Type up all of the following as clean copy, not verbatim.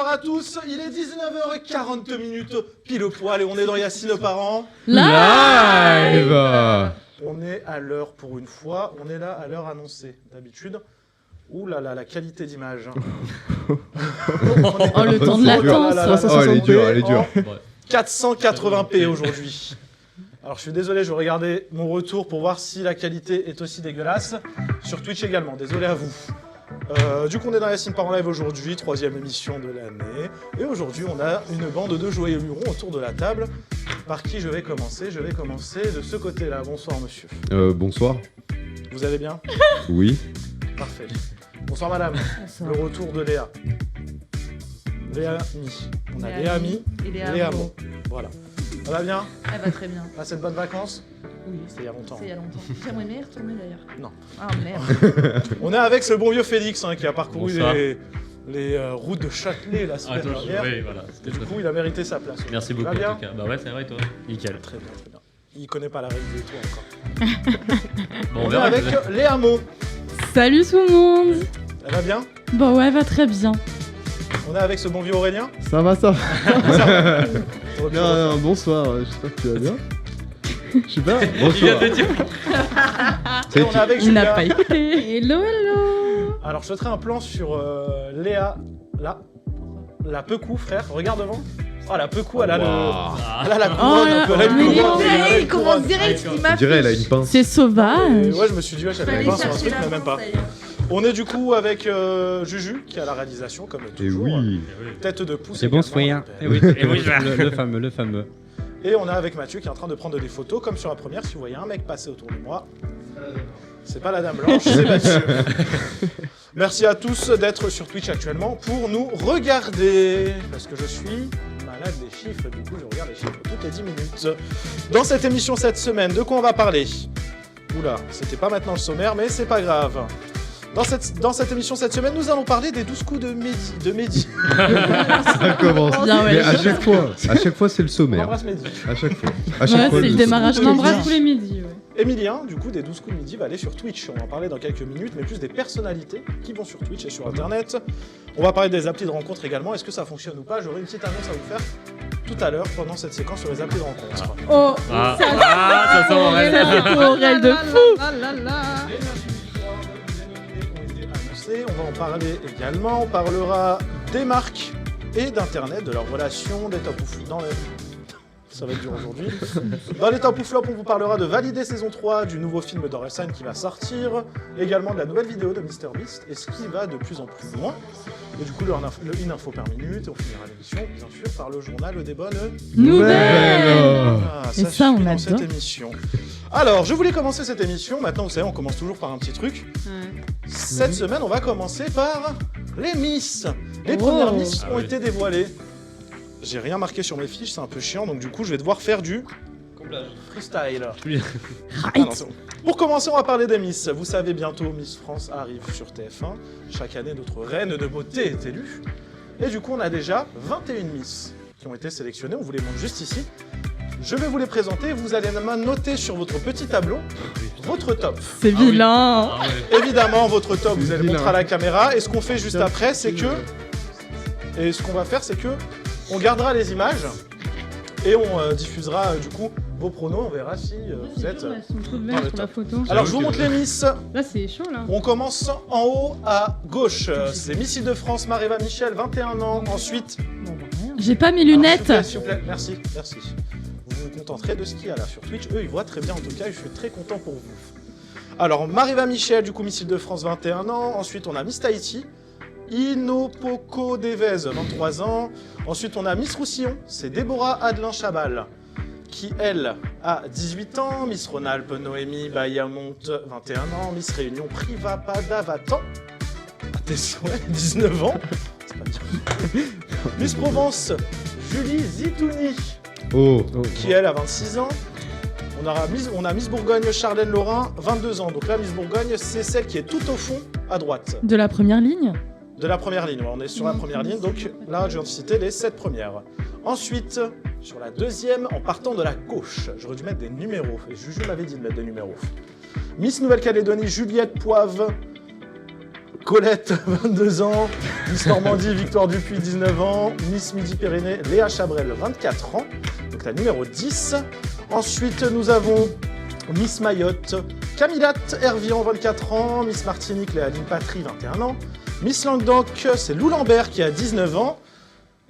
bonsoir à tous, il est 19h40 pile au poil et on est dans Yacine Parents. Live. On est à l'heure pour une fois, on est là à l'heure annoncée. D'habitude, ouh là là, la qualité d'image. Oh, le temps de latence. Oh, elle est dure, elle est dure. 480p aujourd'hui. Alors je suis désolé, je regardais mon retour pour voir si la qualité est aussi dégueulasse. Sur Twitch également, désolé à vous. Du coup on est dans Yacine Parents Live aujourd'hui, 3e émission de l'année. Et aujourd'hui on a une bande de joyeux lurons autour de la table. Par qui je vais commencer? Je vais commencer de ce côté-là. Bonsoir monsieur. Bonsoir. Vous allez bien? Oui. Parfait. Bonsoir madame. Bonsoir. Le retour de Léa. Léa Mi. On a Léa Mi et Léa Mo. Voilà. Ça va bien? Elle va très bien. Passez de bonnes vacances? Oui, C'était il y a longtemps. c'est il y a longtemps. J'aimerais bien y retourner d'ailleurs. Non. Ah merde. On est avec ce bon vieux Félix qui a parcouru Bonsoir. les routes de Châtelet la semaine dernière. Oui, voilà. Et C'était du très coup, il a mérité sa place. Merci Ça beaucoup va en bien? tout cas. Bah ouais, c'est vrai, toi. Nickel. Très bien, très bien. Il connaît pas la règle des toits encore. Bon, On est verra. avec Léa Mo. Salut tout le monde. Elle va bien? Bah ouais, va très bien. On est avec ce bon vieux Aurélien. Ça va, ça va. T'aurais pu Bien, bonsoir, j'espère que tu vas bien. Je sais pas. Il vient Bonsoir. de dire. Et on est avec Il n'a Julia. pas écouté. Hello, hello. Alors, je souhaiterais un plan sur Léa, là. La Pecou, frère. Regarde devant. Ah, la Pecou, elle a elle a la couronne un peu. Elle a une mais couronne, elle a une Il commence couronne. direct, il On m'a dirait, elle a une pince. C'est sauvage. Ouais, je me suis dit, ouais, j'avais Fallait pas sur un chercher truc, mais même pas. l'avance, d'ailleurs. On est du coup avec Juju, qui a la réalisation, comme Et toujours. oui. Tête de pouce. C'est bon, également. soyez. Le fameux. Et on est avec Mathieu qui est en train de prendre des photos, comme sur la première. Si vous voyez un mec passer autour de moi, c'est pas la Dame Blanche, c'est Mathieu. Merci à tous d'être sur Twitch actuellement pour nous regarder. Parce que je suis malade des chiffres, du coup je regarde les chiffres toutes les 10 minutes. Dans cette émission cette semaine, de quoi on va parler? Oula, c'était pas maintenant le sommaire, mais c'est pas grave. Dans cette émission cette semaine, nous allons parler des 12 coups de Mehdi. Ça commence. Bien, ouais. Mais à chaque fois, c'est le On sommaire. embrasse Mehdi. À chaque fois. À Ouais, chaque fois. c'est le démarrage. Je Je l'embrasse l'embrasse tous les midis. Ouais. Emilien, du coup, des 12 coups de midi, va aller sur Twitch. On va en parler dans quelques minutes, mais plus des personnalités qui vont sur Twitch et sur Internet. On va parler des applis de rencontre également. Est-ce que ça fonctionne ou pas? J'aurai une petite annonce à vous faire tout à l'heure pendant cette séquence sur les applis de rencontre. Oh, Ah, ça ça sent Aurel. c'est pour Aurel de fou. Les nominés ont été annoncés. On va en parler également. On parlera des marques et d'Internet, de leurs relations, des top ou flop. Ça va être dur aujourd'hui. Dans les top ou flop, on vous parlera de Valider saison 3, du nouveau film d'Orelsan qui va sortir, également de la nouvelle vidéo de MrBeast, et ce qui va de plus en plus loin. Et du coup, une info par minute, et on finira l'émission, bien sûr, par le journal des bonnes Nouvelle. Ah, Et ça, suffit on dans adore. cette émission. Alors, je voulais commencer cette émission. Maintenant, vous savez, on commence toujours par un petit truc. Cette semaine, on va commencer par les Miss. Les premières Miss Ah ont oui. été dévoilées. J'ai rien marqué sur mes fiches, c'est un peu chiant, donc du coup, je vais devoir faire du freestyle. Oui. Ah non, c'est bon. Pour commencer, on va parler des Miss. Vous savez, bientôt, Miss France arrive sur TF1. Chaque année, notre reine de beauté est élue. Et du coup, on a déjà 21 Miss qui ont été sélectionnées. On vous les montre juste ici. Je vais vous les présenter. Vous allez noter sur votre petit tableau votre top. C'est Ah oui. vilain. Ah ouais. Évidemment, votre top, vous allez le Vilain. montrer à la caméra. Et ce qu'on fait juste après, c'est que... Et ce qu'on va faire, c'est que on gardera les images et on diffusera du coup vos pronos. On verra si vous êtes... Elles sont toutes dans le belles sur la top. photo. Alors, je vous montre les Miss. Là, c'est chaud là. On commence en haut à gauche. C'est Miss Île-de-France, Maréva Michel, 21 ans. Ensuite... J'ai pas mes Alors, lunettes. s'il vous plaît, merci, merci. Vous vous contenterez de ce qu'il y a là sur Twitch. Eux, ils voient très bien en tout cas, et je suis très content pour vous. Alors, Maréva Michel, du coup, Miss Île-de-France, 21 ans. Ensuite, on a Miss Tahiti. Inopoko Devez, 23 ans. Ensuite, on a Miss Roussillon, c'est Déborah Adelin Chabal, qui, elle, a 18 ans. Miss Rhône-Alpes, Noémie Bayamont, 21 ans. Miss Réunion, Privapada Vatan, à tes souhaits, 19 ans. C'est pas bien. Miss Provence, Julie Zitouni, Oh. qui, elle, a 26 ans. On a Miss Bourgogne, Charlène Laurin, 22 ans. Donc là, Miss Bourgogne, c'est celle qui est tout au fond, à droite. De la première ligne. De la première ligne, ouais, on est sur la première ligne, donc là je viens de citer les 7 premières. Ensuite, sur la deuxième, en partant de la gauche, j'aurais dû mettre des numéros, et Juju m'avait dit de mettre des numéros. Miss Nouvelle-Calédonie, Juliette Poivre, Colette, 22 ans. Miss Normandie, Victoire Dupuis, 19 ans. Miss Midi-Pyrénées, Léa Chabrel, 24 ans. Donc la numéro 10. Ensuite, nous avons Miss Mayotte, Camilat Hervian, 24 ans. Miss Martinique, Léaline Patry, 21 ans. Miss Languedoc, c'est Lou Lambert qui a 19 ans.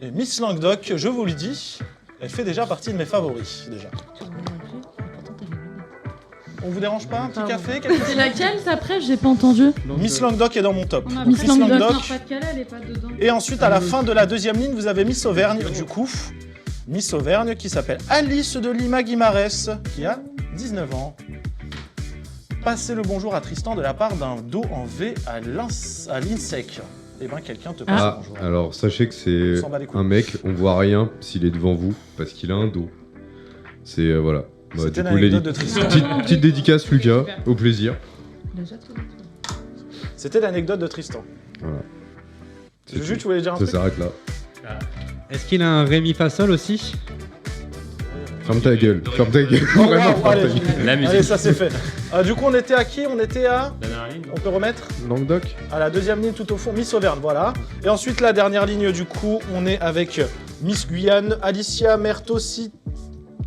Et Miss Languedoc, je vous le dis, elle fait déjà partie de mes favoris. Déjà. On vous dérange pas? Un petit café, quelque C'est chose? laquelle après? J'ai pas entendu. Miss Languedoc est dans mon top. On a Miss Languedoc. Nord-Pas-de-Calais, elle est pas dedans. Et ensuite, à la fin de la deuxième ligne, vous avez Miss Auvergne, du coup. Miss Auvergne qui s'appelle Alice de Lima Guimarès, qui a 19 ans. Passez le bonjour à Tristan de la part d'un dos en V à l'INSEC. Eh ben, quelqu'un te passe le bonjour. Alors sachez que c'est On s'en bat les couilles. un mec, on voit rien s'il est devant vous, parce qu'il a un dos. C'est voilà. Bah, C'était du coup, l'anecdote de Tristan. petite dédicace Lucas, au plaisir. Déjà, tout le monde. C'était l'anecdote de Tristan. Voilà. Juju, tu voulais dire un Ça truc? s'arrête là. Est-ce qu'il a un Rémi Fassol aussi? Ferme ta gueule, ferme ta gueule. Oh, Vraiment, wow, ferme ta allez. gueule. La musique. Allez, ça c'est fait. Du coup, on était à qui? On était à... Dernière ligne. On peut remettre? Languedoc. À la deuxième ligne tout au fond, Miss Auvergne, voilà. Et ensuite, la dernière ligne, du coup, on est avec Miss Guyane,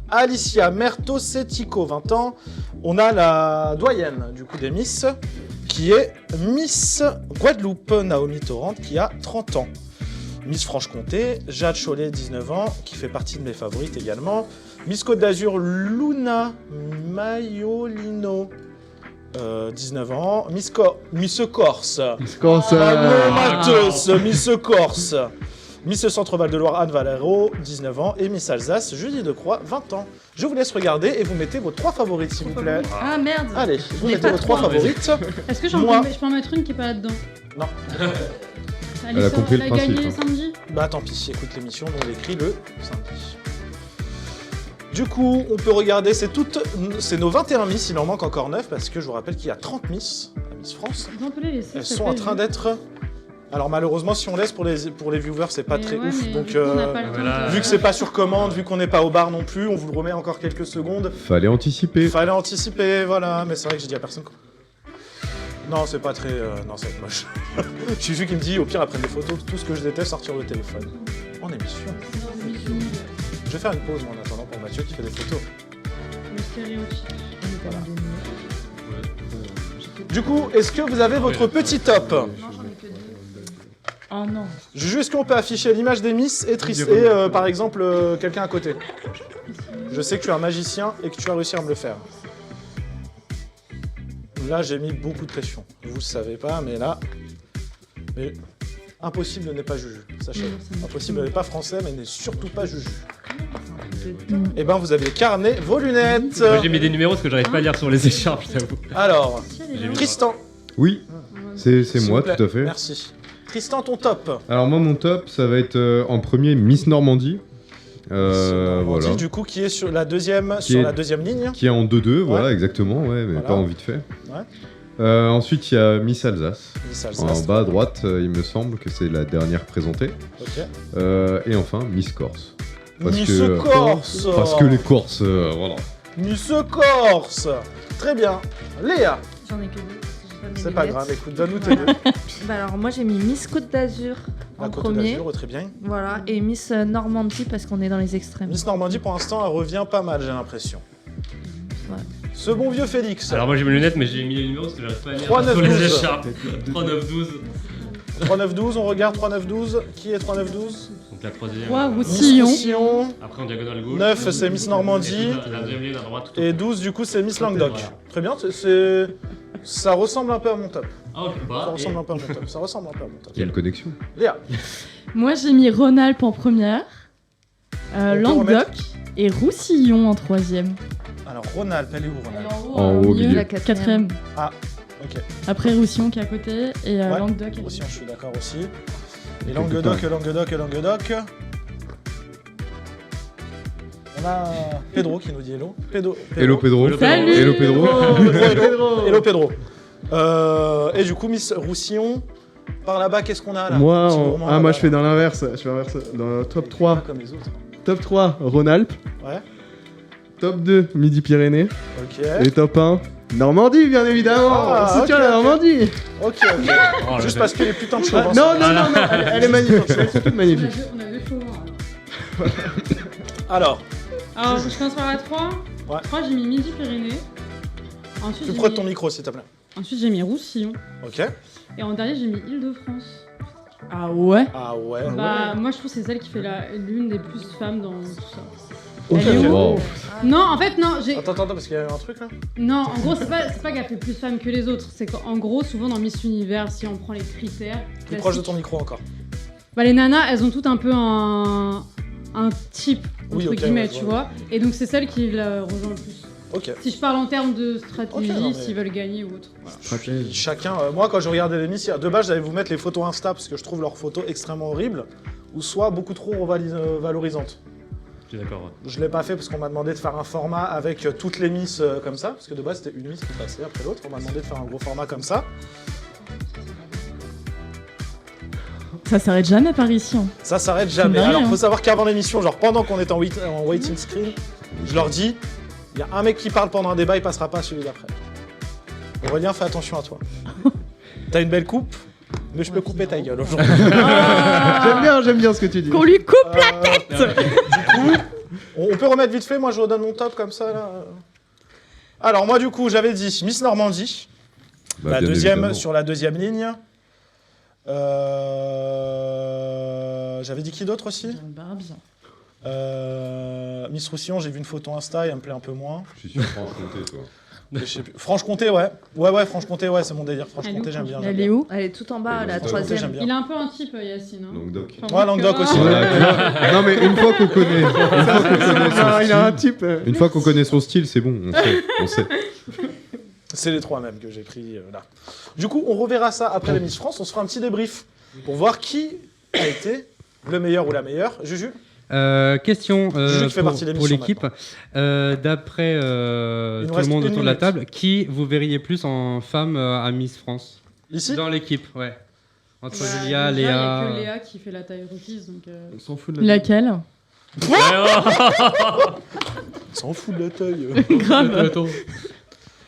Alicia Mertosetico, 20 ans. On a la doyenne, du coup, des Miss, qui est Miss Guadeloupe, Naomi Torrente, qui a 30 ans. Miss Franche-Comté, Jade Cholet, 19 ans, qui fait partie de mes favorites également. Miss Côte d'Azur, Luna Maiolino, 19 ans. Miss Corse. Corse. Manon Mateus, Miss Corse. Miss Centre-Val de Loire, Anne Valero, 19 ans. Et Miss Alsace, Julie Decroix, 20 ans. Je vous laisse regarder et vous mettez vos 3 favorites, s'il vous plaît. Ah merde. Allez, vous Mais mettez vos pas 3 trois. favorites. Est-ce que Moi- je peux en mettre une qui est pas là-dedans? Non. Elle a compris le Elle a gagné principe, hein. samedi. Bah tant pis, écoute l'émission, nous on l'écrit le samedi. Du coup, on peut regarder, c'est nos 21 Miss, il en manque encore 9, parce que je vous rappelle qu'il y a 30 Miss à Miss France. On peut les laisser. Elles s'il te sont en plaît, train Jules. d'être... Alors malheureusement, si on laisse pour les viewers, c'est pas Mais très ouais, ouf. mais Donc du coup, on n'a pas le temps voilà. de- vu que c'est pas sur commande, vu qu'on n'est pas au bar non plus, on vous le remet encore quelques secondes. Fallait anticiper. Fallait anticiper, voilà. Mais c'est vrai que j'ai dit à personne quoi. Non, c'est pas très... Non, ça va être moche. J'ai vu qui me dit, au pire, après des photos, tout ce que je déteste, sortir le téléphone. En émission. Je vais faire une pause, moi, en attendant, pour Mathieu qui fait des photos. Le stéréotype. Voilà. Du coup, est-ce que vous avez votre petit top? Non, j'en ai que 2. Oh non. Juju, est-ce qu'on peut afficher l'image des Miss et par exemple, quelqu'un à côté? Je sais que tu es un magicien et que tu as réussi à me le faire. Là, j'ai mis beaucoup de pression. Vous le savez pas, mais là... Mais impossible n'est pas Juju, sachez. Impossible n'est pas français, mais n'est surtout pas Juju. Eh ben, vous avez carné vos lunettes. Moi j'ai mis des numéros parce que j'arrive pas à lire sur les écharpes, je t'avoue. Alors, J'ai mis- Tristan. Oui, c'est s'il moi vous plaît. tout à fait. Merci. Tristan, ton top. Alors moi mon top ça va être en premier Miss Normandie. Normandie, Voilà. du coup, qui est sur la deuxième, Qui est- la deuxième ligne. Qui est en 2-2, voilà exactement, ouais, mais Voilà. pas en vite fait. Ouais. Ensuite il y a Miss Alsace. Miss En Alsace. bas à droite, il me semble que c'est la dernière présentée. Ok. Et enfin Miss Corse. Parce Miss que, Corse. Parce que les Corses, voilà. Miss Corse. Très bien. Léa. J'en ai que 2. J'ai pas mes C'est pas lunettes. grave, écoute, donne-nous tes deux. Bah alors moi j'ai mis Miss Côte d'Azur La en Côte premier. d'Azur, très bien. Voilà, et Miss Normandie parce qu'on est dans les extrêmes. Miss Normandie, pour l'instant, elle revient pas mal, j'ai l'impression. Ouais. Ce bon vieux Félix. Alors moi j'ai mes lunettes mais j'ai mis les numéros parce que j'arrive pas à lire 3, 9, sur les 12. écharpes. 3, 9, 12. 3912, on regarde 3912. Qui est 3912? Donc la troisième. Wow, Miss Roussillon. Roussillon. Après en diagonale gauche. 9, c'est Miss Normandie. Et la deuxième ligne à droite tout au Et fond. 12, du coup, c'est Miss Languedoc. Voilà. Très bien, ça ressemble un peu à mon top. Ah ok, Ça pas. ressemble un peu à mon top. Ça ressemble un peu à mon top. Il y a une connexion. Léa. Moi, j'ai mis Rhône-Alpes en première, peut Languedoc et Roussillon en troisième. Alors, Rhône-Alpes, elle est où, Rhône-Alpes? En haut au milieu. La quatrième. Ok. Après Roussillon qui est à côté et Ouais. Languedoc. elle est- Aussi, je suis d'accord aussi. Et Languedoc. On a Pedro qui nous dit hello. Hello Pedro. Salut. Hello Pedro. Hello Pedro. Et du coup, Miss Roussillon, par là-bas, qu'est-ce qu'on a là? Moi, Petit gourmand moi là-bas, je fais là. dans l'inverse. Je fais l'inverse. Dans le top Pas 3. comme les autres. Top 3, Rhône-Alpes. Ouais. Top 2, Midi-Pyrénées. Ok. Et top 1, Normandie, bien évidemment. Ah, On soutient ok, la ok. Normandie. Ok. Oh, Juste le parce qu'il est putain de chaud. Ah, non, non, non, non, elle est magnifique. Elles sont toutes On a magnifiques. deux, alors. Alors, Alors, je commence par la 3. Ouais. 3, j'ai mis Midi-Pyrénées. Ensuite, tu j'ai prends mis- ton micro, s'il te plaît. Ensuite, j'ai mis Roussillon. Ok. Et en dernier, j'ai mis Île-de-France. Ah ouais. Ah ouais. Bah, moi, je trouve que c'est celle qui fait l'une des plus femmes dans tout ça. Ok, Elle est ok. où Wow. Non, en fait, non, j'ai. Attends, parce qu'il y a un truc là. Non, en gros, c'est pas qu'elle fait plus femme que les autres. C'est qu'en gros, souvent dans Miss Univers, si on prend les critères. Plus proche de classiques, ton micro encore. Bah, les nanas, elles ont toutes un peu un type, entre Oui, ok, guillemets, ouais, je tu vois. vois. Et donc, c'est celle qui la rejoint le plus. Ok. Si je parle en termes de stratégie, Ok, non, mais- s'ils veulent gagner ou autre. Voilà. Stratège. Chacun. Moi, quand je regardais l'émission, de base, j'allais vous mettre les photos Insta parce que je trouve leurs photos extrêmement horribles ou soit beaucoup trop valorisantes. Je suis d'accord. Ouais. Je l'ai pas fait parce qu'on m'a demandé de faire un format avec toutes les Miss comme ça, parce que de base c'était une Miss qui passait après l'autre. On m'a demandé de faire un gros format comme ça. Ça s'arrête jamais par ici. Hein. Ça s'arrête jamais. dingue, Alors hein. faut savoir qu'avant l'émission, genre pendant qu'on était en waiting screen, je leur dis, il y a un mec qui parle pendant un débat, il passera pas à celui d'après. Aurélien, fais attention à toi. T'as une belle coupe, mais je peux couper ta gueule aujourd'hui. J'aime bien ce que tu dis. Qu'on lui coupe. Du coup, on peut remettre vite fait, moi je redonne mon top comme ça là. Alors moi du coup j'avais dit Miss Normandie, Bah, la bien deuxième évidemment. sur la deuxième ligne. J'avais dit qui d'autre aussi Bien. Miss Roussillon, j'ai vu une photo Insta et elle me plaît un peu moins. Je suis sur Franche-Comté, toi. Mais je sais plus. Franche-Comté, ouais. Ouais, Franche-Comté, ouais, c'est mon délire. Franche-Comté, j'aime bien. Elle est où? Elle est tout en bas, la Languedoc, troisième. j'aime bien. Il a un peu un type, Yacine. Hein. Languedoc. Enfin, Ouais, Languedoc aussi. Voilà, tu vois. Non mais une fois qu'on connaît, Il a un type. une fois qu'on connaît son style, c'est bon, on sait. C'est les trois mêmes que j'ai pris là. Du coup, on reverra ça après les Miss France. On se fera un petit débrief pour voir qui a été le meilleur ou la meilleure. Juju. Question Juju qui fait partie de pour l'émission l'équipe. D'après nous tout le reste monde une autour de la minute. table, qui vous verriez plus en femme à Miss France Ici. dans l'équipe, ouais. Entre Bah, Julia, déjà, Il y a Léa. que Léa qui fait la taille requise. Donc, On s'en fout de la Laquelle? S'en fout de la taille. Grave.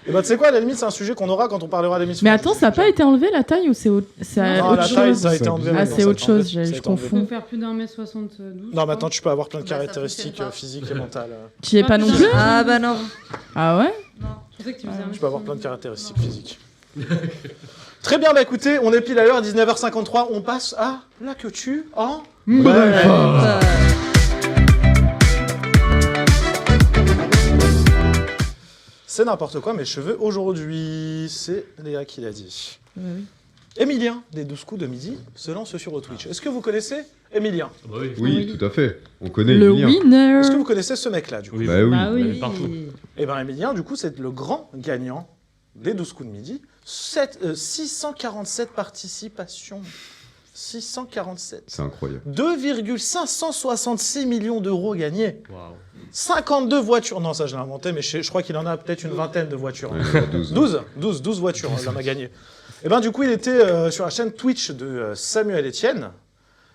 Et bah tu sais quoi, à la limite, c'est un sujet qu'on aura quand on parlera des Miss Mais France. attends, ça n'a pas été enlevé la taille ou c'est autre Non, autre la taille, chose? ça a été enlevé. Ah, maintenant, c'est ça a autre été enlevé. chose, Ça a je été faut enlevé. faire plus d'1m72. Non, maintenant tu peux avoir plein de Bah, ça caractéristiques fonctionne pas. physiques et mentales. Tu y es pas non putain. plus? Ah bah non. Ah ouais? Je pensais que tu faisais un Tu peux avoir plein de caractéristiques physiques. Très bien, bah écoutez, on est pile à l'heure, 19h53, on passe à la que tu en... Euh, C'est n'importe quoi, mes cheveux aujourd'hui, c'est Léa qui l'a dit. Emilien, des 12 coups de midi, se lance sur Twitch. Est-ce que vous connaissez Emilien? Bah oui. Oui, tout à fait. On connaît Le Emilien. winner. Est-ce que vous connaissez ce mec-là, du coup? Oui. Bah oui. Bah oui. Elle est partout. Eh ben Emilien, du coup, c'est le grand gagnant des 12 coups de midi. 647 participations. 647. C'est incroyable. 2,566 millions d'euros gagnés. Waouh. 52 voitures. Non, ça je l'ai inventé, mais je crois qu'il en a peut-être une vingtaine de voitures. Ouais, il y en a 12. 12 voitures, l'homme a gagné. Et ben du coup, il était sur la chaîne Twitch de Samuel Etienne.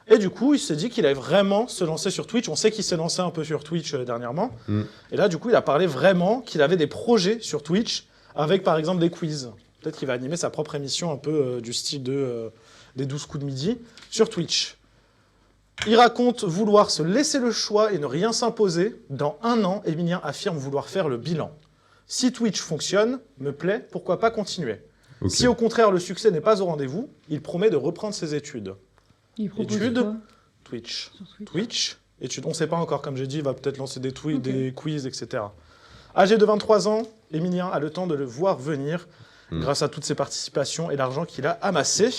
Et du coup, il s'est dit qu'il allait vraiment se lancer sur Twitch. On sait qu'il s'est lancé un peu sur Twitch dernièrement. Mm. Et là, du coup, il a parlé vraiment qu'il avait des projets sur Twitch avec, par exemple, des quiz. Peut-être qu'il va animer sa propre émission un peu du style des 12 coups de midi sur Twitch. Il raconte vouloir se laisser le choix et ne rien s'imposer. Dans 1 an, Emilien affirme vouloir faire le bilan. Si Twitch fonctionne, me plaît, pourquoi pas continuer? Ok. Si au contraire le succès n'est pas au rendez-vous, il promet de reprendre ses études. Il propose Études. quoi Twitch. sur Twitch Twitch, études, on ne sait pas encore, comme j'ai dit, il va peut-être lancer des tweets, Ok. des quiz, etc. Âgé de 23 ans, Emilien a le temps de le voir venir grâce à toutes ses participations et l'argent qu'il a amassé.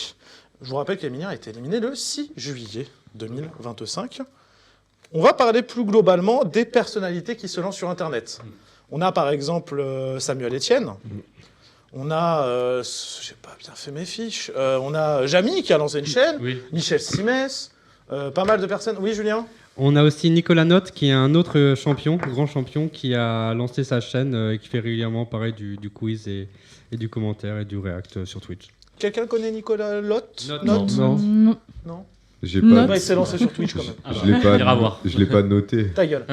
Je vous rappelle qu'Emilien a été éliminé le 6 juillet 2025. On va parler plus globalement des personnalités qui se lancent sur Internet. On a par exemple Samuel Etienne. On a, j'ai pas bien fait mes fiches, on a Jamy qui a lancé une chaîne, Oui. Michel Simès, pas mal de personnes. Oui, Julien? On a aussi Nicolas Notte qui est un autre champion, grand champion, qui a lancé sa chaîne et qui fait régulièrement pareil du quiz et du commentaire et du react sur Twitch. Quelqu'un connaît Nicolas Lotte? Notte. Notte Non. Non. Non. J'ai Note. pas, Il s'est lancé sur Twitch quand même. Ah bah, je l'ai pas, ira voir. je l'ai pas noté. Ta gueule.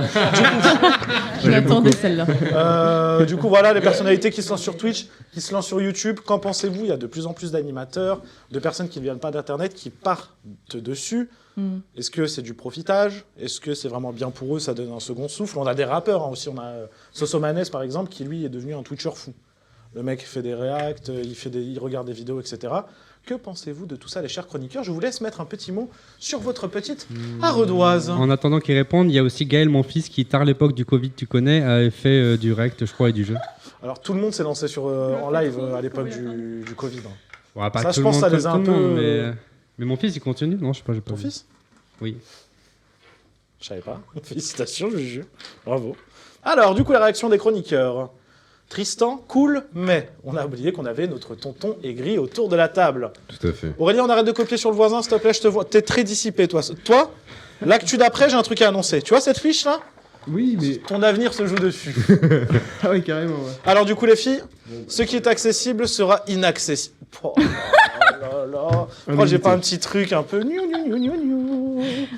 Je l'attendais celle-là. Du coup, voilà, les personnalités qui se lancent sur Twitch, qui se lancent sur YouTube. Qu'en pensez-vous? Il y a de plus en plus d'animateurs, de personnes qui ne viennent pas d'Internet, qui partent dessus. Est-ce que c'est du profitage? Est-ce que c'est vraiment bien pour eux? Ça donne un second souffle. On a des rappeurs aussi. On a Sosomanes, par exemple, qui lui est devenu un Twitcher fou. Le mec fait des reacts, il regarde des vidéos, etc. Que pensez-vous de tout ça, les chers chroniqueurs? Je vous laisse mettre un petit mot sur votre petite ardoise. En attendant qu'ils répondent, il y a aussi Gaël, mon fils, qui, tard l'époque du Covid, tu connais, avait fait du rect, je crois, et du jeu. Alors, tout le monde s'est lancé en live à l'époque du Covid. Hein. Ouais, pas Ça, tout je le pense, monde, ça tout les a le un peu, monde, mais mon fils, il continue? Non, je sais pas, j'ai pas Ton vu. fils? Oui. Je savais pas. Félicitations, Juju. Bravo. Alors, du coup, la réaction des chroniqueurs. Tristan, cool, mais on a oublié qu'on avait notre tonton aigri autour de la table. Tout à fait. Aurélien, on arrête de copier sur le voisin, s'il te plaît, je te vois. T'es très dissipé, toi. Toi, l'actu d'après, j'ai un truc à annoncer. Tu vois cette fiche-là? Oui, mais. Ton avenir se joue dessus. Ah oui, carrément, ouais. Alors, du coup, les filles, ce qui est accessible sera inaccessible. Oh là là. Pourquoi j'ai pas un petit truc un peu...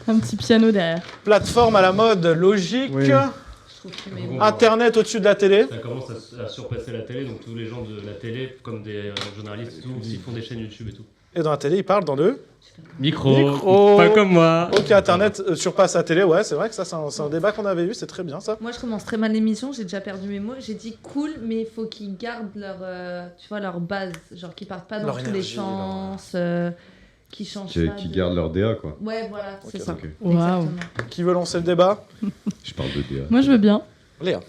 Un petit piano derrière. Plateforme à la mode, logique. Oui. Internet au-dessus de la télé. Ça commence à surpasser la télé, donc tous les gens de la télé, comme des journalistes, et tout, ils font des chaînes YouTube et tout. Et dans la télé, ils parlent dans le... Micro. Pas comme moi. Ok, Internet surpasse la télé, ouais, c'est vrai que ça, c'est un débat qu'on avait eu, c'est très bien ça. Moi, je commence très mal l'émission, j'ai déjà perdu mes mots. J'ai dit cool, mais il faut qu'ils gardent tu vois, leur base. Genre qu'ils partent pas dans Leur tous les énergie, sens, qu'ils changent pas. Qui gardent leur DA, quoi. Ouais, voilà, c'est ça. Ok. Waouh. Exactement. Qui veut lancer le débat? Je parle de DA. Moi, je veux bien. Léa.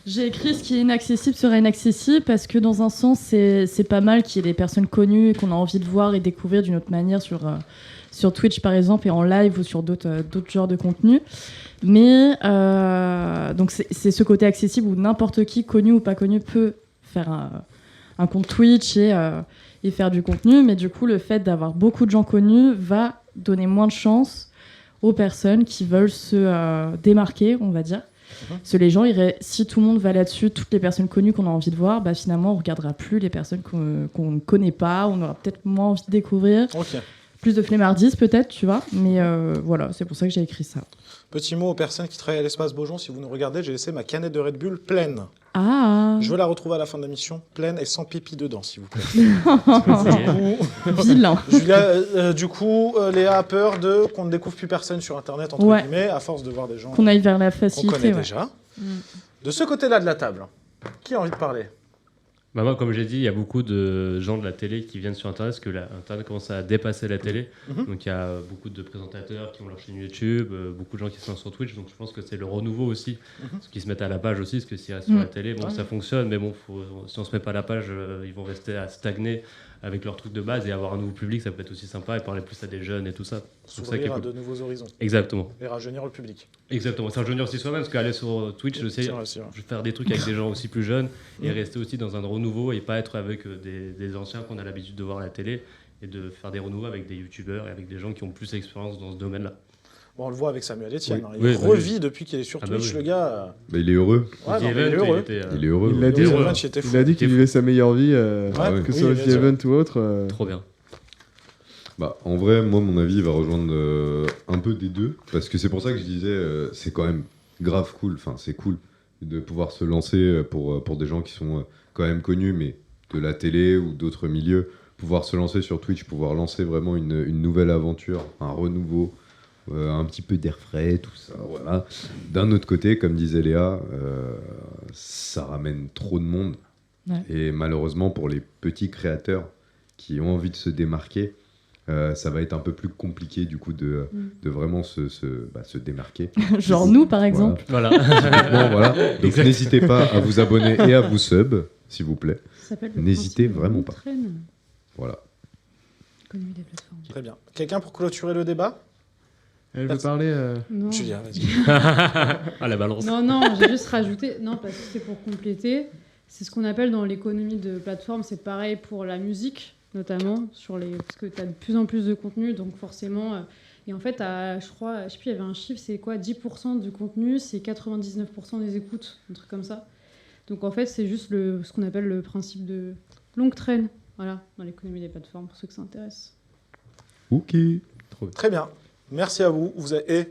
J'ai écrit ce qui est inaccessible sera inaccessible parce que dans un sens, c'est pas mal qu'il y ait des personnes connues et qu'on a envie de voir et découvrir d'une autre manière sur Twitch par exemple et en live ou sur d'autres genres de contenus. Mais donc c'est ce côté accessible où n'importe qui, connu ou pas connu, peut faire un compte Twitch et faire du contenu. Mais du coup, le fait d'avoir beaucoup de gens connus va donner moins de chance aux personnes qui veulent se démarquer, on va dire. Parce que les gens si tout le monde va là-dessus, toutes les personnes connues qu'on a envie de voir, bah finalement on regardera plus les personnes qu'on ne connaît pas, on aura peut-être moins envie de découvrir, Ok. plus de flemmardise peut-être, tu vois, mais voilà, c'est pour ça que j'ai écrit ça. Petit mot aux personnes qui travaillent à l'espace Beaujon, si vous nous regardez, j'ai laissé ma canette de Red Bull pleine. Ah. Je veux la retrouver à la fin de la mission, pleine et sans pipi dedans, s'il vous plaît. Vilain. Julia, du coup, Léa a peur qu'on ne découvre plus personne sur Internet, entre Ouais. guillemets, à force de voir des gens Qu'on aille vers la qu'on facilité. connaît Ouais. déjà. De ce côté-là de la table, qui a envie de parler? Bah moi, comme j'ai dit, il y a beaucoup de gens de la télé qui viennent sur Internet parce que Internet commence à dépasser la télé. Donc il y a beaucoup de présentateurs qui ont leur chaîne YouTube, beaucoup de gens qui sont sur Twitch. Donc je pense que c'est le renouveau aussi, parce qu'ils se mettent à la page aussi, parce que s'ils restent sur la télé, bon, ça fonctionne, mais bon, si on se met pas à la page, ils vont rester à stagner avec leur truc de base et avoir un nouveau public, ça peut être aussi sympa et parler plus à des jeunes et tout ça. Donc ça qui est S'ouvrir à cool. de nouveaux horizons Exactement. et rajeunir le public. Exactement. C'est rajeunir aussi soi-même, parce qu'aller sur Twitch, je sais, C'est vrai, c'est vrai. je vais faire des trucs avec des gens aussi plus jeunes et rester aussi dans un renouveau et pas être avec des anciens qu'on a l'habitude de voir à la télé et de faire des renouveaux avec des youtubeurs et avec des gens qui ont plus d'expérience dans ce domaine-là. Bon, on le voit avec Samuel Etienne. Oui. Hein. Il Oui, bah revit depuis qu'il est sur Ah bah Twitch, oui. le gars. Bah, il est heureux. Ouais, non, The mais il est Event, heureux. Il est heureux. Il l'a dit, The ouais. Event, il était fou. Il a dit qu'il T'es vivait sa meilleure vie, Ouais, que ce oui, soit bien The sûr. Event ou autre. Trop bien. Bah, en vrai, moi, mon avis, il va rejoindre un peu des deux. Parce que c'est pour ça que je disais, c'est quand même grave cool. Enfin, c'est cool de pouvoir se lancer pour des gens qui sont quand même connus, mais de la télé ou d'autres milieux. Pouvoir se lancer sur Twitch, pouvoir lancer vraiment une nouvelle aventure, un renouveau, un petit peu d'air frais, tout ça. Voilà. D'un autre côté, comme disait Léa, ça ramène trop de monde. Ouais. Et malheureusement, pour les petits créateurs qui ont envie de se démarquer, ça va être un peu plus compliqué du coup de vraiment se démarquer. Genre nous par exemple. Voilà. Bon, voilà. Donc Exact. n'hésitez pas à vous abonner et à vous sub, s'il vous plaît. Ça s'appelle le N'hésitez principe de vraiment pas. l'entraîne. Voilà. Connu des plateformes. Très bien. Quelqu'un pour clôturer le débat? Elle veut parler. Non. Julia, vas-y. Ah, la balance. Non, j'ai juste rajouté, non, parce que c'est pour compléter, c'est ce qu'on appelle dans l'économie de plateforme, c'est pareil pour la musique, notamment, parce que tu as de plus en plus de contenu, donc forcément, et en fait, je crois, je sais plus, il y avait un chiffre, c'est quoi, 10% du contenu, c'est 99% des écoutes, un truc comme ça. Donc en fait, c'est juste ce qu'on appelle le principe de longue traîne, voilà, dans l'économie des plateformes, pour ceux que ça intéresse. Ok. Très bien. Merci à vous. Et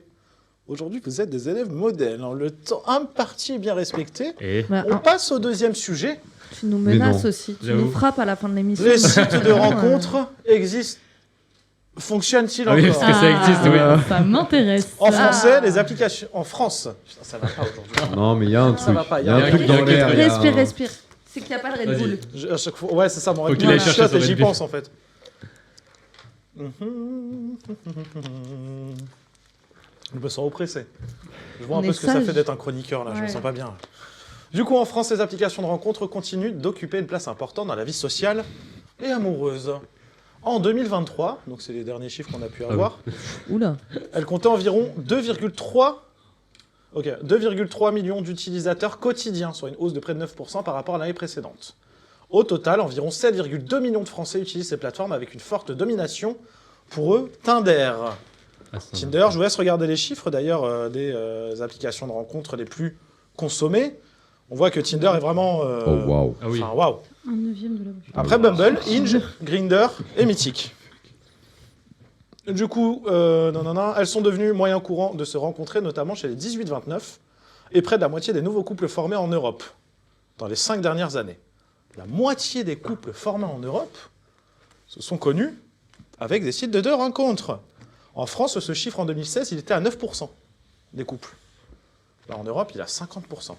aujourd'hui, vous êtes des élèves modèles. Alors, le temps imparti est bien respecté. Et Bah, On passe au deuxième sujet. tu nous Mais menaces non. aussi. Tu J'avoue. nous frappes à la fin de l'émission. Les sites de rencontres existent. Fonctionnent-ils Ah oui, encore parce que ça existe, oui. Ça m'intéresse. En Ah. français, les applications... En France... Putain, ça va pas aujourd'hui. Non, mais il y a un Ça truc. va pas, Il y a un truc dans l'air. il y a Respire, un- respire. C'est qu'il n'y a pas de Red Vas-y. Bull. À chaque fois... Ouais, c'est ça, mon Faut Red qu'il Bull, aille je chercher chiotte son et j'y Red Bull. pense, en fait. Je me sens oppressé. Je vois On un peu est ce que ça sage. fait d'être un chroniqueur, là. Je me Ouais. sens pas bien. Du coup, en France, les applications de rencontres continuent d'occuper une place importante dans la vie sociale et amoureuse. En 2023, donc c'est les derniers chiffres qu'on a pu avoir, Oula. elle comptait environ 2,3 millions d'utilisateurs quotidiens, soit une hausse de près de 9% par rapport à l'année précédente. Au total, environ 7,2 millions de Français utilisent ces plateformes avec une forte domination. Pour eux, Tinder. Ah, ça- Tinder, je vous laisse regarder les chiffres d'ailleurs des applications de rencontres les plus consommées. On voit que Tinder est vraiment... Oh, waouh. Ah oui. enfin, waouh. Un neuvième de la bouche. Après Bumble, Hinge, Grindr et Mythic. Du coup, elles sont devenues moyen courant de se rencontrer, notamment chez les 18-29, et près de la moitié des nouveaux couples formés en Europe, dans les 5 dernières années. La moitié des couples formés en Europe se sont connus avec des sites de rencontres. En France, ce chiffre en 2016, il était à 9% des couples. Là, en Europe, il est à 50%.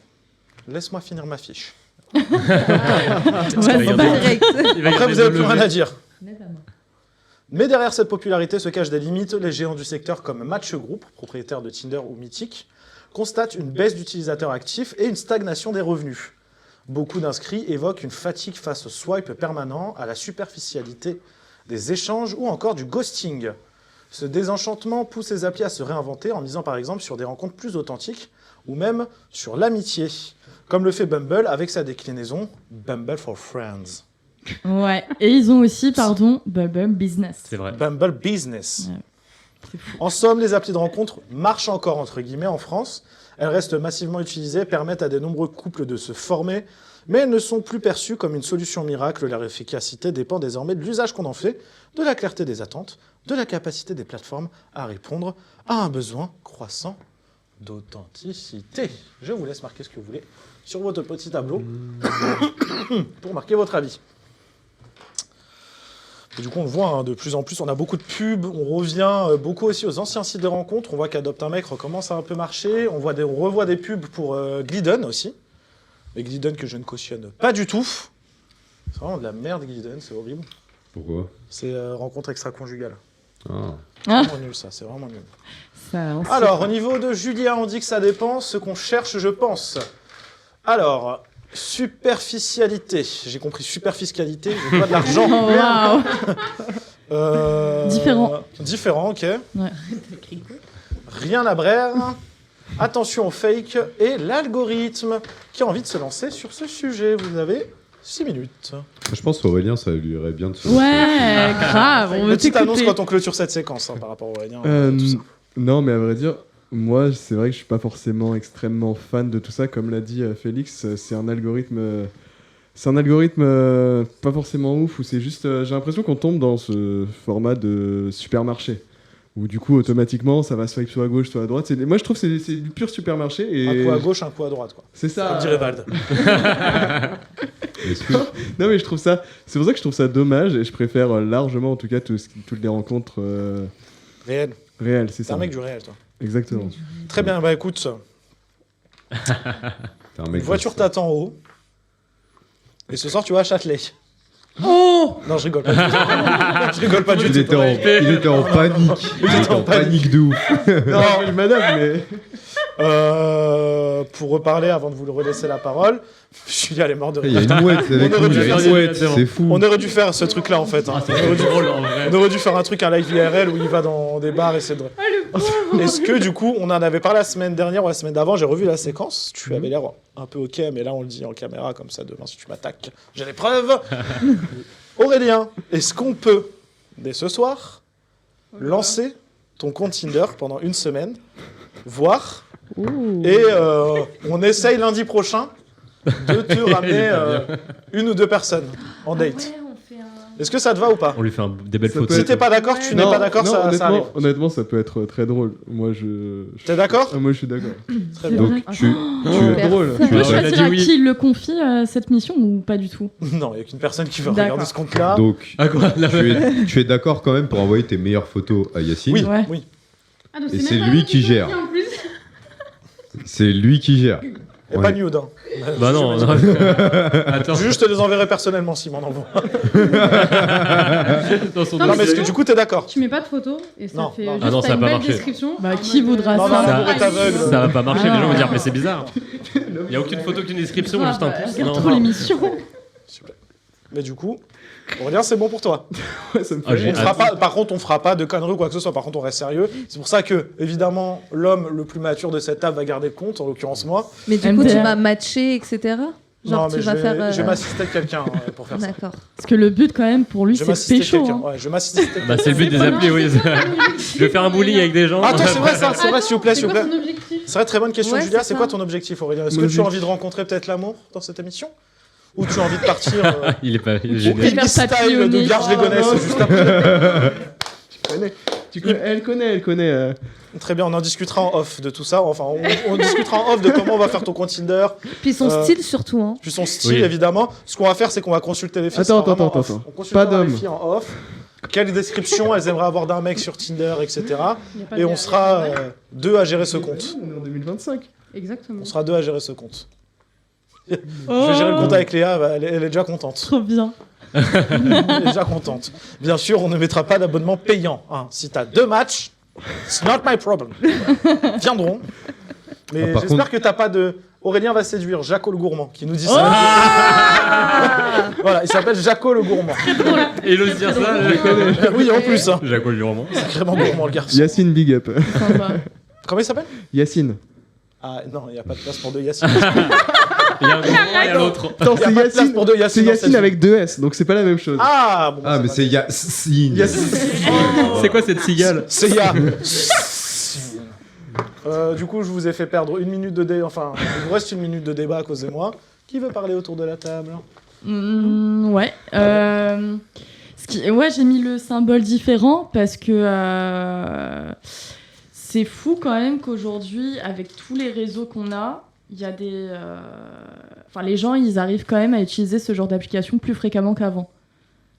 Laisse-moi finir ma fiche. Ouais, Il va c'est garder- pas- Direct. il va Après, garder vous n'avez le plus rien lever. à dire. Lève la main. Mais derrière cette popularité se cachent des limites. Les géants du secteur comme Match Group, propriétaire de Tinder ou Mythic, constatent une baisse d'utilisateurs actifs et une stagnation des revenus. Beaucoup d'inscrits évoquent une fatigue face au swipe permanent, à la superficialité des échanges ou encore du ghosting. Ce désenchantement pousse les applis à se réinventer en misant par exemple sur des rencontres plus authentiques ou même sur l'amitié, comme le fait Bumble avec sa déclinaison Bumble for Friends. Ouais. Et ils ont aussi, Bumble Business. C'est vrai. Bumble Business. Ouais. C'est fou. En somme, les applis de rencontre marchent encore, entre guillemets, en France. Elles restent massivement utilisées, permettent à de nombreux couples de se former, mais elles ne sont plus perçues comme une solution miracle. Leur efficacité dépend désormais de l'usage qu'on en fait, de la clarté des attentes, de la capacité des plateformes à répondre à un besoin croissant d'authenticité. Je vous laisse marquer ce que vous voulez sur votre petit tableau pour marquer votre avis. Et du coup, on le voit hein, de plus en plus, on a beaucoup de pubs, on revient beaucoup aussi aux anciens sites de rencontres. On voit qu'Adopte un mec recommence à un peu marcher. On revoit des pubs pour Glidden aussi. Et Glidden que je ne cautionne pas du tout. C'est vraiment de la merde, Glidden, c'est horrible. Pourquoi? C'est rencontre extra-conjugale. Ah. C'est vraiment nul, ça, c'est vraiment nul. Ça, on sait Alors, pas. au niveau de Julien, on dit que ça dépend. Ce qu'on cherche, je pense. Alors, superficialité. J'ai compris superfiscalité, je veux pas de l'argent. Oh, waouh. Différent. Différent, ok. Ouais. Rien à braire. Attention au fake et l'algorithme qui a envie de se lancer sur ce sujet. Vous avez 6 minutes. Je pense qu'Aurélien, ça lui irait bien de se Ouais, grave. On veut Petite annonce t'écouter. quand on clôture cette séquence hein, par rapport au Aurélien. Euh, tout ça. non, mais à vrai dire, moi, c'est vrai que je suis pas forcément extrêmement fan de tout ça. Comme l'a dit Félix, c'est un algorithme. C'est un algorithme pas forcément ouf, où c'est juste. J'ai l'impression qu'on tombe dans ce format de supermarché. Où du coup, automatiquement, ça va swipe soit à gauche, soit à droite. Moi, je trouve que c'est du pur supermarché. Et Un coup à gauche, un coup à droite. Quoi. c'est ça. Comme dirait Vald. Est-ce que- Non, mais je trouve ça. C'est pour ça que je trouve ça dommage. Et je préfère largement, en tout cas, toutes les rencontres Réel. réelles. C'est C'est ça. un mec du réel, toi. Exactement. Très bien, bah écoute, T'es un mec une voiture de- t'attend en haut. Et ce soir, tu vas à Châtelet. Oh Non, je rigole pas du tout. Je rigole pas du Il tout. était en panique. Il était en panique de ouf. Non, Oui, madame, mais. pour reparler, avant de vous le relaisser la parole, Julia, elle est morte de Il y a rire. une mouette avec On aurait nous, dû il y a faire une mouette, ça. c'est fou. On aurait dû faire ce truc-là, en fait. hein. C'est drôle en vrai. On aurait dû faire un truc, un live IRL où il va dans des bars et c'est drôle. Est-ce que du coup, on en avait parlé la semaine dernière ou la semaine d'avant, j'ai revu la séquence, tu avais l'air un peu ok, mais là on le dit en caméra comme ça, demain si tu m'attaques, j'ai les preuves. Aurélien, est-ce qu'on peut, dès ce soir, lancer ton compte Tinder pendant une semaine, voir, et on essaye lundi prochain de te ramener une ou deux personnes en date. on fait un... Est-ce que ça te va ou pas? On lui fait des belles Ça photos. peut Si t'es pas d'accord, tu n'es Non, pas d'accord, non, ça arrive. honnêtement, ça peut être très drôle. Moi, T'es d'accord? moi, je suis d'accord. Très bien. Donc, tu C'est drôle. On peut as choisir dit à oui. qui il le confie cette mission ou pas du tout? Non, il n'y a qu'une personne qui veut D'accord. regarder ce compte-là. donc Ah quoi là, tu es d'accord quand même pour envoyer tes meilleures photos à Yacine. Oui, Ouais. oui. Ah, donc Et même c'est pas lui moi qui gère. choisis, en plus. C'est lui qui gère. Et Ouais. pas nude. Hein. Bah non, Je non. vais dire. Attends. Juste, je te les enverrai personnellement s'il m'en envoie. Dans son Non, Non, mais mais est-ce que sinon- du coup, t'es d'accord? Tu mets pas de photos et ça Non, fait non. juste Ah non, t'as ça va une pas belle marcher. description. Bah, en qui mode, voudra Non, ça non, Ça- l'amour est aveugle. Ça va pas marcher, Ah. les gens vont dire mais c'est bizarre. Il y a aucune photo, aucune description, Ah, juste un bah, pouce. regarde Non. trop l'émission. S'il vous plaît. Mais du coup, Aurélien, c'est bon pour toi. Ouais, ça me fait Ah, j'ai On fera pas, par contre, on fera pas de conneries ou quoi que ce soit. Par contre, on reste sérieux. C'est pour ça que, évidemment, l'homme le plus mature de cette table va garder le compte, en l'occurrence moi. Mais du coup, MDR. tu vas matcher, etc. Genre, non, tu mais je vas vais, faire. je vais m'assister de quelqu'un pour faire ça. D'accord. Parce que le but, quand même, pour lui, Je vais c'est de m'assister de pécho. quelqu'un. hein. Ouais, je vais m'assister de quelqu'un. Bah c'est le but des applis, oui. Je vais faire un bullying avec des gens. Attends, c'est vrai ça, c'est vrai, s'il vous plaît, s'il vous plaît. C'est quoi ton objectif? C'est vrai, très bonne question, Ouais, Julia. c'est C'est ça. quoi ton objectif, Aurélien? Est-ce que Mon tu as objectif- envie de rencontrer peut-être l'amour dans cette émission? Ou tu as envie de partir Il est pas il est au génial. Peggy style de papillonner. Garges les Gonesse Oh, non. juste après? Elle connaît. Très bien, on en discutera en off de tout ça. Enfin, on discutera en off de comment on va faire ton compte Tinder, Puis son Euh, style, surtout. Hein. puis son style, Oui. évidemment. Ce qu'on va faire, c'est qu'on va consulter les filles. Attends, c'est vraiment attends, off. attends. On consultera Pas d'homme. les filles en off. Quelle description elles aimeraient avoir d'un mec sur Tinder, etc. Il y a pas Et de- on sera deux à gérer ce compte. On est en 2025. Exactement. On sera deux à gérer ce compte. Oh, Je vais gérer le compte avec Léa, elle est déjà contente. Trop bien. Elle est déjà contente. Bien sûr, on ne mettra pas d'abonnement payant. Hein. Si t'as 2 matchs, it's not my problem. Viendront. Mais Ah, par j'espère que t'as pas de... Aurélien va séduire Jaco le gourmand, qui nous dit ça. Voilà, il s'appelle Jaco le gourmand. Et il ose dire ça. Oui, en plus. Hein. Jacques le roman. Sacrément gourmand, le garçon. Yacine, big up. Sympa. Comment il s'appelle? Yacine. Ah non, il n'y a pas de place pour 2 Yacine. Il y a un grand et il y a l'autre. Attends, Il y a c'est pas de place Yacine. pour 2 C'est Yacine. dans cette Yacine vie. avec 2 S, donc c'est pas la même chose. Ah, bon, Ah, mais va c'est bien. Yacine. C'est quoi cette cigale? C'est Ya. Du coup, je vous ai fait perdre 1 minute de débat. Enfin, il vous reste 1 minute de débat à cause de moi. Qui veut parler autour de la table? Ouais. Ouais, j'ai mis le symbole différent parce que c'est fou quand même qu'aujourd'hui, avec tous les réseaux qu'on a, il y a des. Enfin, les gens, ils arrivent quand même à utiliser ce genre d'application plus fréquemment qu'avant.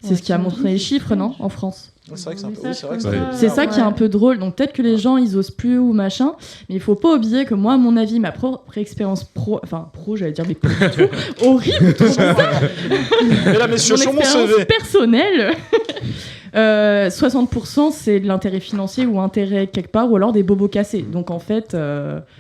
C'est Ouais, ce qui a t'imagines, montré les c'est chiffres, non, dingue. en France. C'est vrai que c'est un peu. Oui, Message c'est vrai que comme c'est- ça. C'est ça qui est Ouais. un peu drôle. Donc peut-être que les gens, ils osent plus ou machin. Mais il faut pas oublier que moi, à mon avis, ma propre expérience pro, j'allais dire, mais pas du tout, horrible, trop bizarre. Mesdames, messieurs, Mon sur mon expérience CV. personnelle, 60% c'est de l'intérêt financier ou intérêt quelque part, ou alors des bobos cassés. Donc en fait,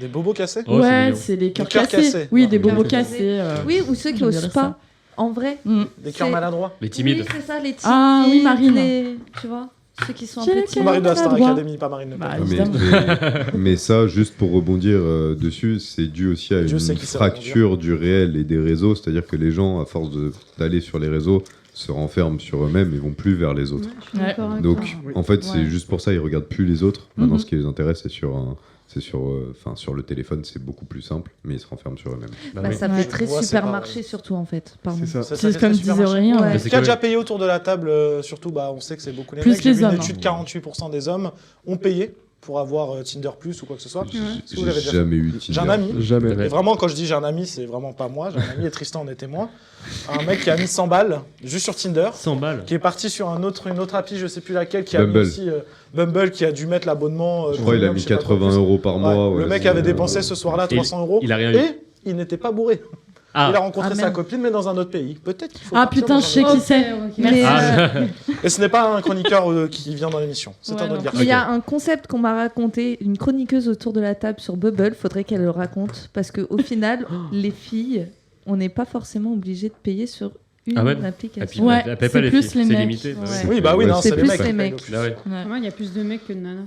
Des bobos cassés? Oh, c'est ouais, mignon. c'est des cœurs cœurs cassés. cassés. Oui, Ah, des oui, bobos ok. cassés. Oui, ou ceux qui je osent dirais pas. ça. En vrai. Mm. Des cœurs C'est- maladroits? Les timides. Oui, c'est ça, les timides. Ah oui, Marine. Tu vois, ceux qui sont un J'ai peu les timides. Marine de la Star maladroits. Academy, pas Marine Le Pen. Bah, Ah, évidemment. mais ça, juste pour rebondir dessus, c'est dû aussi à Dieu une sait qui sait fracture du réel et des réseaux. C'est-à-dire que les gens, à force d'aller sur les réseaux, se renferment sur eux-mêmes et vont plus vers les autres. Ouais, je suis Ouais. d'accord avec Donc, toi. en fait, c'est Ouais. juste pour ça, ils regardent plus les autres. Maintenant, Mhm. ce qui les intéresse, sur le téléphone, c'est beaucoup plus simple, mais ils se renferment sur eux-mêmes. Bah Bah, oui. ça Ouais. fait très Ouais, c'est supermarché, surtout, en fait. Pardon. C'est ça. Ça C'est fait comme très disait supermarché. Aurélien. Ouais. Ouais. C'est Qui a que- déjà payé autour de la table, surtout, bah, on sait que c'est beaucoup les Plus mecs. J'ai les vu une hommes. étude, 48% des hommes ont payé pour avoir Tinder Plus ou quoi que ce soit. J'ai Est-ce que vous l'avez déjà jamais eu J'ai Tinder. un ami. Jamais. Ouais. Et vraiment, quand je dis j'ai un ami, c'est vraiment pas moi. J'ai un ami et Tristan en est témoin. Un mec qui a mis 100 balles juste sur Tinder, 100 balles. qui est parti sur une autre appli, je sais plus laquelle, qui a mis Bumble. aussi Bumble, qui a dû mettre l'abonnement. Je crois qu'il a premium, mis je sais pas quoi 80 plus. euros par mois. Ouais, ouais, le mec c'est- avait dépensé ce soir-là Et 300 euros. Il a rien eu. Et il n'était pas bourré. Il a Ah, rencontré Ah, sa merde. copine, mais dans un autre pays. Peut-être qu'il faut. Ah partir putain, dans je un sais autre- qui Ok, c'est. ok. Merci. Ah, Et ce n'est pas un chroniqueur qui vient dans l'émission. C'est Ouais, un autre non. garçon. Il y a un concept qu'on m'a raconté, une chroniqueuse autour de la table sur Bubble, faudrait qu'elle le raconte, parce qu'au final, les filles, on n'est pas forcément obligé de payer sur une Ah ouais. Et puis, application. Ouais, elle paye c'est pas les plus filles, les c'est mecs. limité. Ouais. Oui, bah oui, non, C'est c'est les plus mecs. les qui mecs. payent le plus. Là, ouais. Ouais. Moi, il y a plus de mecs que de nanas.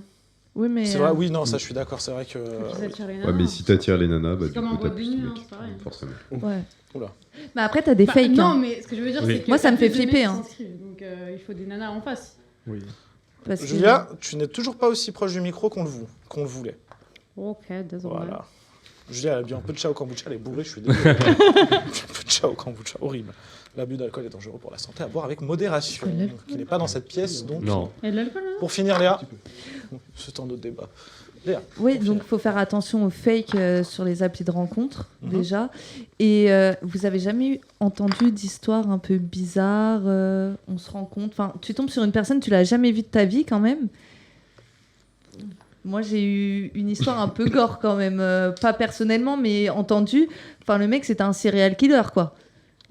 Oui, mais C'est vrai, oui, non, ça je suis d'accord, c'est vrai que. Qui s'attirent les Ouais, nanas. mais si t'attires les nanas, bah C'est du comme coup en t'as boîte de plus de nuit, mecs. hein, c'est pareil. Forcément. ouais. Oula. Mais après, t'as des Bah, fakes. Non, hein, mais ce que je veux dire, Oui. c'est que. Moi, ça me t'as fait plus de mecs flipper, qui hein. s'inscrivent, Donc, il faut des nanas en face. parce que- Julia, tu n'es toujours pas aussi proche du micro qu'on le voulait. Ok, désolé. Voilà. Julia, elle a bu un peu de chai au kombucha, elle est bourrée, je suis désolé. Un peu de kombucha, horrible. L'abus d'alcool est dangereux pour la santé, à boire avec modération. C'est l'alcool. Qui n'est pas dans cette pièce, donc. Non. Et de l'alcool, là Pour finir, Léa. C'est un autre débat. Léa. Oui, pour donc finir. il faut faire attention aux fakes sur les applis de rencontre, Mhm. déjà. Et vous avez jamais entendu d'histoires un peu bizarres on se rend compte. Enfin, tu tombes sur une personne, tu l'as jamais vue de ta vie quand même. Moi, j'ai eu une histoire un peu gore quand même. Pas personnellement, mais entendue. Enfin, le mec, c'était un serial killer, quoi.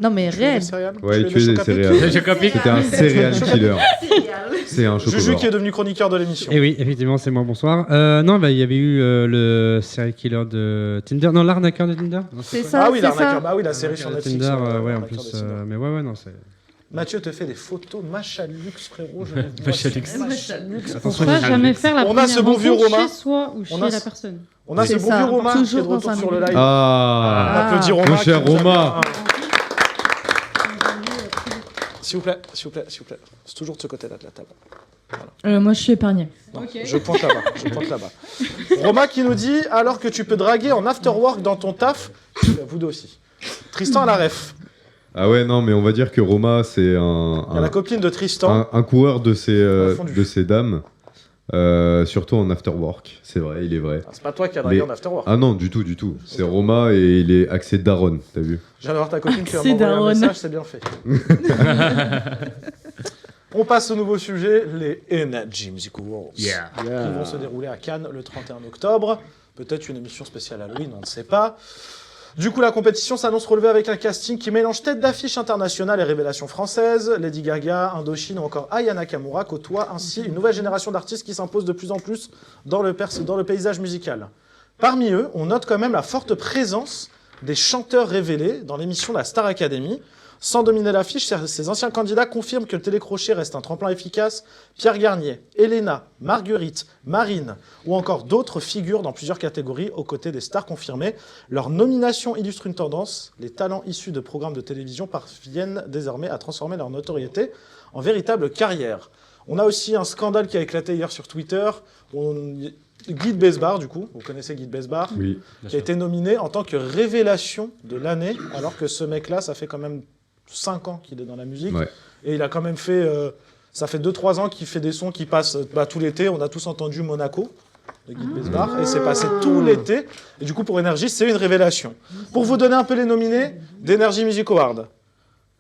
Non, mais Tu veux des réel. céréales Ouais, Tu veux tu es des chocapic céréales. Chocapic. C'était un serial killer. C'est un Juju chocolat. qui est devenu chroniqueur de l'émission. Et oui, effectivement, c'est moi, bonsoir. Non, bah, il y avait eu le serial killer de Tinder. Non, l'arnaqueur de Tinder. Non, C'est quoi ça, Ah oui, c'est l'arnaqueur. ça. Bah oui, la série sur L'arnaqueur de Netflix. Tinder, ouais, en l'arnaqueur plus. de Tinder. Mais ouais, non, c'est. Mathieu te fait des photos Machalux, frérot. je les vois. Machalux. Machalux. Attention, Pas il y a jamais faire la On a première ce bon vieux rencontre Romain. chez soi ou chez On a la ce- personne. On a ce C'est bon ça, vieux Romain qui est de toujours dans retour un sur le milieu. live. Ah, On applaudit Romain. mon qui cher nous a Romain. S'il vous plaît, s'il vous plaît, s'il vous plaît. C'est toujours de ce côté-là de la table. Moi, je suis épargnée. Non, Ok. je pointe là-bas, je pointe là-bas. Romain qui nous dit, alors que tu peux draguer en afterwork dans ton taf, vous deux aussi. Tristan à la ref. Ah ouais, non, mais on va dire que Roma, c'est Il y a la copine de Tristan. un coureur de Fondu. ces dames, surtout en afterwork. C'est vrai, il est vrai. Ah, c'est pas toi qui as dragué Mais- en afterwork. Ah non, du tout, du tout. C'est Roma et il est axé Daron, t'as vu? Je viens d'avoir ta copine qui va C'est m'envoyer un Daron. message, c'est bien fait. On passe au nouveau sujet, les Energy Music Awards. Yeah. Qui vont se dérouler à Cannes le 31 octobre. Peut-être une émission spéciale Halloween, on ne sait pas. Du coup, la compétition s'annonce relevée avec un casting qui mélange tête d'affiche internationale et révélations françaises. Lady Gaga, Indochine ou encore Aya Nakamura côtoient ainsi une nouvelle génération d'artistes qui s'impose de plus en plus dans le paysage musical. Parmi eux, on note quand même la forte présence des chanteurs révélés dans l'émission La Star Academy. Sans dominer l'affiche, ces anciens candidats confirment que le télécrochet reste un tremplin efficace. Pierre Garnier, Elena, Marguerite, Marine ou encore d'autres figurent dans plusieurs catégories aux côtés des stars confirmées. Leur nomination illustre une tendance. Les talents issus de programmes de télévision parviennent désormais à transformer leur notoriété en véritable carrière. On a aussi un scandale qui a éclaté hier sur Twitter. Guy de Besbar, du coup, vous connaissez Guy de Besbar, Oui. qui a été nominé en tant que révélation de l'année, alors que ce mec-là, ça fait quand même 5 ans qu'il est dans la musique. Ouais. Et il a quand même fait... ça fait 2-3 ans qu'il fait des sons qui passent tout l'été. On a tous entendu Monaco de Guy de Besbar. Et c'est passé tout l'été. Et du coup, pour Energy, c'est une révélation. Pour vous donner un peu les nominés d'Energy Music Award.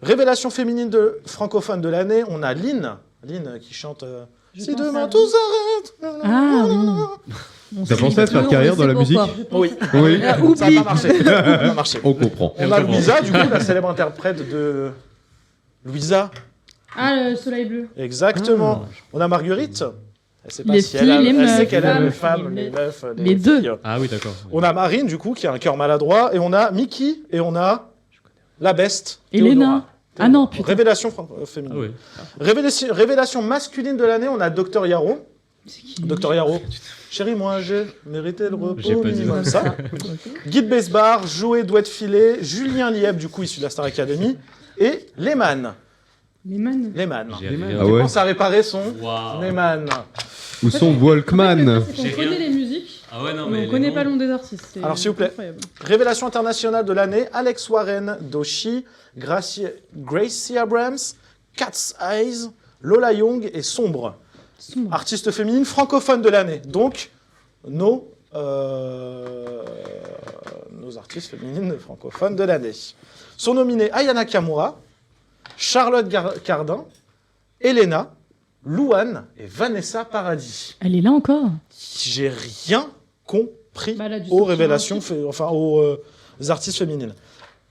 Révélation féminine francophone de l'année, on a Lynn. Lynn qui chante... Si demain tout s'arrête. Ah, On T'as sait pensé à que faire on carrière sait dans la pourquoi. musique? Oui, Oui, ça n'a pas marché. Ça n'a pas marché. on comprend. On a Louisa, du coup, la célèbre interprète de... Louisa, Ah, le soleil bleu. exactement. On a Marguerite. Elle sait pas Les si filles, elle, les elle sait meufs, qu'elle aime les les femmes, femmes, les meufs, les deux. filles. Ah oui, d'accord. On a Marine, du coup, qui a un cœur maladroit. Et on a Mickey. Et on a la beste. Elena. Ah non, putain. Révélation féminine. Ah oui. Révélation masculine de l'année, on a Dr Yaro. Dr Yaro. Chérie, moi j'ai mérité le repos J'ai pas dit minimum. Ça. Guy de Besbar, Joé Douet de Filet, Julien Lieb, du coup issu de la Star Academy, et Lehman. Lehman. Lehman. J'ai rien. Ah Qui ouais. pense à réparer son Waouh. Lehman. Ou son Walkman. C'est J'ai qu'on connaît rien. les musiques, Ah ouais, non, mais mais. on connaît pas le nom des artistes. C'est Alors, s'il vous plaît. incroyable. Révélation internationale de l'année, Alex Warren, Doshi, Gracie Abrams, Cat's Eyes, Lola Young et Sombre. Sombre. Artiste féminine francophone de l'année. Donc, nos artistes féminines francophones de l'année. Sont nominés Aya Nakamura, Charlotte Cardin, Elena, Louane et Vanessa Paradis. Elle est là encore. J'ai rien compris Bah, elle a dû aux sortir révélations, un titre. aux artistes féminines.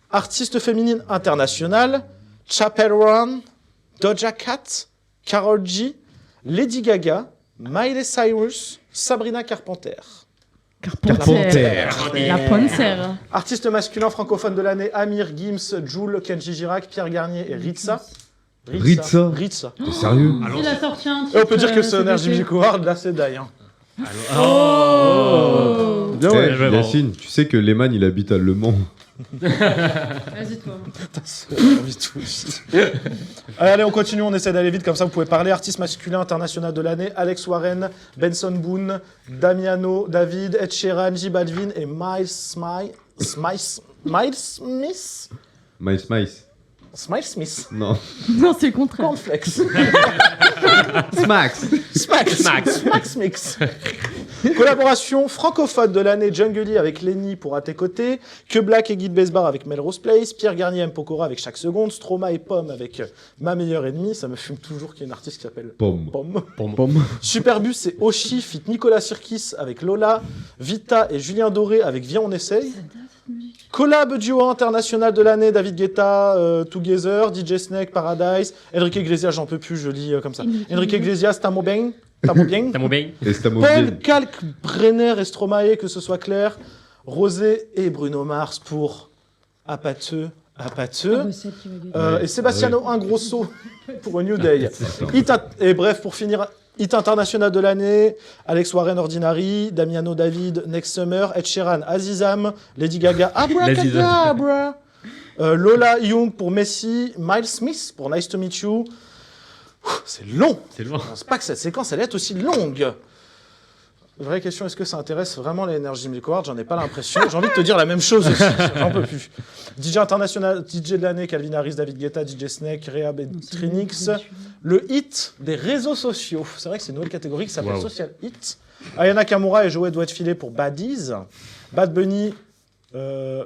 Artistes féminines internationales, Chappell Roan, Doja Cat, Karol G, Lady Gaga, Miley Cyrus, Sabrina Carpenter. Carpenter. La Panthère. Artistes masculins francophones de l'année, Amir, Gims, Jul, Kenji Girac, Pierre Garnier et Ritza. Ritza. Ritza. T'es sérieux? Il a sorti un Et on peut titre, dire que ce cet Energy été. Music Award, là, c'est die. Hein. Oh. Bien, Eh, ouais. Bravo. Yacine, tu sais que Lehman, il habite à Le Mans. Vas-y, toi. Allez, on continue, on essaie d'aller vite, comme ça vous pouvez parler. Artiste masculin international de l'année, Alex Warren, Benson Boone, Damiano, David, Ed Sheeran, J Balvin et Miles Smith. Miles. Smile Smith. Non. Non, c'est le contraire. Cornflakes. Smax. Smax Mix. Collaboration francophone de l'année Jungle Lee avec Lenny pour À tes côtés, Que Black et Guide Besbar avec Melrose Place, Pierre Garnier et M. Pokora avec Chaque Seconde, Stromae et Pomme avec Ma Meilleure Ennemie. Ça me fume toujours qu'il y ait une artiste qui s'appelle Pomme. Pomme. Superbus et Oshi fit Nicolas Sirkis avec Lola, Vita et Julien Doré avec Viens on essaye. Collab duo international de l'année, David Guetta, Together, DJ Snake, Paradise, Enrique Iglesias, j'en peux plus, je lis comme ça. Enrique Iglesias, Tamo bien. T'as mon bien. Paul Kalkbrenner et Stromae, que ce soit clair. Rosé et Bruno Mars pour Apateux. Celle qui va gagner. Et Sebastiano Ingrosso pour A New Day. Et bref, pour finir, Hit international de l'année, Alex Warren Ordinary, Damiano David, Next Summer, Ed Sheeran, Azizam, Lady Gaga, Abracadabra, Lola Young pour Messi, Miles Smith pour Nice to Meet You. C'est long. C'est loin. Je pense pas que cette séquence allait être aussi longue. Vraie question, est-ce que ça intéresse vraiment les Energy Music Awards? J'en ai pas l'impression. J'ai envie de te dire la même chose aussi. J'en peux plus. DJ international, DJ de l'année, Calvin Harris, David Guetta, DJ Snake, Rehab et Trinix. Le hit des réseaux sociaux. C'est vrai que c'est une nouvelle catégorie qui s'appelle Social Hit. Ayana Kamura et Joey Doit de filer pour Baddies. Bad Bunny,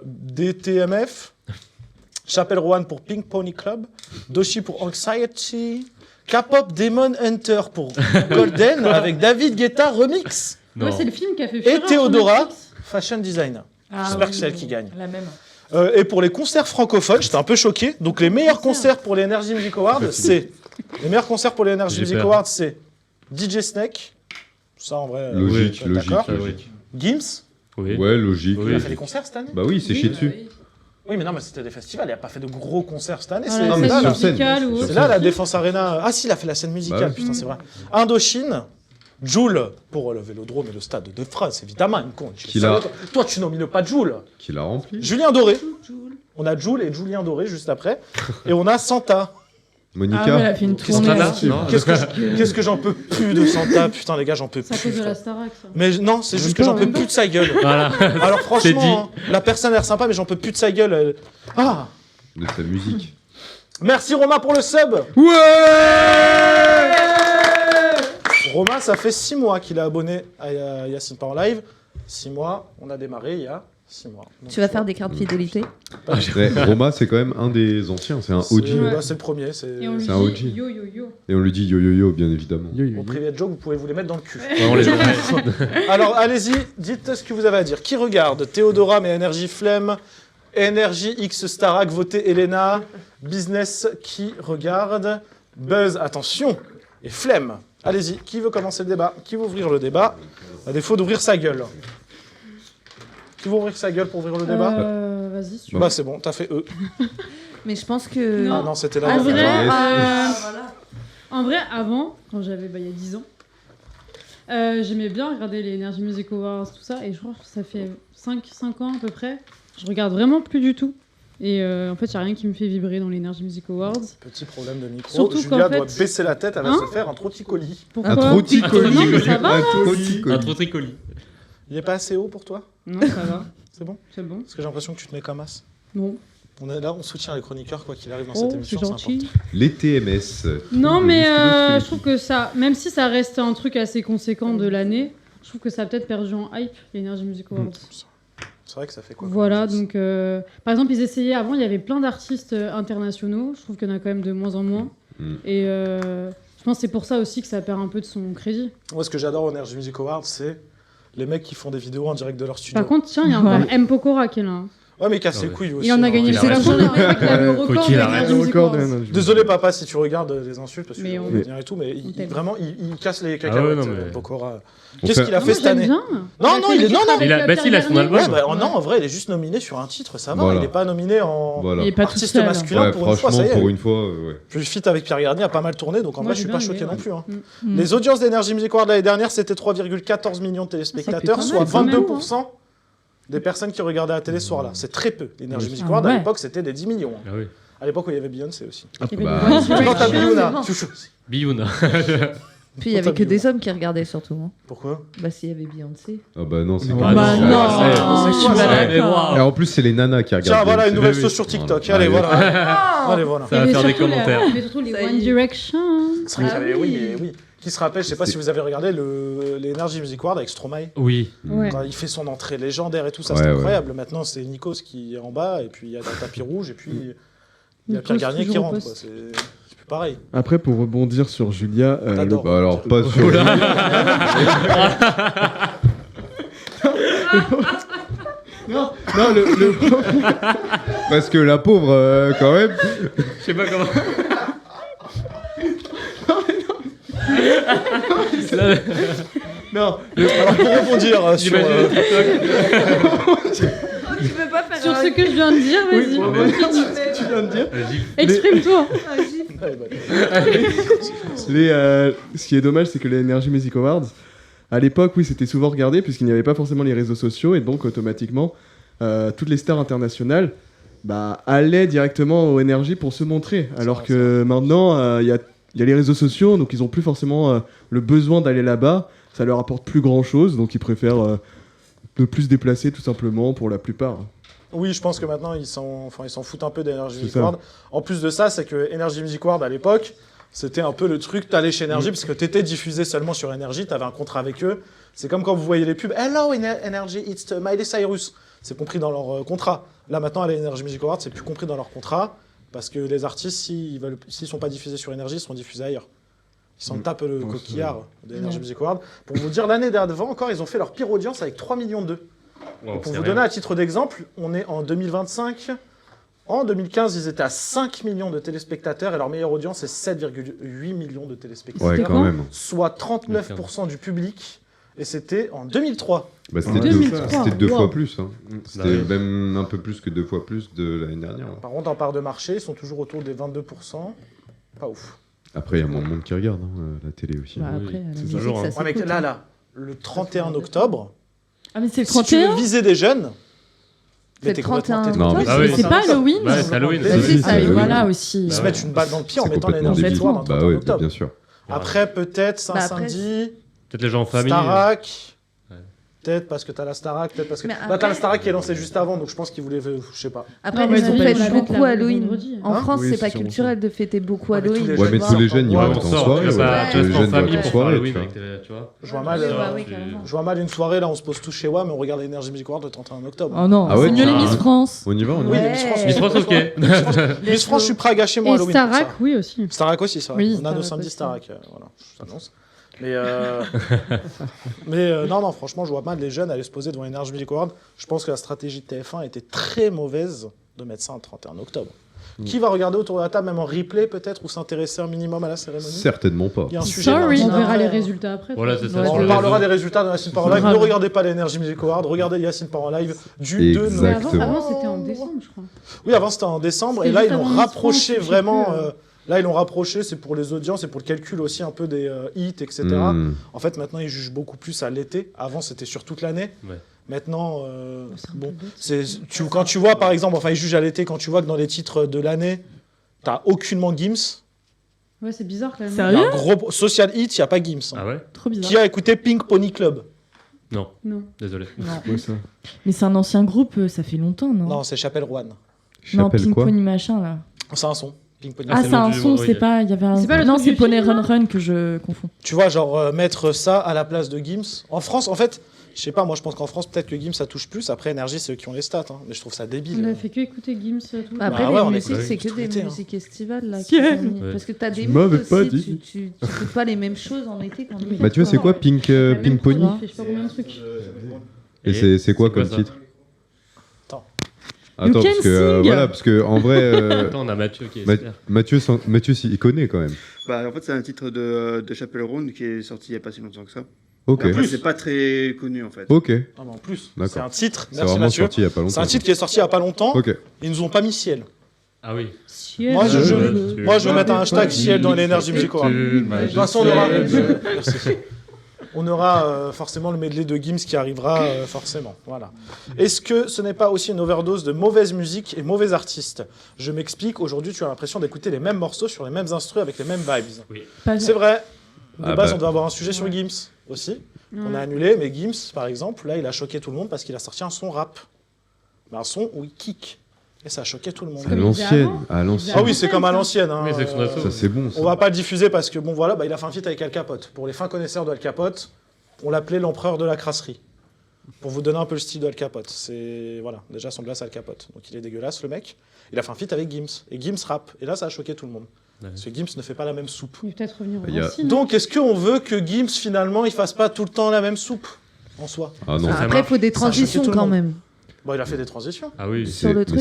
DTMF. Chapelle Rowan pour Pink Pony Club. Doshi pour Anxiety. K-pop Demon Hunter pour Golden avec David Guetta remix. Ouais, c'est le film qui a fait Et fureur sur Théodora, Netflix. Fashion Designer. Ah, J'espère oui, que c'est elle qui gagne. La même. Et pour les concerts francophones, j'étais un peu choqué. Donc les meilleurs concerts pour les Energy Music Awards, c'est J'ai peur. c'est DJ Snake. Ça en vrai. Logique, ouais, d'accord. logique. Gims. Oui. Ouais, logique. Il a fait des concerts cette année. Bah oui, c'est chié dessus. Oui, mais non, mais c'était des festivals. Il n'a pas fait de gros concerts cette année. Voilà, Non, mais scène sur scène. musicale ou C'est autre. là la Défense Arena. Ah si, il a fait la scène musicale, Bah oui. putain, c'est vrai. Indochine, Joule pour le Vélodrome et le Stade de France, évidemment, une con. Qui l'a- Toi, tu nomines pas Joule. Qui l'a rempli. Julien Doré. On a Joule et Julien Doré juste après. Et on a Santa. Monica. Ah ouais, elle a fait une Qu'est-ce tournée. que- Non, Qu'est-ce que j'en peux plus de Santa. Putain, les gars, j'en peux C'est à plus. cause de la frère. Starac, ça. Mais non, c'est juste que j'en peux plus de sa gueule. Voilà. Alors C'est dit. franchement, hein, la personne a l'air sympa, mais j'en peux plus de sa gueule. Ah. De sa musique. Merci Romain pour le sub. Romain, ça fait 6 mois qu'il est abonné à Yacine Pas en live. 6 mois, on a démarré il y a 6 mois. Donc, Tu vas faire des cartes fidélité? Ouais, Roma, c'est quand même un des anciens, c'est un c'est OG. bah, c'est le premier. C'est Et on lui C'est un OG. dit yo yo yo. Et on lui dit yo yo yo, bien évidemment. Au private joke, vous pouvez vous les mettre dans le cul. Vraiment, les Alors allez-y, dites ce que vous avez à dire. Qui regarde Théodora mais Énergie Flemme, Énergie X Starac, votez Elena, Business qui regarde, Buzz, attention, et Flemme. Allez-y, qui veut commencer le débat? Qui veut ouvrir le débat? À défaut d'ouvrir sa gueule. Qui veut ouvrir sa gueule pour ouvrir le débat? Vas-y, si tu Bah c'est bon, t'as fait E. Mais je pense que. Non. Ah non, c'était la En dernière. vrai, en vrai, avant, quand j'avais il y a 10 ans, j'aimais bien regarder les Energy Music Awards, tout ça, et je crois que ça fait 5 ans à peu près. Je regarde vraiment plus du tout. Et en fait, il n'y a rien qui me fait vibrer dans les Energy Music Awards. Petit problème de micro. Surtout Julia qu'en fait- doit baisser la tête, elle va Hein se faire un trotticolis. Pourquoi Un trotticolis. Non, mais ça va. Un Un trotticolis. trop tricoli. Il est pas assez haut pour toi? Non, ça va. C'est bon? C'est bon. Parce que j'ai l'impression que tu te mets comme as. Non. On est là, on soutient les chroniqueurs quoi qu'il arrive dans Oh, cette c'est émission, c'est gentil. important. Les TMS. Non, Le mais stylo je trouve que ça, même si ça reste un truc assez conséquent de l'année, je trouve que ça a peut-être perdu en hype, les Energy Music Awards. C'est vrai que ça fait quoi? Voilà, comme donc par exemple, ils essayaient avant, il y avait plein d'artistes internationaux, je trouve qu'il y en a quand même de moins en moins. Mm. Et je pense que c'est pour ça aussi que ça perd un peu de son crédit. Moi, ce que j'adore au Energy Music Awards, c'est les mecs qui font des vidéos en direct de leur studio. Par contre, tiens, il y a encore M. Pokora qui est là. hein. Ouais, mais casse Ah les ouais. couilles aussi. Il en a hein. gagné qu'il le arrête. second, il a le Faut record qu'il des arrête. Energy Music Awards. Désolé papa si tu regardes les insultes parce que Mais on on- veut dire et tout, mais on t'aime. vraiment il casse les Ah ouais, cacahuètes. non, mais- Pokora. On Qu'est-ce fait- qu'il a Non, fait moi, cette j'aime année? bien. Non, non, il est non non. Il a- bah si, il a son album. Ouais, bah, non, en vrai, il est juste nominé sur un titre, ça va. Voilà. Il est pas nominé en Voilà. Il est pas tout artiste seul. masculin Ouais, pour une fois. franchement, Ça y est. pour une fois, ouais. Le feat avec Pierre Garnier a pas mal tourné, donc en Moi, vrai, je j'ai suis pas bien choqué aimé, non ouais. plus. hein. Mm. Les audiences d'Energy Music Awards l'année dernière, c'était 3,14 millions de Ah, téléspectateurs, ça fait soit pas mal, quand même, 22% des personnes qui regardaient la télé ce soir-là. C'est très peu. L'Energy Music Ah Awards, à ouais. l'époque, c'était des 10 millions. hein. Ah oui. À l'époque où il y avait Beyoncé aussi. Il y avait Bah, des One c'est Quand t'as Direction. Biouna, tu joues aussi. Biouna. Puis il y avait que des hommes qui regardaient surtout. Hein. Pourquoi? Bah s'il y avait Beyoncé. Ah bah non, c'est Non. pas Bah ça. non, je suis pas Mais d'accord. Et en plus, c'est les nanas qui regardent. Tiens, voilà bien, une c'est- nouvelle oui, sauce oui. sur TikTok. Voilà. Allez, voilà. Allez, voilà. Ça va Mais faire des surtout commentaires. Mais surtout les Ça y One est. Direction. C'est vrai qu'il y avait- Ah oui, oui. mais oui. Qui se rappelle, je sais pas si vous avez regardé les Energy Music Awards avec Stromae. Oui. Ouais. Quand il fait son entrée légendaire et tout ça, Ouais, c'est ouais. incroyable. Maintenant, c'est Nikos qui est en bas, et puis il y a le tapis rouge, et puis il y a Nikos Pierre Garnier qui toujours au rentre. poste. Quoi. C'est plus pareil. Après, pour rebondir sur Julia, T'adores. Bah alors, pas sur. non, le Parce que la pauvre, quand même. Je sais pas comment. non, Alors, pour rebondir sur. J'imagine Tu peux pas faire Sur ce que je viens de dire, vas-y. tu viens de dire. Exprime-toi. Allez, bah, Ce qui est dommage, c'est que les Energy Music Awards, à l'époque, oui, c'était souvent regardé puisqu'il n'y avait pas forcément les réseaux sociaux et donc automatiquement, toutes les stars internationales allaient directement aux Energy pour se montrer. Alors vrai, que maintenant, il y a les réseaux sociaux, donc ils n'ont plus forcément le besoin d'aller là-bas. Ça leur apporte plus grand-chose, donc ils préfèrent ne plus se déplacer tout simplement pour la plupart. Oui, je pense que maintenant, ils s'en foutent un peu d'Energy C'est Music ça. Award. En plus de ça, c'est que Energy Music Award, à l'époque, c'était un peu le truc, t'allais chez Energy, parce que t'étais diffusé seulement sur Energy, t'avais un contrat avec eux. C'est comme quand vous voyez les pubs, « Hello, Energy, it's Miley Cyrus ». C'est compris dans leur contrat. Là, maintenant, à l'Energy Music Award, c'est plus compris dans leur contrat, parce que les artistes, s'ils sont pas diffusés sur Energy, ils seront diffusés ailleurs. Ils s'en tapent le Ouais, coquillard de Energy Music Award. Pour vous dire, l'année d'avant encore, ils ont fait leur pire audience avec 3 millions d'eux. Pour vous donner à titre d'exemple, on est en 2025. En 2015, ils étaient à 5 millions de téléspectateurs et leur meilleure audience est 7,8 millions de téléspectateurs. Ouais, C'était quand quand même. Soit 39% du public. Et c'était en 2003. Bah, c'était Ouais, 2 2003, c'était 2 wow. fois plus. Hein. C'était oui. même un peu plus que 2 fois plus de l'année dernière. hein. Par contre, en part de marché, ils sont toujours autour des 22%. Pas ouf. Après, il y a moins de monde qui regarde la télé aussi. Bah, Oui, après, la c'est musique, toujours, ça hein. Ouais, mais s'écoute, là, hein. là, le 31 octobre, Ah, mais c'est le si tu veux 31 viser des jeunes, C'est t'es le complètement 31 t'es- Non, octobre. mais Ah oui. C'est pas Halloween Ouais, c'est Halloween. Bah, c'est Ah, ça, mais oui. voilà aussi. Ils se mettent une balle dans le pied en C'est mettant complètement l'énergie débile. soir dans le Bah 31 oui, octobre. bien sûr. Après, peut-être Bah, après, Saint-Samedi, Peut-être les gens en famille. Starac. Ouais. Peut-être parce que t'as la Starac, peut-être parce que. Mais Bah, t'as après- la Starac qui est lancée juste avant, donc je pense qu'ils voulaient. Je sais pas. Après, Non, mais ils ont ils fait vont la mettre beaucoup là, le Halloween. vendredi. En Hein France, Oui, c'est c'est pas sûrement culturel de fêter beaucoup Ouais, mais tous Halloween. les Ouais, mais jeunes tous les sortent jeunes, ils en vont boîte. être en sort, soirée. tu vas pas- ouais. tu Les vas pas en jeunes vont famille être en pour faire soirée. Halloween tu vois. avec tu vois. Je vois mal. Ouais, bah oui, carrément. Je vois mal une soirée, là, on se pose tous chez WAM, mais on regarde l'Energy Music Award le 31 octobre. Oh non, Ah ouais, c'est mieux les tu- Miss France. On y va, on y Oui, va. les Miss France, Miss France, ok. Miss France, je suis prêt à gâcher mon Et Halloween. pour Starac, ça. oui aussi. Starac aussi, c'est vrai. Oui, On a nos Starac samedis aussi. Starac, voilà, je t'annonce. Mais, non, franchement, je vois mal les jeunes aller se poser devant Energy Music Award. Je pense que la stratégie de TF1 était très mauvaise de mettre ça en 31 octobre. Qui va regarder autour de la table, même en replay peut-être, ou s'intéresser un minimum à la cérémonie? Certainement pas. Il y a un sujet. Sorry. On marrant. verra les résultats après. Voilà, c'est ça. Ouais, sur On les parlera réseaux. des résultats de Yacine Par en live. Grave. Ne regardez pas l'Energy Music Award, regardez Yacine Par en live du 2 novembre. Mais avant, Exactement. c'était en décembre, je crois. Oui, avant c'était en décembre, et C'était là juste ils l'ont avant Miss rapproché France, je sais vraiment. plus, Là ils l'ont rapproché, c'est pour les audiences et pour le calcul aussi un peu des hits, etc. Hmm. En fait, maintenant ils jugent beaucoup plus à l'été. Avant c'était sur toute l'année. Ouais. Maintenant, C'est un peu bon, bête. quand tu vois par exemple, enfin ils jugent à l'été quand tu vois que dans les titres de l'année, t'as aucunement Gims. Ouais, c'est bizarre quand même. Il y a Sérieux un gros social hit, il y a pas Gims. hein. Ah ouais? Trop bizarre. Qui a écouté Pink Pony Club? Non, Non. désolé. Ouais, ça. Mais c'est un ancien groupe, ça fait longtemps, non Non, c'est Chapelle Rouen. Non, Chapelle Pink quoi Pony machin là. C'est un son. Pink Pony. Ah, c'est c'est le nom un du- son, oui. c'est pas. Il y avait un. C'est pas le Non, truc c'est du Pony film, Run là Run que je confonds. Tu vois, genre mettre ça à la place de Gims. En France, en fait, je sais pas, moi je pense qu'en France, peut-être que Gims ça touche plus. Après, Energy, c'est eux qui ont les stats. hein. Mais je trouve ça On débile. a fait que écouter Gims tout. Après, Bah ouais, on les écoute musiques, c'est que tout des l'été, hein. musiques estivales là. Ciel. qui sont mis. Ouais. Parce que t'as des Tu m'avais moods pas aussi, dit. tu écoutes pas les mêmes choses en été qu'en hiver. Mathieu, c'est quoi Pink Pony? Je sais pas combien de trucs. Et c'est quoi comme ça? titre? Attends. Attends, You parce can que sing. voilà, parce que en vrai, Attends, on a Mathieu qui est Ma- expert. Mathieu, il connaît quand même. Bah, en fait, c'est un titre de Chapelle Round qui est sorti il n'y a pas si longtemps que ça. Ok, Après, c'est pas très connu en fait. ok. Ah, mais en plus, D'accord. c'est un titre. C'est Merci vraiment Mathieu. sorti il y a pas longtemps. C'est un titre qui est sorti il y a pas longtemps. Ok. Ils nous ont pas mis ciel. Ah oui. Ciel. Moi, je Moi, vais mettre un hashtag ciel dans l'Energy Music Award. De toute façon, on aura. Merci. On aura forcément le medley de Gims qui arrivera forcément. Voilà. Est-ce que ce n'est pas aussi une overdose de mauvaise musique et mauvais artistes? Je m'explique. Aujourd'hui, tu as l'impression d'écouter les mêmes morceaux sur les mêmes instrus avec les mêmes vibes. Pas- C'est vrai. De base, on doit avoir un sujet sur Gims aussi. On a annulé, mais Gims, par exemple, là, il a choqué tout le monde parce qu'il a sorti un son rap. Mais un son où il kick. Et ça a choqué tout le monde. À l'ancienne, à l'ancienne. Ah oui, c'est comme à l'ancienne. Hein. Oui, c'est son assaut. Ça, c'est bon. Ça. On va pas le diffuser parce que, bon, voilà, il a fait un feat avec Al Capote. Pour les fins connaisseurs de Al Capote, on l'appelait l'empereur de la crasserie. Pour vous donner un peu le style de Al Capote. C'est, voilà, déjà son glace Al Capote. Donc il est dégueulasse, le mec. Il a fait un feat avec Gims. Et Gims rappe. Et là, ça a choqué tout le monde. Parce que Gims ne fait pas la même soupe. Il peut peut-être revenir au Il y a- Racine. Donc, est-ce qu'on veut que Gims, finalement, il fasse pas tout le temps la même soupe en soi? Ah non. Après, il faut des Ça a choqué transitions tout le quand monde. même. Bon, il a fait des transitions. Ah oui. Sur le truc.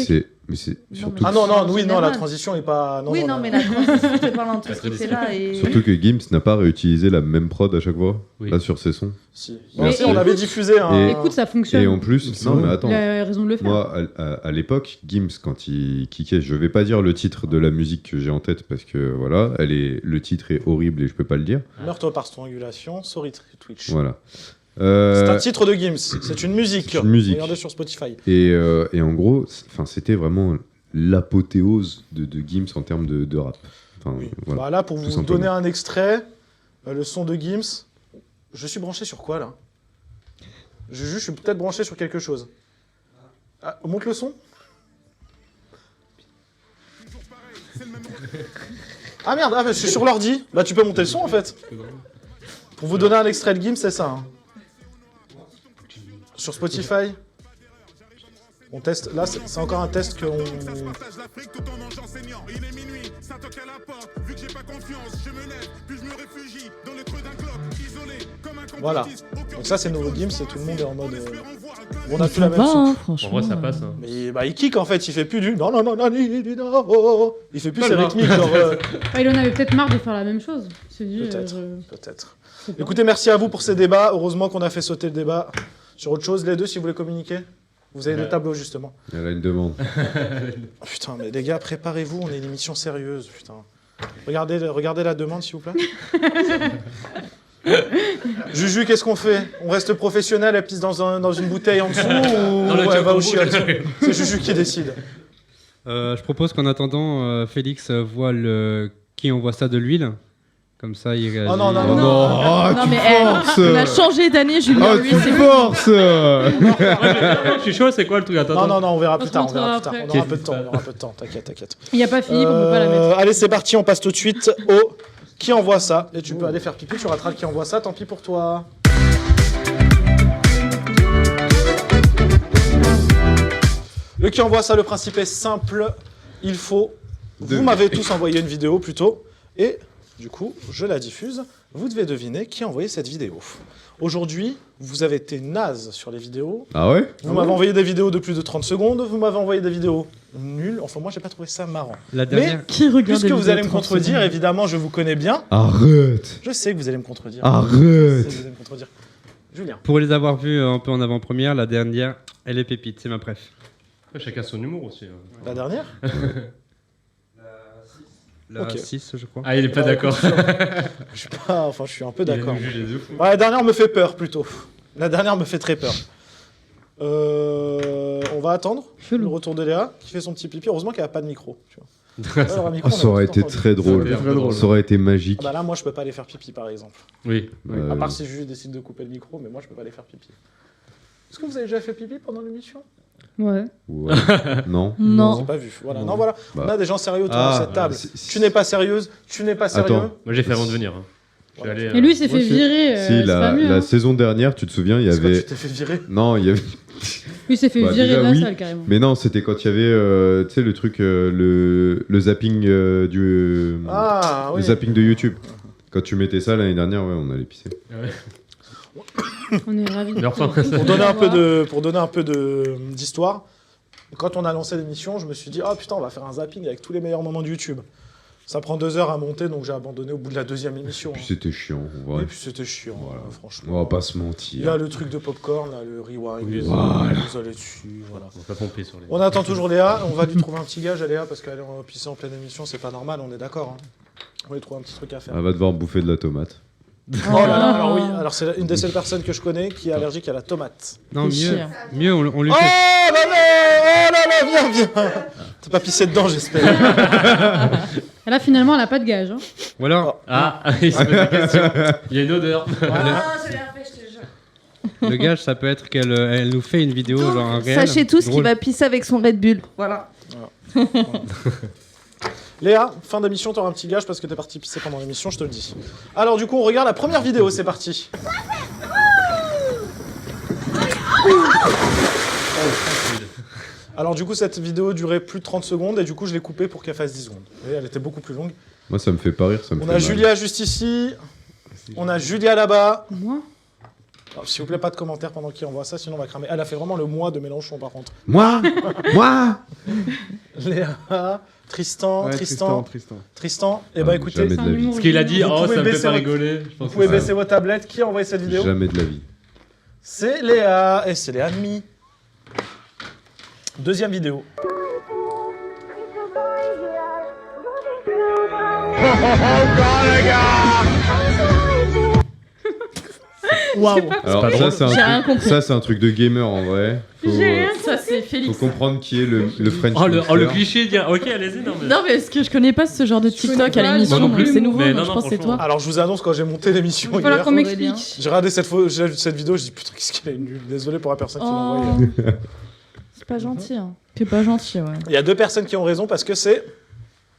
Mais c'est Non, surtout, Ah non, non, En oui, non, la général. transition est pas. Non, Oui, non, mais la transition, je te parle en tout ce qui fait là. Et... surtout que Gims n'a pas réutilisé la même prod à chaque fois, Oui. là sur ses sons. Si. Mais- Si, on avait diffusé un. Et- Écoute, ça fonctionne. Et en plus, non mais attends, Il a raison de le faire. moi à l'époque, Gims quand il kickait, je vais pas dire le titre de la musique que j'ai en tête parce que voilà, le titre est horrible et je peux pas le dire. Meurtre par strangulation, sorry Twitch. Voilà. C'est un Euh, titre de Gims, c'est une musique. C'est une musique. Regardez sur Spotify. et en gros, c'était vraiment l'apothéose de Gims en termes de rap. Enfin, Oui. voilà. Bah là, pour vous simplement. donner un extrait, le son de Gims, je suis branché sur quoi là? Je suis peut-être branché sur quelque chose. Ah, monte le son. Ah merde, je suis sur l'ordi. Bah tu peux monter le son en fait. Pour vous donner un extrait de Gims, c'est ça. Hein. Sur Spotify. On teste. Là, c'est encore un test qu'on. Voilà. Donc ça, c'est nouveau Gims et tout le monde est en mode. On a plus la Ça même va, soupe. hein, En franchement. vrai, ça passe. Hein. Mais bah, il kick en fait, il fait plus du non non non non non. Il fait plus ses rythmiques genre. Il en avait peut-être marre de faire la même chose. Il s'est dit, Peut-être. je- Peut-être. je sais pas. Écoutez, merci à vous pour ces débats. Heureusement qu'on a fait sauter le débat sur autre chose. Les deux, si vous voulez communiquer, vous avez des tableaux justement. Elle a une demande. Oh, putain, mais les gars, préparez-vous, on est une émission sérieuse, putain. Regardez la demande, s'il vous plaît. Juju, qu'est-ce qu'on fait? On reste professionnel, elle pisse dans une bouteille en dessous ou Dans le elle va au Giacomo, chiottes? C'est Juju qui décide. Je propose qu'en attendant, Félix voit qui envoie ça de l'huile. Comme ça, il réagit. Oh non, non, Oh non. non, Non, tu mais forces. on a changé d'année, Julien. Oh, Lui, tu c'est forces. Je suis chaud, c'est quoi le truc? Attends, Non, attends. non, non, on verra On plus se tard, on verra montrera plus tard. après. On aura un peu de temps, on aura un peu de temps, t'inquiète. Il n'y a pas Philippe, on peut pas la mettre. Allez, c'est parti, on passe tout de suite au qui envoie ça. Et tu peux aller faire pipi, tu rateras le qui envoie ça, tant pis pour toi. Le qui envoie ça, le principe est simple. Il faut. Vous m'avez tous envoyé une vidéo plutôt. Et du coup, je la diffuse. Vous devez deviner qui a envoyé cette vidéo. Aujourd'hui, vous avez été naze sur les vidéos. Ah ouais? Vous m'avez envoyé des vidéos de plus de 30 secondes. Vous m'avez envoyé des vidéos nulles. Enfin, moi, j'ai pas trouvé ça marrant. La dernière. Qui regarde Puisque des vous vidéos allez me 30 contredire, secondes évidemment, je vous connais bien. Arrête. Je sais que vous allez me contredire. Je sais Arrête. que vous allez me contredire. Julien. Pour les avoir vus un peu en avant-première, la dernière, elle est pépite, c'est ma préf. Chacun son humour aussi. Hein. La dernière La Ok. 6, je crois. Ah, il est pas Bah, d'accord. Je suis pas. Enfin, je suis un peu Il a d'accord. jugé de fou. Ouais, la dernière me fait peur plutôt. La dernière me fait très peur. On va attendre le Chelou. retour de Léa qui fait son petit pipi. Heureusement qu'elle a pas de micro. Tu vois. Elle aura un micro, Oh, on ça a aurait tout été entendu. très drôle. Ça aurait été très drôle. Ça aurait été magique. Ah bah là, moi, je peux pas aller faire pipi par exemple. Oui. À part si Juju décide de couper le micro, mais moi, je peux pas aller faire pipi. Est-ce que vous avez déjà fait pipi pendant l'émission? Ouais. Ouais. Non. J'ai Non. pas vu. Voilà. Non. Non, voilà. Bah. On a des gens sérieux autour Ah, de cette table. c'est- Tu n'es pas sérieuse, tu n'es pas sérieux. Attends. Moi, j'ai fait avant de venir. Hein. Je suis allé, Et lui, il s'est moi, fait c'est- virer. Si, c'est pas mieux. la hein. saison dernière, tu te souviens, il y C'est quoi, avait. tu t'es fait virer? Non, il y avait. Lui, il s'est fait Bah, virer déjà, de la oui. salle carrément. Mais non, c'était quand il y avait, tu sais, le truc, le zapping du. Ah Le oui. zapping de YouTube. Quand tu mettais ça l'année dernière, ouais, on allait pisser. On est ravis. Mais enfin, Pour donner un peu d'histoire, quand on a lancé l'émission, je me suis dit ah putain, on va faire un zapping avec tous les meilleurs moments de YouTube. Ça prend 2 heures à monter, donc j'ai abandonné au bout de la deuxième émission. Puis hein. c'était chiant, en Et vrai. puis c'était chiant, Voilà. franchement. On va pas se Il y a mentir. le truc de popcorn, là, le rewind, Oui, vous allez dessus, voilà. on va pas pomper sur les. On attend toujours Léa, on va lui trouver un petit gage à Léa parce qu'elle est pissée en pleine émission, c'est pas normal, on est d'accord. Hein. On va lui trouver un petit truc à faire. Elle va devoir bouffer de la tomate. Oh là là, alors oui, alors c'est une des seules personnes que je connais qui est allergique à la tomate. Non, C'est mieux, chiant. mieux on lui Oh fait. là là, oh là là, viens, viens. T'as pas pissé dedans, j'espère. Et là, finalement, elle n'a pas de gage. Hein. Ou alors, Ah, il se pose la question. Il y a une odeur. le gage, ça peut être qu'elle elle nous fait une vidéo, genre un réel. Sachez tous qu'il drôle. va pisser avec son Red Bull. Voilà. Léa, fin d'émission, t'auras un petit gage parce que t'es parti pisser pendant l'émission, je te le dis. Alors du coup, on regarde la première vidéo, c'est parti. Alors du coup, cette vidéo durait plus de 30 secondes et du coup, je l'ai coupée pour qu'elle fasse 10 secondes. Vous voyez, elle était beaucoup plus longue. Moi, ça me fait pas rire, ça me On fait a mal. Julia juste ici, on a Julia là-bas. Moi Alors, s'il vous plaît, pas de commentaires pendant qu'il envoie ça, sinon on va cramer. Elle a fait vraiment le moi de Mélenchon par contre. Moi Léa, Tristan, Ouais, Tristan. Eh Ah, ben écoutez, jamais de C'est un la vie. humour Ce qu'il a vivant. dit, Vous oh, pouvez ça me fait baisser pas votre- rigoler. Je vous pense pouvez que baisser vos tablettes. Qui a envoyé cette vidéo? Jamais de la vie. C'est Léa, et c'est Léa Demi. Deuxième vidéo. Waouh. Alors pas ça, drôle. c'est un J'ai rien truc, compris. ça, c'est un truc de gamer en vrai. Faut, J'ai rien. Ça, c'est faut Félix. comprendre qui est le French Oh, le Monster. cliché, dire ok, allez-y, non mais. Non, mais est-ce que je connais pas ce genre de TikTok connais à pas, l'émission, moi non donc plus. c'est nouveau, Mais donc non, je non, pense que c'est franchement. toi. Alors je vous annonce, quand j'ai monté l'émission Il va falloir hier, qu'on Aurélien. m'explique. j'ai regardé cette vidéo, je dis putain, qu'est-ce qu'il est nul. Désolé pour la personne qui l'a Oh. envoyé. C'est pas gentil, hein. C'est pas gentil, ouais. Il y a deux personnes qui ont raison parce que c'est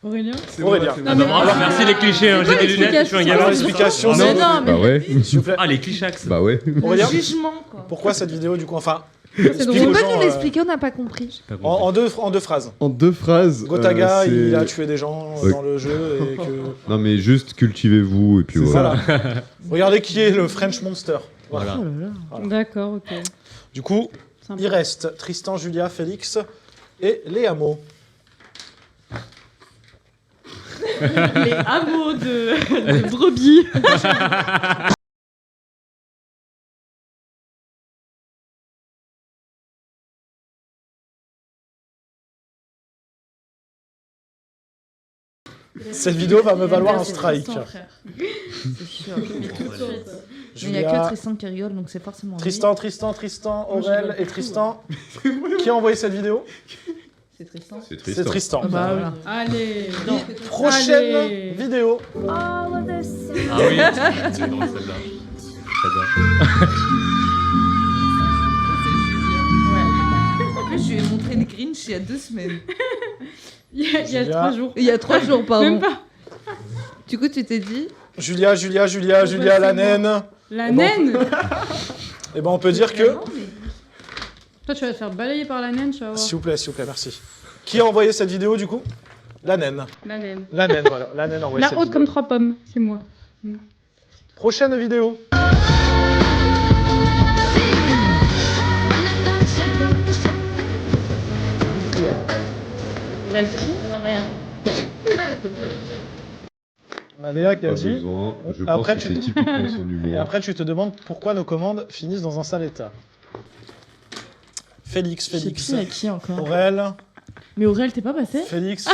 Aurélien Aurélien. Ah, bah, bravo, merci les clichés, hein. J'ai des lunettes, je suis un Alors gamin. l'explication, Mais c'est... non, mais Bah ouais, S'il vous plaît. Ah, les clichax. bah ouais. Aurélien, Jugement, quoi. pourquoi cette vidéo du coup? Enfin, C'est explique drôle. Tu aux peux gens, nous l'expliquer, on n'a pas compris. en deux phrases. En deux phrases. Gotaga, c'est- il a tué des gens Ouais. dans le jeu et que... Non mais juste cultivez-vous et puis C'est voilà. Voilà. Regardez qui est le French Monster. Voilà. Voilà. D'accord, ok. Du coup, Sympa. il reste Tristan, Julia, Félix et Léamo. les hameaux de brebis. Cette vidéo va me valoir un strike. C'est sûr. Mais il n'y a que Julia, Tristan qui rigole, donc c'est forcément lui. Tristan, Aurel et Tristan. Qui a envoyé cette vidéo? C'est Tristan. C'est C'est triste. Tristan. Ah bah voilà. Allez. Prochaine Allez. vidéo. Ah oui, c'est drôle celle-là. Très bien. En plus, je lui ai montré le Grinch il y a 2 semaines. Il y a Julia. 3 jours. Il y a 3 jours, pardon. Même pas. Du coup, tu t'es dit. Julia, la naine. La Bon. naine. Et ben on peut dire que... Non, mais- Toi, tu vas te faire balayer par la naine, tu vas voir. S'il vous plaît, merci. Qui a envoyé cette vidéo du coup? La naine. La naine. La naine, voilà. La naine a envoyé La cette haute vidéo. comme 3 pommes, c'est moi. Prochaine vidéo. Léa qui a Pas dit. besoin. Je Après, pense que tu- c'est typiquement son humour. Et après, tu te demandes pourquoi nos commandes finissent dans un sale état. Félix. Je sais plus à qui encore. Aurel. Mais Aurel, t'es pas passé Félix.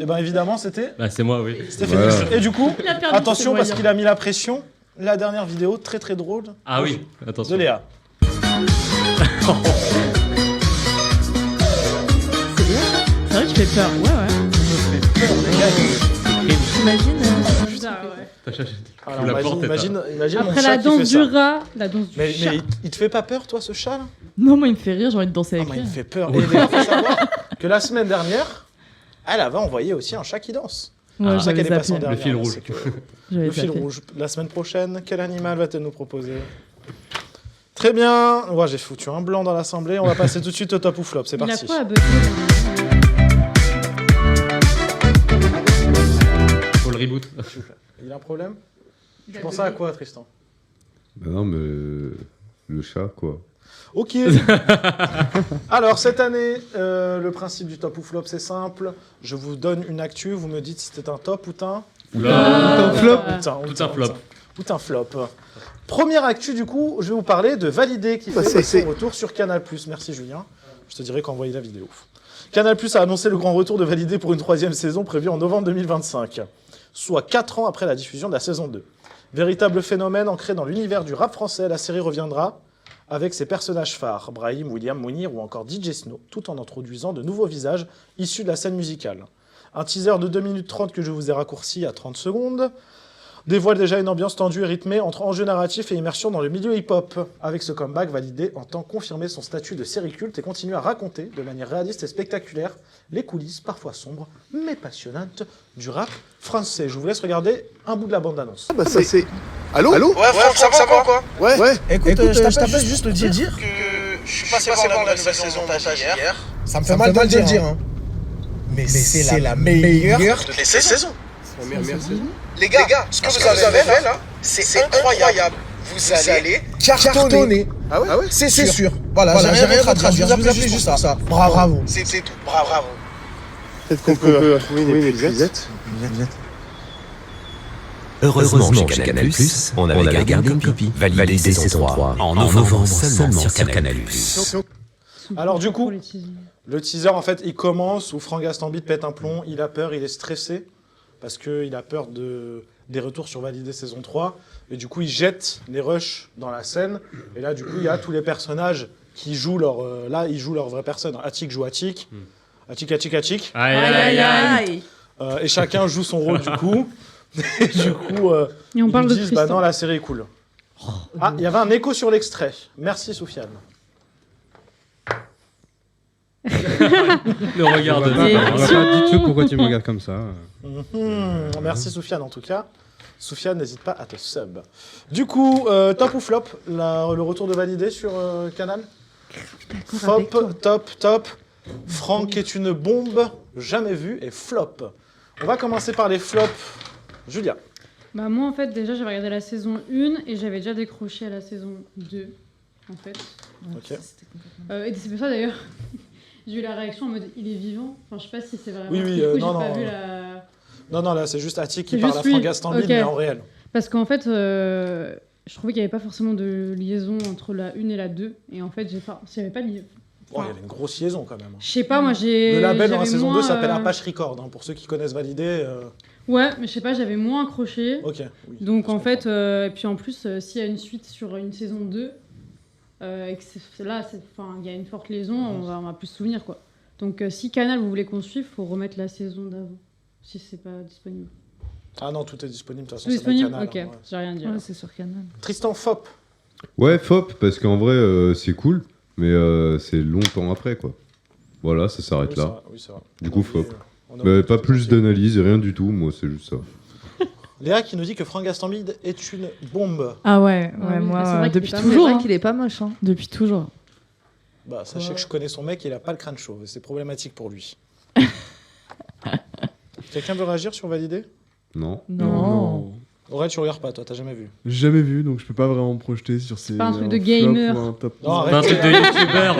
Et ben évidemment, c'était Bah, c'est moi, oui. Félix. Voilà. Et du coup, Il a perdu attention ses parce moyens. qu'il a mis la pression. La dernière vidéo, très très drôle, Ah oui, de attention. Léa. C'est vrai que tu fais peur. Ouais. T'imagines Alors, La porte est imagine mon Après chat la qui danse fait du ça. rat, la danse du Mais chat. il te fait pas peur, toi, ce chat là? Non, moi, il me fait rire, j'ai envie de danser Ah, avec moi, lui. il me fait peur. Et Léa, faut savoir que la semaine dernière, elle avait envoyé aussi un chat qui danse. Ouais, Ah, C'est ça qu'elle j'avais est passée en zappé. dernière. fil là, rouge. c'est que- J'avais Le fil zappé. rouge. La semaine prochaine, quel animal va-t-elle nous proposer? Très bien. Ouais, j'ai foutu un blanc dans l'assemblée. On va passer tout de suite au top ou flop. C'est Il a parti. quoi à buzzer? Faut le reboot. Il a un problème? Tu pensais à quoi, Tristan? Bah non mais le chat quoi. Ok. Alors, cette année, le principe du top ou flop, c'est simple. Je vous donne une actu. Vous me dites si c'est un top ou un... Oula. flop. Tout un flop. Ou un flop. Première actu, du coup, je vais vous parler de Validé qui fait son retour sur Canal+. Merci, Julien. Je te dirai qu'envoyer la vidéo. Canal+ a annoncé le grand retour de Validé pour une 3e saison prévue en novembre 2025, soit 4 ans après la diffusion de la saison 2. Véritable phénomène ancré dans l'univers du rap français, la série reviendra avec ses personnages phares, Brahim, William, Mounir ou encore DJ Snow, tout en introduisant de nouveaux visages issus de la scène musicale. Un teaser de 2 minutes 30 que je vous ai raccourci à 30 secondes dévoile déjà une ambiance tendue et rythmée entre enjeu narratif et immersion dans le milieu hip-hop. Avec ce comeback, Validé entend confirmer son statut de série culte et continue à raconter de manière réaliste et spectaculaire les coulisses parfois sombres mais passionnantes du rap français. Je vous laisse regarder un bout de la bande-annonce. Bah c'est... Allô? Ouais, Franck, ça va quoi? Ouais. Écoute, je t'appelle juste te dire que je suis passé voir la nouvelle saison montage hier. Ça me fait mal de le dire, hein. Mais c'est la meilleure de toutes les saisons. Merci. Les gars, ce que vous avez fait là, c'est incroyable. Vous allez cartonner. Ah ouais? C'est sûr. Voilà, j'ai rien à dire. Je vous appelle juste pour ça. Bravo. C'est tout. Bravo. Peut-être qu'on peut trouver une épuisette. Heureusement, chez Canal+, on avait gardé une copie. Validé saison 3 en novembre seulement sur Canal+. Alors du coup, le teaser en fait, il commence où Franck Gastambide pète un plomb, il a peur, il est stressé parce qu'il a peur des retours sur Validé saison 3 et du coup il jette les rushs dans la scène et là du coup il y a tous les personnages qui jouent ils jouent leur vraie personne. Attic joue Attic, Attic. Aïe. Et chacun joue son rôle du coup. Et du coup, Et on parle ils de disent Tristan. non, la série est cool. Ah, il y avait un écho sur l'extrait. Merci Soufiane. Le regard de On va pas du tout pourquoi tu me regardes comme ça. Merci Soufiane en tout cas. Soufiane, n'hésite pas à te sub. Du coup, top ou flop le retour de Validé sur Canal. Top. Franck est une bombe jamais vue et flop. On va commencer par les flops. Julia. Bah moi en fait déjà j'avais regardé la saison 1 et j'avais déjà décroché à la saison 2 en fait. Ok. Et c'est pour ça d'ailleurs j'ai eu la réaction en mode il est vivant. Enfin je sais pas si c'est vraiment. Oui, Du coup, j'ai non, pas non. vu la... Non, là c'est juste Attic qui C'est parle juste à Franck lui. Gastambide Ok. mais en réel. Parce qu'en fait je trouvais qu'il n'y avait pas forcément de liaison entre la 1 et la 2 et en fait s'il n'y avait pas de liaison. Oh, il y avait une grosse liaison quand même. Je sais pas, moi j'ai. Le label dans la j'avais saison moins, 2 s'appelle Apache Record, hein, pour ceux qui connaissent Validé. Ouais, mais je sais pas, j'avais moins accroché. Ok. Oui, Donc je en comprends. fait, et puis en plus, s'il y a une suite sur une saison 2, et que il y a une forte liaison, on va plus se souvenir quoi. Donc si Canal vous voulez qu'on suive, faut remettre la saison d'avant, si c'est pas disponible. Ah non, tout est disponible, de toute façon, Tout est ça va être disponible. Canal. Ok, hein, ouais. j'ai rien dit. Ouais, c'est sur Canal. Tristan Fop. Ouais, fop, parce qu'en vrai, c'est cool, mais c'est longtemps après, quoi. Voilà, ça s'arrête Oui, là. c'est vrai, oui, c'est vrai. Du On coup, a oublié, fop. on a Mais oublié pas tout plus ça. d'analyse, rien du tout, moi, c'est juste ça. Léa qui nous dit que Franck Gastambide est une bombe. Ah ouais, Ah oui, moi, c'est vrai qu'il depuis est pas toujours. C'est hein. vrai qu'il est pas moche. Hein. Depuis toujours. Bah, sachez que je connais son mec, il a pas le crâne chauve. C'est problématique pour lui. Quelqu'un veut réagir sur Validé? Non. Non. Aurel, tu regardes pas, toi, t'as jamais vu. Jamais vu, donc je peux pas vraiment me projeter sur ces. pas un truc de flop gamer. ou un top. Non, C'est un truc de youtubeur.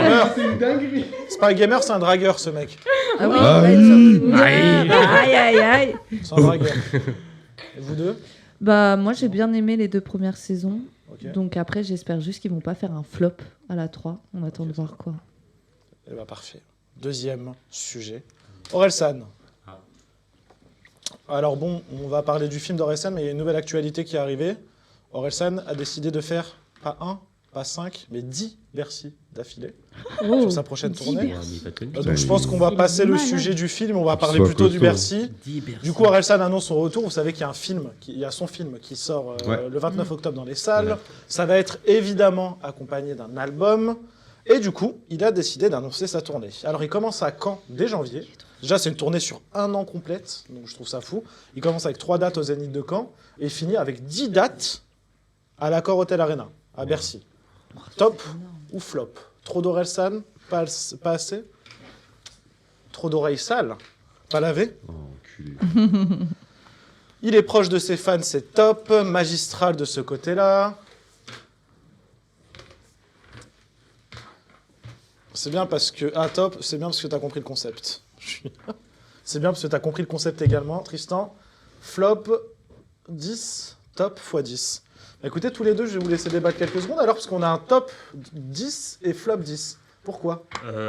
C'est pas un gamer, c'est un dragueur, ce mec. Ah oui, Ah ouais, oui. Aïe. C'est un dragueur. Et vous deux? Bah, moi, j'ai bien aimé les 2 premières saisons. Ok. Donc après, j'espère juste qu'ils vont pas faire un flop à la 3. On attend de voir quoi. Eh bah, parfait. Deuxième sujet. Orelsan. Alors bon, on va parler du film d'Orelsan, mais il y a une nouvelle actualité qui est arrivée. Orelsan a décidé de faire pas 1, pas 5, mais 10 Bercy d'affilée Oh, sur sa prochaine tournée. Putain, Donc je pense qu'on va il est passer le malade. sujet du film, on va parler Sois plutôt du costaud. Bercy. Du coup, Orelsan annonce son retour. Vous savez qu'il y a un film, il y a son film qui sort Ouais. le 29 octobre dans les salles. Ça va être évidemment accompagné d'un album. Et du coup, il a décidé d'annoncer sa tournée. Alors il commence à Caen dès janvier. Déjà, c'est une tournée sur 1 an complète, donc je trouve ça fou. Il commence avec 3 dates au Zénith de Caen et il finit avec 10 dates à l'Accor Hotel Arena, à Bercy. Top ou flop? Trop d'Orelsan, pas assez? Trop d'oreilles sales, pas lavées? Oh, enculé. Il est proche de ses fans, c'est top. Magistral de ce côté-là. C'est bien parce que... Ah, top, c'est bien parce que tu as compris le concept. C'est bien parce que tu as compris le concept également. Tristan, flop 10, top x 10. Écoutez, tous les deux, je vais vous laisser débattre quelques secondes alors, parce qu'on a un top 10 et flop 10. Pourquoi ?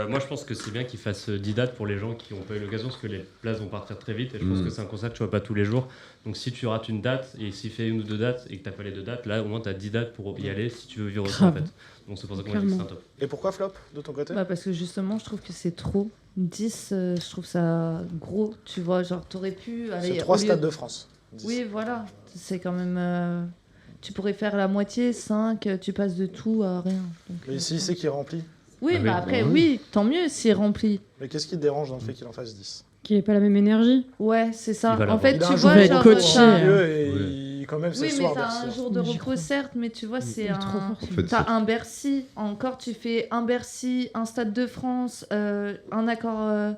Moi, je pense que c'est bien qu'ils fassent 10 dates pour les gens qui n'ont pas eu l'occasion, parce que les places vont partir très vite. Et je pense que c'est un concert que tu vois pas tous les jours. Donc, si tu rates une date, et s'il fait 1 ou 2 dates, et que tu n'as pas les 2 dates, là, au moins, tu as 10 dates pour y aller si tu veux vivre ça, en fait. Donc, c'est pour ça qu'on dit que c'est un top. Et pourquoi flop, de ton côté ? Parce que justement, je trouve que c'est trop. 10, je trouve ça gros. Tu vois, genre, t'aurais pu aller. C'est 3 stades de France. 10. Oui, voilà. C'est quand même. Tu pourrais faire la moitié, 5, tu passes de tout à rien. Donc, Mais ici, c'est qui est rempli. Oui, après, oui, tant mieux si est rempli. Mais qu'est-ce qui te dérange dans le fait qu'il en fasse 10 ? Qu'il n'ait pas la même énergie. Ouais, c'est ça. En fait, tu vois, genre, genre, quand même, c'est oui, le mais soir, t'as Bercy, un jour de repos, certes, mais tu vois, c'est un. En fait, T'as un Bercy. Encore, tu fais un Bercy, un Stade de France, un Accord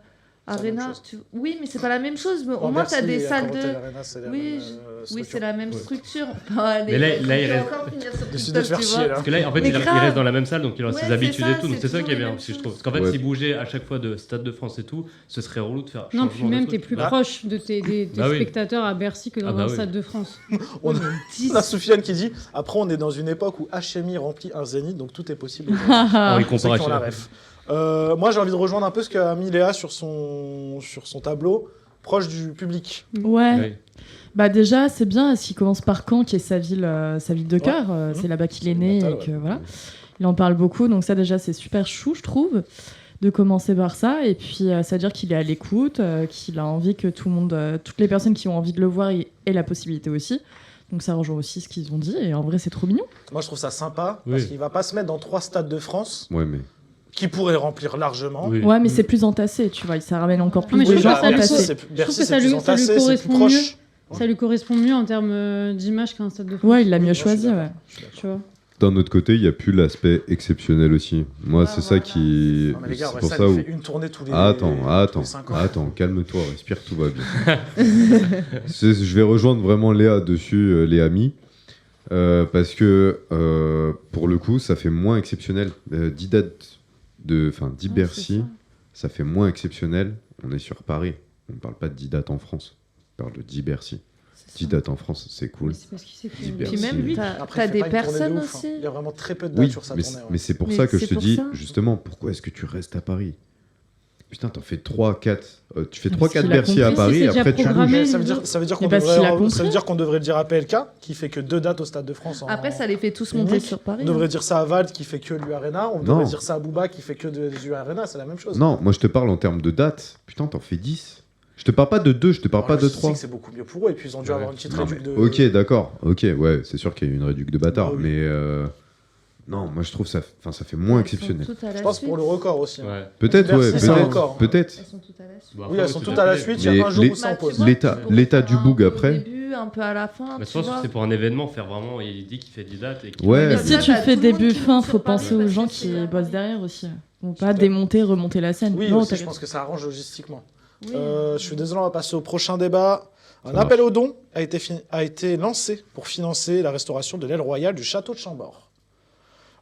Arena. Oui, mais c'est pas la même chose. Mais au moins, t'as des salles de. Oui, c'est la même structure. Mais là, il reste. Parce que là, en fait, il reste dans la même salle, donc il aura ses habitudes et tout. Donc c'est ça qui est bien aussi, je trouve. Parce qu'en fait, s'il bougeait à chaque fois de Stade de France et tout, ce serait relou de faire. Non, puis même, t'es plus proche de tes spectateurs à Bercy que dans un Stade de France. On a Soufiane qui dit après, on est dans une époque où HMI remplit un Zénith, donc tout est possible. Il compare à la ref. Moi, j'ai envie de rejoindre un peu ce qu'a mis Léa sur son tableau, proche du public. Ouais. Bah déjà, c'est bien s'il commence par Caen, qui est sa ville de cœur. C'est là-bas qu'il est né et que voilà. Il en parle beaucoup, donc ça déjà c'est super chou, je trouve, de commencer par ça. Et puis ça veut dire qu'il est à l'écoute, qu'il a envie que tout le monde, toutes les personnes qui ont envie de le voir aient la possibilité aussi. Donc ça rejoint aussi ce qu'ils ont dit. Et en vrai, c'est trop mignon. Moi, je trouve ça sympa parce qu'il va pas se mettre dans 3 stades de France. Ouais, mais. Qui pourrait remplir largement. Ouais, mais c'est plus entassé, tu vois. Ça ramène encore plus de de gens entassés. Je trouve que ça lui correspond mieux. Ça lui correspond mieux en termes d'image qu'un stade de France. Ouais, il l'a mieux choisi, ouais. Tu vois. D'un autre côté, il n'y a plus l'aspect exceptionnel aussi. Moi, c'est ça qui. Non, mais les gars, c'est pour ça ça où. fait une tournée tous les. Attends, calme-toi, respire, tout va bien. Je vais rejoindre vraiment Léa dessus, Léa Mi. Parce que pour le coup, ça fait moins exceptionnel. 10 dates 10 Bercy, ça fait moins exceptionnel. On est sur Paris. On ne parle pas de 10 dates en France. On parle de 10 Bercy. 10 dates en France, c'est cool. C'est parce qu'il sait qu'il Puis même lui, t'as des personnes aussi. Il y a vraiment très peu de dates sur sa tournée. Mais c'est pour ça que je te dis, justement, pourquoi est-ce que tu restes à Paris ? Putain, t'en fais 3-4. Tu fais 3-4 Bercy à Paris, et après tu bouges. Ça veut dire qu'on devrait le dire à PLK, qui fait que 2 dates au Stade de France. Après, ça les fait tous monter sur Paris. On devrait dire ça à Vald, qui fait que l'U-Arena. On devrait dire ça à Booba, qui fait que des U-Arena. C'est la même chose. Non, moi je te parle en termes de dates. Putain, t'en fais 10. Je te parle pas de 2, je te parle pas de 3. Je sais que c'est beaucoup mieux pour eux, et puis ils ont dû avoir une petite réduc de... Ok, d'accord. Ok, ouais, c'est sûr qu'il y a eu une réduc de bâtard, mais... Non, moi je trouve ça fait moins exceptionnel. Je pense pour le record aussi. Peut-être, peut-être. Elles sont toutes à la suite. Oui, elles sont toutes à la suite, il y a un jour où ça en pose. L'état du boug après. Au début, un peu à la fin. Je pense que c'est pour un événement, faire vraiment. Il dit qu'il fait 10 dates. Mais si tu fais début-fin, faut penser aux gens qui bossent derrière aussi. Ils vont pas démonter, remonter la scène. Oui, je pense que ça arrange logistiquement. Je suis désolé, on va passer au prochain débat. Un appel aux dons a été lancé pour financer la restauration de l'aile royale du château de Chambord,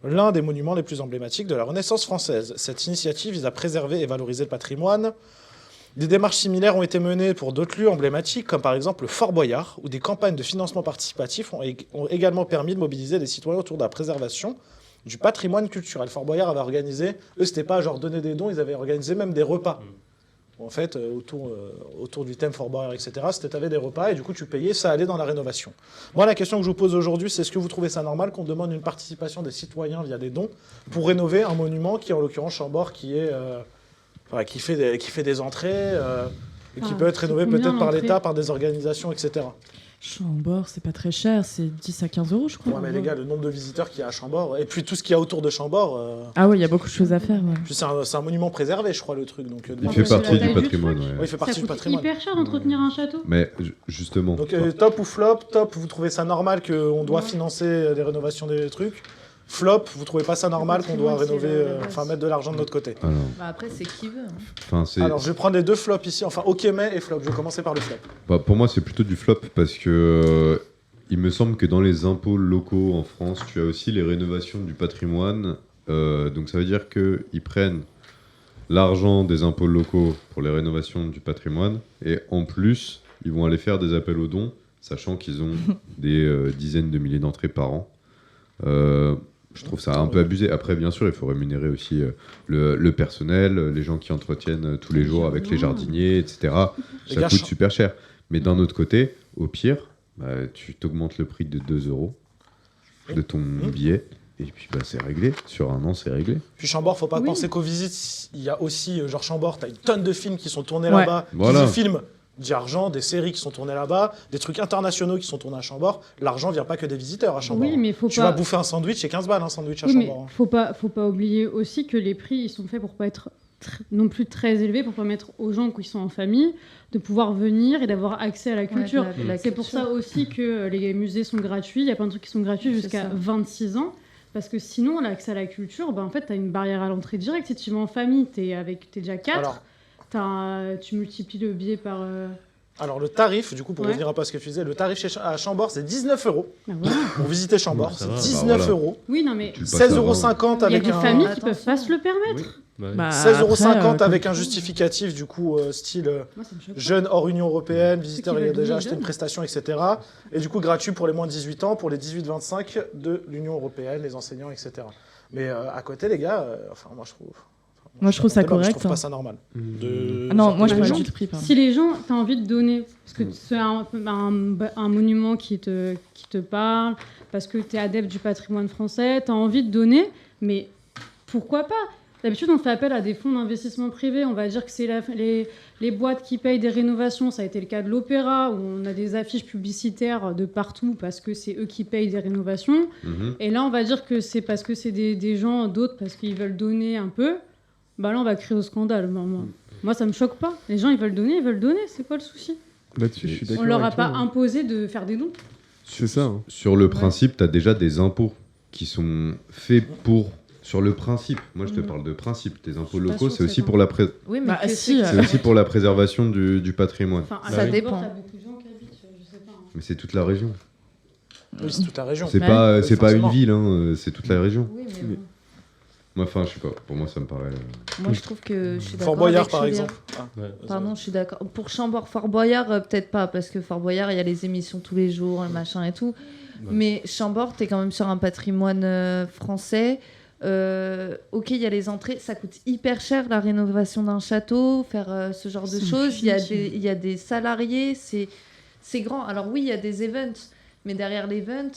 l'un des monuments les plus emblématiques de la Renaissance française. Cette initiative vise à préserver et valoriser le patrimoine. Des démarches similaires ont été menées pour d'autres lieux emblématiques, comme par exemple le Fort Boyard, où des campagnes de financement participatif ont également permis de mobiliser les citoyens autour de la préservation du patrimoine culturel. Fort Boyard avait organisé, eux, c'était pas genre donner des dons, ils avaient organisé même des repas. En fait, autour du thème Fort Boyard, etc., c'était avec des repas, et du coup, tu payais, ça allait dans la rénovation. Moi, la question que je vous pose aujourd'hui, c'est est-ce que vous trouvez ça normal qu'on demande une participation des citoyens via des dons pour rénover un monument qui, en l'occurrence, Chambord, qui fait des entrées, et qui peut être rénové peut-être par l'État, par des organisations, etc. Chambord, c'est pas très cher, c'est 10 à 15 euros, je crois. Ouais, mais les gars, le nombre de visiteurs qu'il y a à Chambord, et puis tout ce qu'il y a autour de Chambord... Ah oui, il y a beaucoup de choses à faire. Ouais. Puis c'est un monument préservé, je crois, le truc. Donc, il fait partie du patrimoine. Ouais. Il fait partie du patrimoine. C'est hyper cher d'entretenir un château. Mais justement... Donc top ou flop? Top, vous trouvez ça normal qu'on doit financer les rénovations des trucs? Flop, vous trouvez pas ça normal qu'on doit rénover, mettre de l'argent de notre côté? Après, c'est qui veut. Alors, je vais prendre les 2 flops ici. Enfin, ok, mais et flop. Je vais commencer par le flop. Pour moi, c'est plutôt du flop parce que il me semble que dans les impôts locaux en France, tu as aussi les rénovations du patrimoine. Donc, ça veut dire qu'ils prennent l'argent des impôts locaux pour les rénovations du patrimoine et en plus, ils vont aller faire des appels aux dons, sachant qu'ils ont des dizaines de milliers d'entrées par an. Je trouve ça un peu abusé. Après, bien sûr, il faut rémunérer aussi le personnel, les gens qui entretiennent tous les jours avec les jardiniers, etc. Les Ça gars, coûte super cher. Mais d'un autre côté, au pire, tu t'augmentes le prix de 2 € de ton billet. Et puis c'est réglé. Sur un an, c'est réglé. Puis Chambord, faut pas penser qu'aux visites, il y a aussi, genre Chambord, t'as une tonne de films qui sont tournés là-bas. Voilà. Des films d'argent, des séries qui sont tournées là-bas, des trucs internationaux qui sont tournés à Chambord. L'argent vient pas que des visiteurs à Chambord. Oui, mais tu vas bouffer un sandwich, c'est 15 balles un sandwich à oui, Chambord. Mais faut pas oublier aussi que les prix, ils sont faits pour pas être non plus très élevés, pour permettre aux gens qui sont en famille de pouvoir venir et d'avoir accès à la culture. C'est pour ça aussi que les musées sont gratuits. Il y a plein de trucs qui sont gratuits jusqu'à 26 ans. Parce que sinon, l'accès à la culture, en fait, tu as une barrière à l'entrée directe. Si tu vas en famille, t'es déjà 4. Tu multiplies le billet par... Alors, le tarif, du coup, pour revenir un peu à ce que tu disais, le tarif à Chambord, c'est 19 €. Pour visiter Chambord, c'est 19 €. Oui, non, mais... 16,50 € avec un... Il y a des familles qui peuvent pas se le permettre. 16,50 € avec un justificatif, du coup, style jeune hors Union Européenne, visiteur ayant déjà acheté une prestation, etc. Et du coup, gratuit pour les moins de 18 ans, pour les 18-25 de l'Union Européenne, les enseignants, etc. Mais à côté, les gars, moi, je trouve... Moi, je trouve ça correct. Je trouve pas ça normal. Non, moi, je parle du prix. Si les gens, t'as envie de donner, parce que c'est un monument qui te parle, parce que t'es adepte du patrimoine français, t'as envie de donner, mais pourquoi pas ? D'habitude, on fait appel à des fonds d'investissement privés. On va dire que c'est les boîtes qui payent des rénovations. Ça a été le cas de l'Opéra, où on a des affiches publicitaires de partout parce que c'est eux qui payent des rénovations. Et là, on va dire que c'est parce que c'est des gens, d'autres, parce qu'ils veulent donner un peu. Bah là, on va crier au scandale. Moi, ça me choque pas. Les gens, ils veulent donner. C'est quoi le souci ? Là-dessus, je suis d'accord. On leur a avec pas toi, imposé de faire des dons. C'est ça. Sur le principe, tu as déjà des impôts qui sont faits pour... Sur le principe, moi je te parle de principe. Tes impôts locaux, c'est aussi pour la c'est aussi pour la préservation du patrimoine. Ça dépend. Mais c'est toute la région. Oui, c'est toute la région. C'est pas une ville, hein, c'est toute la région. Oui, mais Moi, enfin, je sais pas. Pour moi, ça me paraît. Moi, je trouve que je suis d'accord. Fort Boyard, avec par Chaudière. exemple. Pardon, je suis d'accord. Pour Chambord, Fort Boyard, peut-être pas, parce que Fort Boyard, il y a les émissions tous les jours, le machin et tout. Mais Chambord, t'es quand même sur un patrimoine français. Ok, il y a les entrées, ça coûte hyper cher la rénovation d'un château, faire ce genre de choses. Il y a des salariés, c'est grand. Alors oui, il y a des events, mais derrière l'event,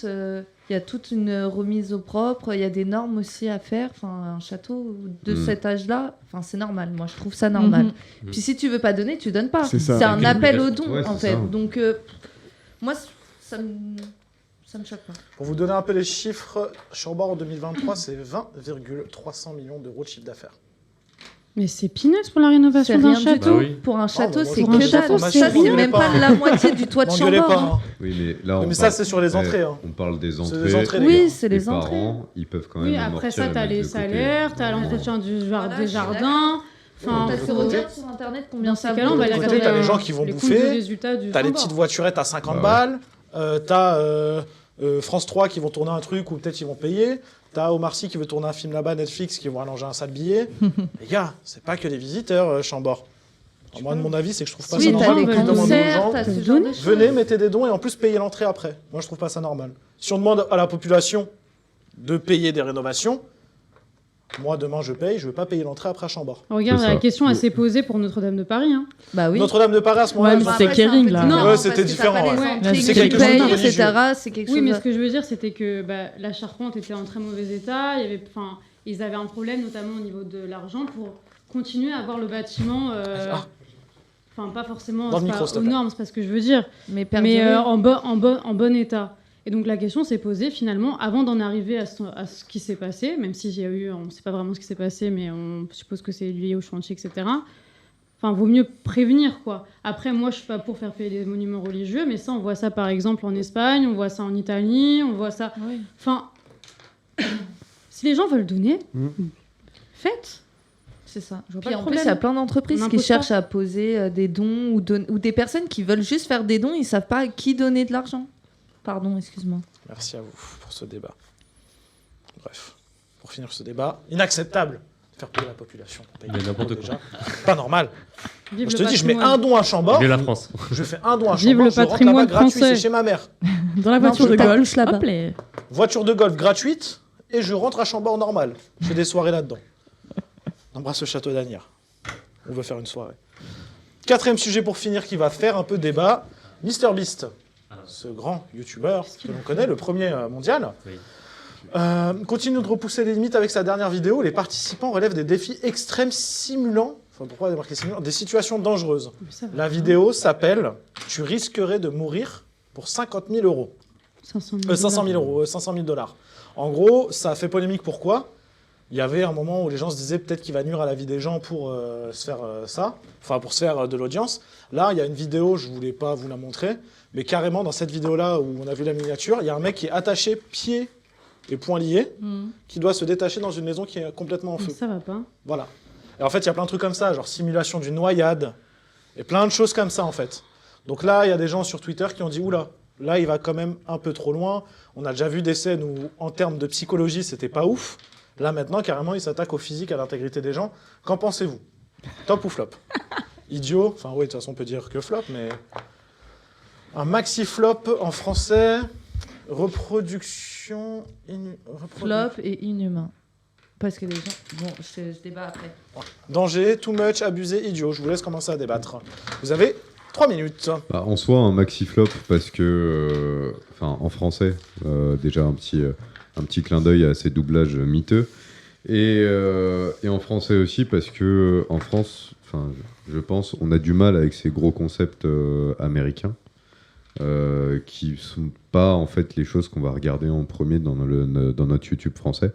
il y a toute une remise au propre, il y a des normes aussi à faire. Enfin, un château de cet âge-là, enfin, c'est normal. Moi, je trouve ça normal. Puis si tu veux pas donner, tu donnes pas. C'est un appel au don, en fait. Donc, moi, ça me choque pas. Pour vous donner un peu les chiffres, Chambord en 2023, c'est 20,300 millions d'euros de chiffre d'affaires. Mais c'est peanuts pour la rénovation d'un château. Bah oui. Pour un château, c'est que dalle. Ça, c'est même pas la moitié du toit de Chambord. Pas. Oui, mais là, mais ça, c'est sur les entrées. On parle des entrées. Les entrées oui, c'est les entrées. entrées. Parents, ils peuvent quand même. Oui, après ça, t'as les salaires, t'as l'entretien des jardins. Enfin, regarde sur internet combien ça vaut. T'as les gens qui vont bouffer. T'as les petites voiturettes à 50 balles. T'as France 3 qui vont tourner un truc ou peut-être ils vont payer. T'as Omar Sy qui veut tourner un film là-bas, Netflix qui vont allonger un sale billet. Les gars, c'est pas que des visiteurs, Chambord. Moi, de mon avis, c'est que je trouve pas ça normal. T'as des concerts, t'as ce genre de choses. Venez, mettez des dons et en plus payez l'entrée après. Moi, je trouve pas ça normal. Si on demande à la population de payer des rénovations, moi, demain, je paye, je veux pas payer l'entrée après à Chambord. Regarde, la question, elle s'est posée pour Notre-Dame de Paris. Hein. Bah oui. Notre-Dame de Paris, à ce moment-là, c'était Kering, là. Non, ouais, c'était différent. C'est quelque chose de religieux. Oui, mais ce que je veux dire, c'était que la charpente était en très mauvais état. Ils avaient un problème, notamment au niveau de l'argent, pour continuer à avoir le bâtiment... Enfin, pas forcément aux normes, c'est pas ce que je veux dire. Mais en bon état. Et donc la question s'est posée finalement, avant d'en arriver à ce qui s'est passé, même s'il y a eu, on ne sait pas vraiment ce qui s'est passé, mais on suppose que c'est lié au chantier, etc. Enfin, vaut mieux prévenir, quoi. Après, moi, je suis pas pour faire payer des monuments religieux, mais ça, on voit ça par exemple en Espagne, on voit ça en Italie, on voit ça... Oui. Enfin, si les gens veulent donner, faites. C'est ça. Puis en plus, il y a plein d'entreprises qui cherchent à poser des dons ou des personnes qui veulent juste faire des dons, ils ne savent pas à qui donner de l'argent. Pardon, excuse-moi. Merci à vous pour ce débat. Bref, pour finir ce débat, inacceptable de faire payer la population. Mais n'importe quoi. Pas normal. Vive je te dis, je mets un don à Chambord. Vive la France. Je fais un don à Vive Chambord. le patrimoine gratuit, français. c'est chez ma mère. Dans la voiture de golf, là-bas. Voiture de golf gratuite. et je rentre à Chambord normal. Je fais des soirées là-dedans. On embrasse le château d'Asnières. On veut faire une soirée. 4e sujet pour finir qui va faire un peu débat. MrBeast, ce grand youtubeur que l'on connaît, le premier mondial, continue de repousser les limites avec sa dernière vidéo. Les participants relèvent des défis extrêmes simulant, pourquoi marquer simulant, des situations dangereuses. La vidéo s'appelle « Tu risquerais de mourir pour 50 000 euros ». 500 000 dollars. En gros, ça a fait polémique. Pourquoi ? Il y avait un moment où les gens se disaient peut-être qu'il va nuire à la vie des gens pour se faire pour se faire de l'audience. Là, il y a une vidéo, je ne voulais pas vous la montrer, mais carrément dans cette vidéo-là où on a vu la miniature, il y a un mec qui est attaché pieds et poings liés, qui doit se détacher dans une maison qui est complètement en feu. Ça va pas. Voilà. Et en fait, il y a plein de trucs comme ça, genre simulation d'une noyade, et plein de choses comme ça en fait. Donc là, il y a des gens sur Twitter qui ont dit oula, là, il va quand même un peu trop loin. On a déjà vu des scènes où, en termes de psychologie, c'était pas ouf. Là, maintenant, carrément, il s'attaque au physique, à l'intégrité des gens. Qu'en pensez-vous ? Top ou flop ? Idiot ? Enfin, oui, de toute façon, on peut dire que flop, mais... Un maxi-flop en français, reproduction... Flop et inhumain. Parce que les gens... Bon, je débat après. Danger, too much, abusé, idiot. Je vous laisse commencer à débattre. Vous avez 3 minutes. Bah, en soi, un maxi-flop, parce que... en français, déjà un petit clin d'œil à ces doublages miteux. Et en français aussi, parce que en France, je pense, on a du mal avec ces gros concepts américains, qui sont pas en fait les choses qu'on va regarder en premier dans notre YouTube français.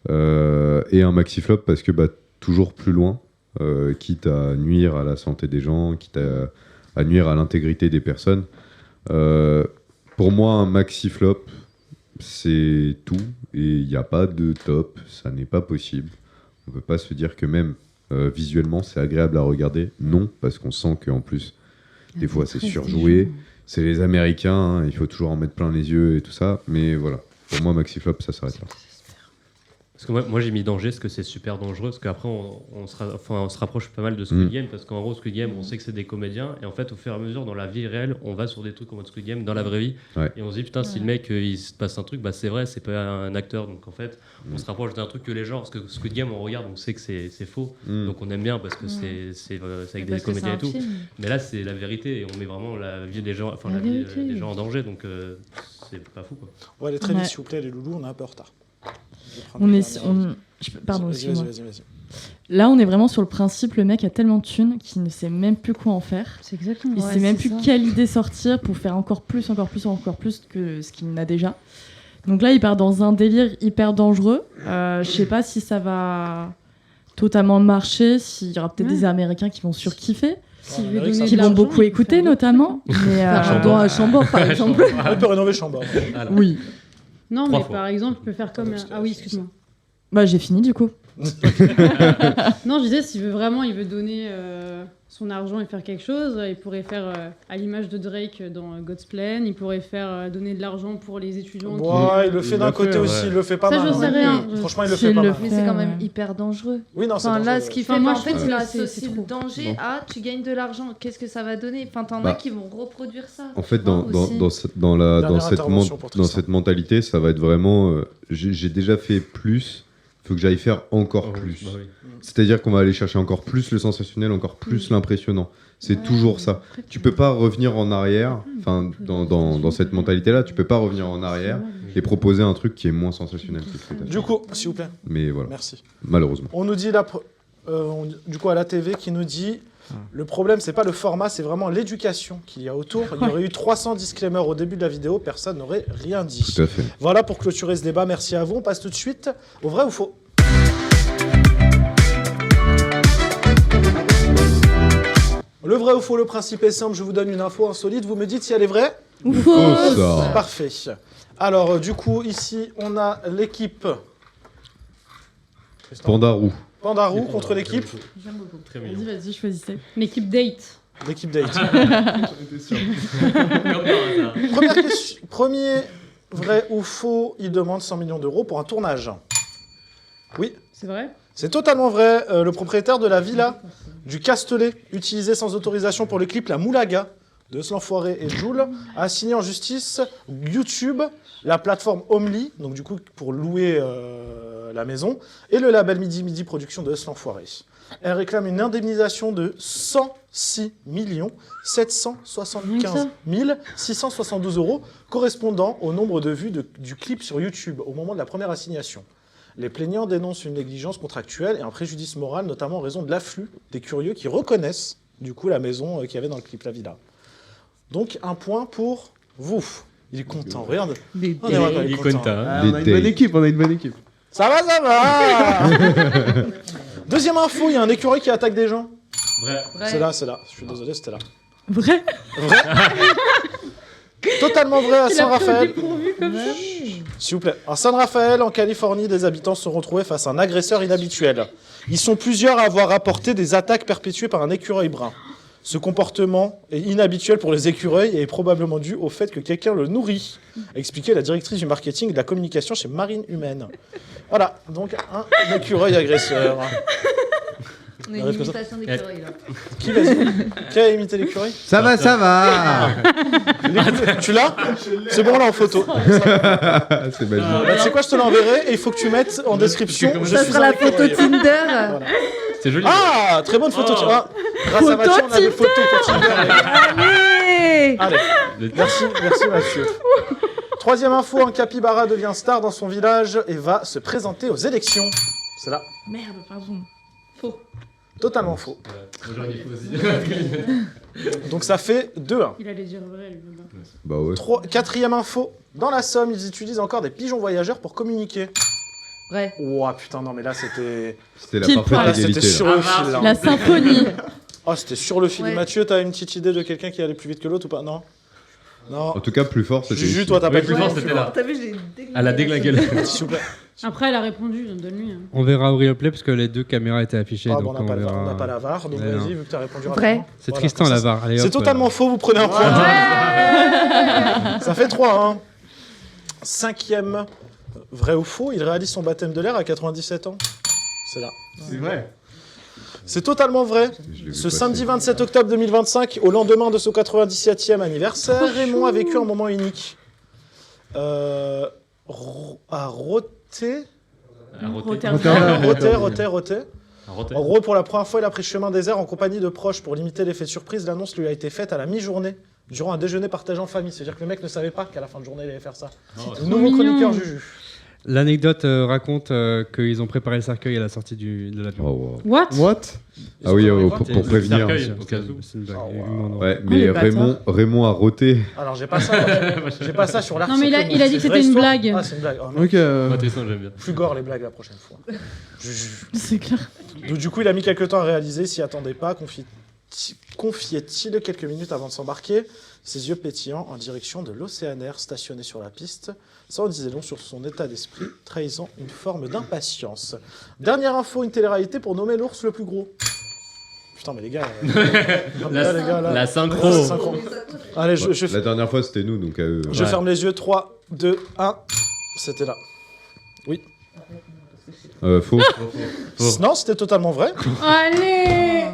Et un maxi-flop, parce que toujours plus loin, quitte à nuire à la santé des gens, quitte à nuire à l'intégrité des personnes. Pour moi, un maxi-flop, c'est tout, et il n'y a pas de top, ça n'est pas possible. On ne peut pas se dire que même visuellement c'est agréable à regarder. Non, parce qu'on sent qu'en plus, des fois c'est surjoué. C'est les Américains, hein, il faut toujours en mettre plein les yeux et tout ça. Mais voilà, pour moi, maxi flop, ça s'arrête là. Parce que moi j'ai mis danger parce que c'est super dangereux, parce qu'après on se rapproche pas mal de Squid Game, parce qu'en gros Squid Game on sait que c'est des comédiens, et en fait au fur et à mesure dans la vie réelle on va sur des trucs en mode Squid Game dans la vraie vie, et on se dit putain si le mec il se passe un truc, c'est vrai, c'est pas un acteur, donc en fait on se rapproche d'un truc que les gens, parce que Squid Game on regarde, on sait que c'est faux, donc on aime bien parce que c'est avec des comédiens et tout, mais là c'est la vérité et on met vraiment la vie des gens, la vie des gens en danger, donc c'est pas fou quoi. On va aller très vite s'il vous plaît les loulous, on est un peu en retard. Pardon, excuse-moi. Vas-y. Là, on est vraiment sur le principe, le mec a tellement de thunes qu'il ne sait même plus quoi en faire. C'est exactement. Il sait même plus quelle idée sortir pour faire encore plus que ce qu'il n'a déjà. Donc là, il part dans un délire hyper dangereux. Je sais pas si ça va totalement marcher, s'il y aura peut-être des Américains qui vont surkiffer. Qui vont beaucoup écouter, notamment. Mais à Chambord, par exemple. On peut rénover Chambord. Oui. Non, mais par exemple, tu peux faire comme... Ah oui, excuse-moi. J'ai fini, du coup. Non, je disais, s'il veut donner son argent et faire quelque chose, il pourrait faire, à l'image de Drake dans God's Plan, il pourrait faire donner de l'argent pour les étudiants. Il le fait d'un côté aussi, il le fait pas mal. Ça, je sais rien. Franchement, il le fait pas mal. Mais c'est quand même hyper dangereux. Oui, non, c'est dangereux. Là, ce qu'il fait, en fait, il a associé le danger à tu gagnes de l'argent. Qu'est-ce que ça va donner ? T'en as qui vont reproduire ça. En fait, dans cette mentalité, ça va être vraiment j'ai déjà fait plus, il faut que j'aille faire encore plus. C'est-à-dire qu'on va aller chercher encore plus le sensationnel, encore plus l'impressionnant. C'est toujours ça. Tu peux pas revenir en arrière, dans cette mentalité-là, tu peux pas revenir en arrière et proposer un truc qui est moins sensationnel. Du coup, s'il vous plaît. Mais voilà. Merci. Malheureusement. On nous dit là, du coup à la TV qui nous dit le problème c'est pas le format, c'est vraiment l'éducation qu'il y a autour. Il y aurait eu 300 disclaimers au début de la vidéo, personne n'aurait rien dit. Tout à fait. Voilà pour clôturer ce débat, merci à vous. On passe tout de suite au vrai ou faux. Le vrai ou faux, le principe est simple, je vous donne une info insolite, vous me dites si elle est vraie ou fausse. Parfait. Alors du coup, ici, on a l'équipe... Pandarou contre l'équipe... J'aime beaucoup. Vas-y, choisissez. L'équipe Date. L'équipe Date. Premier vrai ou faux, il demande 100 millions d'euros pour un tournage. Oui. C'est vrai ? C'est totalement vrai. Le propriétaire de la villa du Castellet, utilisé sans autorisation pour le clip La Moulaga, de l'Enfoiré et Joule, a signé en justice YouTube, la plateforme Homely, donc du coup pour louer la maison, et le label Midi Midi Production de l'Enfoiré. Elle réclame une indemnisation de 106 775 672 €, correspondant au nombre de vues du clip sur YouTube au moment de la première assignation. Les plaignants dénoncent une négligence contractuelle et un préjudice moral, notamment en raison de l'afflux des curieux qui reconnaissent du coup la maison qu'il y avait dans le clip, la villa. Donc un point pour vous. Il est content, regarde. Il est content. On a une bonne équipe, Ça va. Deuxième info, il y a un écureuil qui attaque des gens. Vrai. C'est là. Je suis désolé, c'était là. Vrai. Totalement vrai à Saint-Raphaël. Ouais. S'il vous plaît. À San Rafael, en Californie, des habitants se sont retrouvés face à un agresseur inhabituel. Ils sont plusieurs à avoir rapporté des attaques perpétuées par un écureuil brun. Ce comportement est inhabituel pour les écureuils et est probablement dû au fait que quelqu'un le nourrit, a expliqué la directrice du marketing et de la communication chez Marine Humaine. Voilà, donc un écureuil agresseur. On a une imitation d'écureuil là. Qui a imité l'écureuil ? Ça va. Tu l'as ? C'est bon là en photo. C'est magique. Tu sais quoi, je te l'enverrai et il faut que tu mettes en description. Ça sera la photo Tinder. Voilà. C'est joli. Ah, très bonne photo. Ah, grâce à Mathieu, on a des photos pour Tinder. Allez. Merci Mathieu. Troisième info, un capybara devient star dans son village et va se présenter aux élections. C'est là. Merde, pardon. Faux. Totalement faux. J'aurais dit faux aussi. Donc ça fait 2-1. Il allait dire vrai, lui. Bah ouais. Quatrième info, dans la Somme, ils utilisent encore des pigeons voyageurs pour communiquer. Vrai. Ouah, putain, non mais là c'était... C'était la Pile parfaite poil. égalité. C'était sur là. le fil. Là. La symphonie. Oh, c'était sur le fil. Ouais. Mathieu, t'as une petite idée de quelqu'un qui allait plus vite que l'autre ou pas ? Non. En tout cas, plus fort, c'était. Juju, ici. toi, t'as pas plus fort, c'était là. T'as vu, j'ai déglingué. À la déglinguée. S'il vous plaît. Après, elle a répondu, donne-lui. Hein. On verra au replay parce que les deux caméras étaient affichées. Ah, donc bon, on n'a verra. pas la VAR, donc Ouais, vas-y, non. vu que t'as répondu Vrai. rapidement. C'est Voilà, Tristan comme ça, Lavar. Allez, C'est hop, totalement faux, vous prenez un point. Ça fait 3-1. Cinquième, vrai ou faux, il réalise son baptême de l'air à 97 ans. C'est là. C'est vrai. C'est totalement vrai. Je l'ai vu Ce passer. samedi 27 octobre 2025, au lendemain de son 97e anniversaire, Raymond a vécu un moment unique. À Roté. En gros, pour la première fois, il a pris le chemin des airs en compagnie de proches. Pour limiter l'effet de surprise, l'annonce lui a été faite à la mi-journée, durant un déjeuner partagé en famille. C'est-à-dire que le mec ne savait pas qu'à la fin de journée, il allait faire ça. Le nouveau chroniqueur Juju. L'anecdote raconte qu'ils ont préparé le cercueil à la sortie de l'avion. Oh, wow. What Ah oui, pour prévenir. cercueil, au cas où. C'est une blague. Oh, wow. évidemment, non. Ouais, Oh, mais les Raymond a roté. Alors, j'ai pas ça. J'ai pas ça sur l'article. Non, mais il a dit que c'était une blague. Ah, c'est une blague. Oh, non. Ok. Moi, Tristan, j'aime bien. Plus gore les blagues la prochaine fois. Juju. C'est clair. Donc, du coup, il a mis quelques temps à réaliser, s'y attendait pas, confiait-il quelques minutes avant de s'embarquer, ses yeux pétillants en direction de l'Océanaire stationné sur la piste. Ça en disait long sur son état d'esprit, trahissant une forme d'impatience. Dernière info, une télé-réalité pour nommer l'ours le plus gros. Putain, mais les gars... La synchro. La synchro. Allez, La dernière fois, c'était nous, donc à eux. je ferme les yeux. 3, 2, 1. C'était là. Oui. Faux. Non, c'était totalement vrai. Allez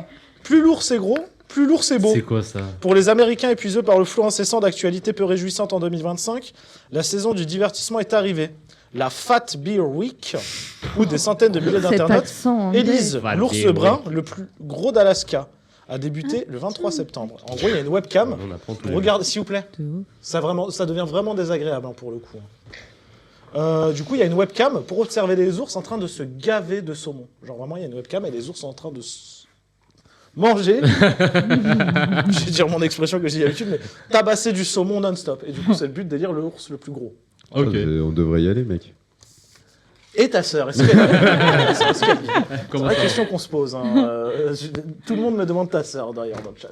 Plus lourd c'est gros, plus lourd c'est beau. C'est quoi ça? Pour les Américains épuisés par le flot incessant d'actualités peu réjouissantes en 2025, la saison du divertissement est arrivée. La Fat Bear Week, où des centaines de milliers d'internautes élisent Fat l'ours Bear brun le plus gros d'Alaska, a débuté le 23 septembre. En gros, il y a une webcam. On apprend tous Pour les regarder, s'il vous plaît. Ça devient vraiment désagréable hein, pour le coup. Du coup, il y a une webcam pour observer les ours en train de se gaver de saumon. Genre vraiment, il y a une webcam et les ours sont en train de manger. Je vais dire mon expression que je dis d'habitude, mais tabasser du saumon non-stop. Et du coup, c'est le but d'élire le ours le plus gros. Ok. On devrait y aller, mec. Et ta sœur, est-ce qu'elle est-ce qu'elle vit? C'est Comment la ça question qu'on se pose. Hein. Tout le monde me demande ta sœur d'ailleurs dans le chat.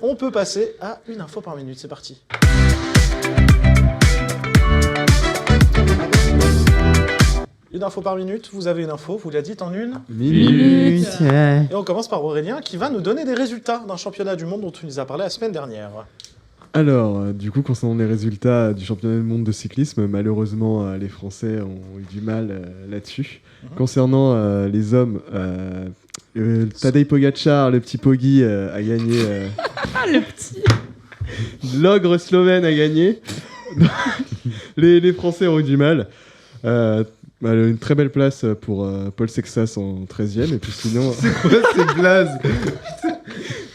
On peut passer à une info par minute. C'est parti. Une info par minute, vous avez une info, vous la dites en une Minute. Et on commence par Aurélien qui va nous donner des résultats d'un championnat du monde dont tu nous as parlé la semaine dernière. Alors, du coup, concernant les résultats du championnat du monde de cyclisme, malheureusement, les Français ont eu du mal là-dessus. Concernant les hommes, Tadej Pogacar, le petit Poggi, a gagné. Ah, le petit L'ogre slovène a gagné. Les Français ont eu du mal. Une très belle place pour Paul Sexas en 13e. Et puis sinon. C'est quoi ces blazes?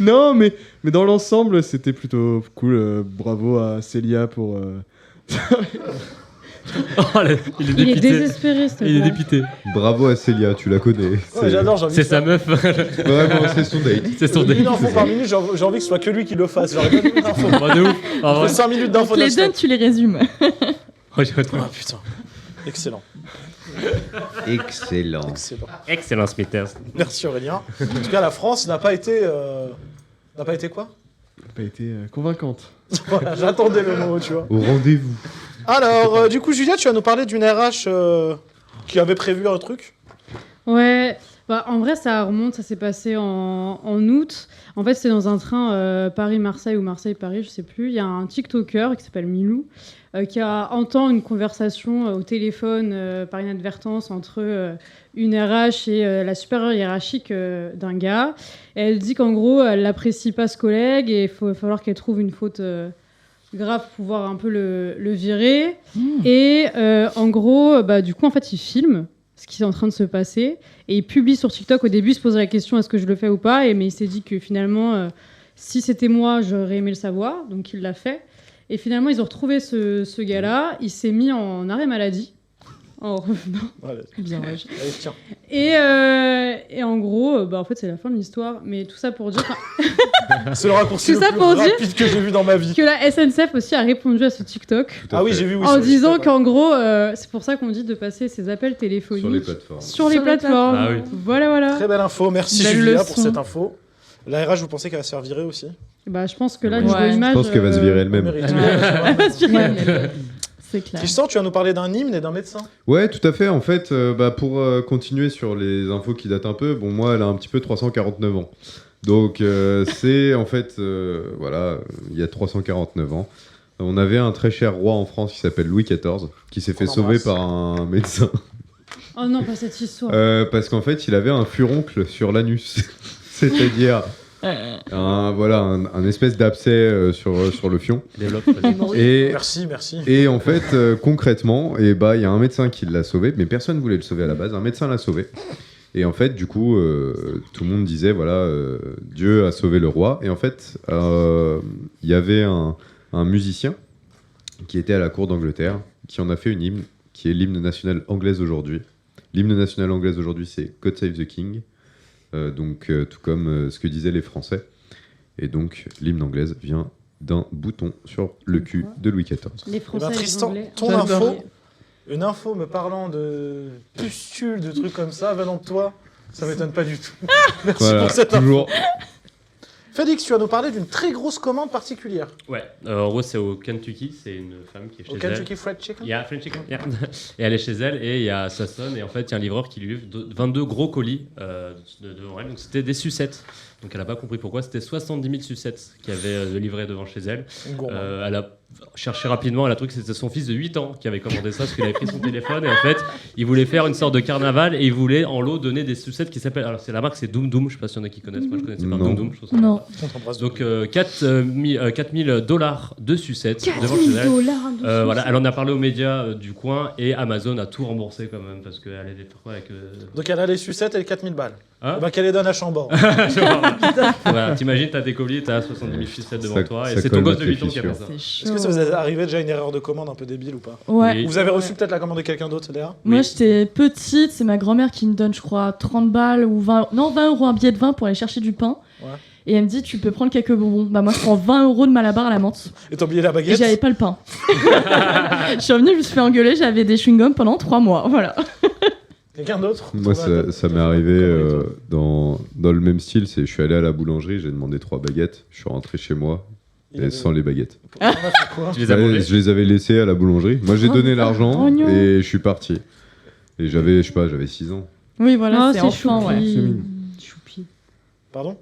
Non, mais dans l'ensemble, c'était plutôt cool. Bravo à Célia pour. Il est désespéré, s'il te Il est plaît. dépité. Bravo à Célia, tu la connais. Ouais, j'adore, j'ai envie C'est de sa faire- meuf. Vraiment, c'est son date. C'est son date. Une info par minute, j'ai envie que ce soit que lui qui le fasse. J'aurais pas une info. Bah, de ouf. Ah, Il ouais. faut 5 minutes Tu d'infos les non-stop. donnes, tu les résumes. Ah putain. Excellent. Excellent. Excellent. Excellent, Smithers. Merci Aurélien. En tout cas, la France n'a pas été. N'a pas été quoi? Pas été convaincante. Voilà, j'attendais le mot, tu vois. Au rendez-vous. Alors, du coup, Julia, tu vas nous parler d'une RH qui avait prévu un truc. Ouais, bah, en vrai, ça remonte, ça s'est passé en août. En fait, c'est dans un train Paris-Marseille ou Marseille-Paris, je sais plus. Il y a un TikToker qui s'appelle Milou qui entend une conversation au téléphone par inadvertance entre une RH et la supérieure hiérarchique d'un gars. Et elle dit qu'en gros, elle n'apprécie pas ce collègue et il va falloir qu'elle trouve une faute grave pour pouvoir un peu le virer. Et en gros, du coup, en fait, il filme ce qui est en train de se passer et il publie sur TikTok. Au début, il se posait la question est-ce que je le fais ou pas, mais il s'est dit que finalement, si c'était moi, j'aurais aimé le savoir, donc il l'a fait. Et finalement, ils ont retrouvé ce gars-là. Il s'est mis en arrêt maladie en revenant. Allez. Bien, ouais. Allez, tiens. Et en gros, en fait, c'est la fin de l'histoire. Mais tout ça pour dire C'est le raccourci Tout le ça plus pour dire rapide que j'ai vu dans ma vie. que la SNCF aussi a répondu à ce TikTok. Ah oui, j'ai vu. Oui, En sur- disant sur- qu'en gros, c'est pour ça qu'on dit de passer ces appels téléphoniques Sur les plateformes. Sur les plateformes. Ah oui. Voilà. Très belle info. Merci Belle Julia leçon. pour cette info. La RH, vous pensez qu'elle va se faire virer aussi? Bah, je pense que là, Ouais. niveau Ouais. image. Je pense qu'elle va se virer elle-même. mérite. Elle va se virer elle-même. C'est clair. Tristan, tu vas nous parler d'un hymne et d'un médecin. Ouais, tout à fait. En fait, pour continuer sur les infos qui datent un peu, bon, moi, elle a un petit peu 349 ans. Donc, c'est en fait, voilà, il y a 349 ans, on avait un très cher roi en France qui s'appelle Louis XIV, qui s'est fait On sauver embrasse. par un médecin. Oh non, pas cette histoire. Parce qu'en fait, il avait un furoncle sur l'anus. C'est-à-dire un espèce d'abcès sur le fion. Développe. Et, Merci. et en fait, concrètement, il y a un médecin qui l'a sauvé, mais personne ne voulait le sauver à la base. Un médecin l'a sauvé. Et en fait, du coup, tout le monde disait, voilà, Dieu a sauvé le roi. Et en fait, il y avait un musicien qui était à la cour d'Angleterre, qui en a fait une hymne, qui est l'hymne national anglaise aujourd'hui. L'hymne national anglaise aujourd'hui, c'est God Save the King. Tout comme ce que disaient les Français. Et donc, l'hymne anglaise vient d'un bouton sur le cul de Louis XIV. Les Français, les Tristan, Anglais. ton info, une info me parlant de pustules, de trucs comme ça, venant de toi, ça m'étonne pas du tout. Merci Voilà, pour cette info. toujours. Félix, tu vas nous parler d'une très grosse commande particulière. Ouais, en gros, c'est au Kentucky. C'est une femme qui est chez Au elle. Kentucky Fried Chicken. Il y a French Chicken, yeah. Et elle est chez elle et il y a ça sonne et en fait il y a un livreur qui lui livre 22 gros colis devant elle. Donc c'était des sucettes. Donc elle n'a pas compris pourquoi. C'était 70 000 sucettes qui avaient livré devant chez elle. Une gourmande. Elle a cherché rapidement. Elle a trouvé que c'était son fils de 8 ans qui avait commandé ça parce qu'il avait pris son téléphone et en fait il voulait faire une sorte de carnaval et il voulait en lot donner des sucettes qui s'appellent. Alors c'est la marque, c'est Doom Doom. Je sais pas s'il y en a qui connaissent. Moi je connaissais pas Non. Doom Doom. Je trouve ça Non. On t'embrasse. donc 4 000 dollars de sucettes devant chez elle. $4,000 Voilà, elle en a parlé aux médias du coin et Amazon a tout remboursé quand même parce qu'elle allait faire quoi avec. Donc elle a les sucettes et les 4000 balles. Hein Eh ben, qu'elle les donne à Chambord. Voilà, t'imagines, t'as tes colis, t'as 70 000 sucettes devant Ça- toi et ça c'est ton colle gosse de à tes 8 ans qui a fait ça. C'est Est-ce que chaud. ça vous est arrivé déjà une erreur de commande un peu débile ou pas? Ouais. Oui. Vous avez reçu peut-être la commande de quelqu'un d'autre, Léa? Moi, Oui. j'étais petite, c'est ma grand-mère qui me donne, je crois, 30 balles ou 20 euros, un billet de 20 pour aller chercher du pain. Ouais. Et elle me dit, tu peux prendre quelques bonbons. Bah, moi, je prends 20 euros de Malabar à la menthe. Et t'as oublié la Et baguette? j'avais pas le pain. Je suis revenue, je me suis fait engueuler, j'avais des chewing-gums pendant 3 mois. Voilà. Quelqu'un d'autre? Moi, Tourne la tête. ça m'est arrivé dans le même style. Je suis allé à la boulangerie, j'ai demandé 3 baguettes. Je suis rentré chez moi Il et avait- sans les baguettes. On a fait quoi? Tu les as mangés. Je les avais laissés à la boulangerie. Moi, j'ai donné l'argent Mignon. et je suis parti. Et j'avais 6 ans. Oui, voilà, Non, c'est c'est enfant, ouais. C'est mignon. Choupi. Pardon?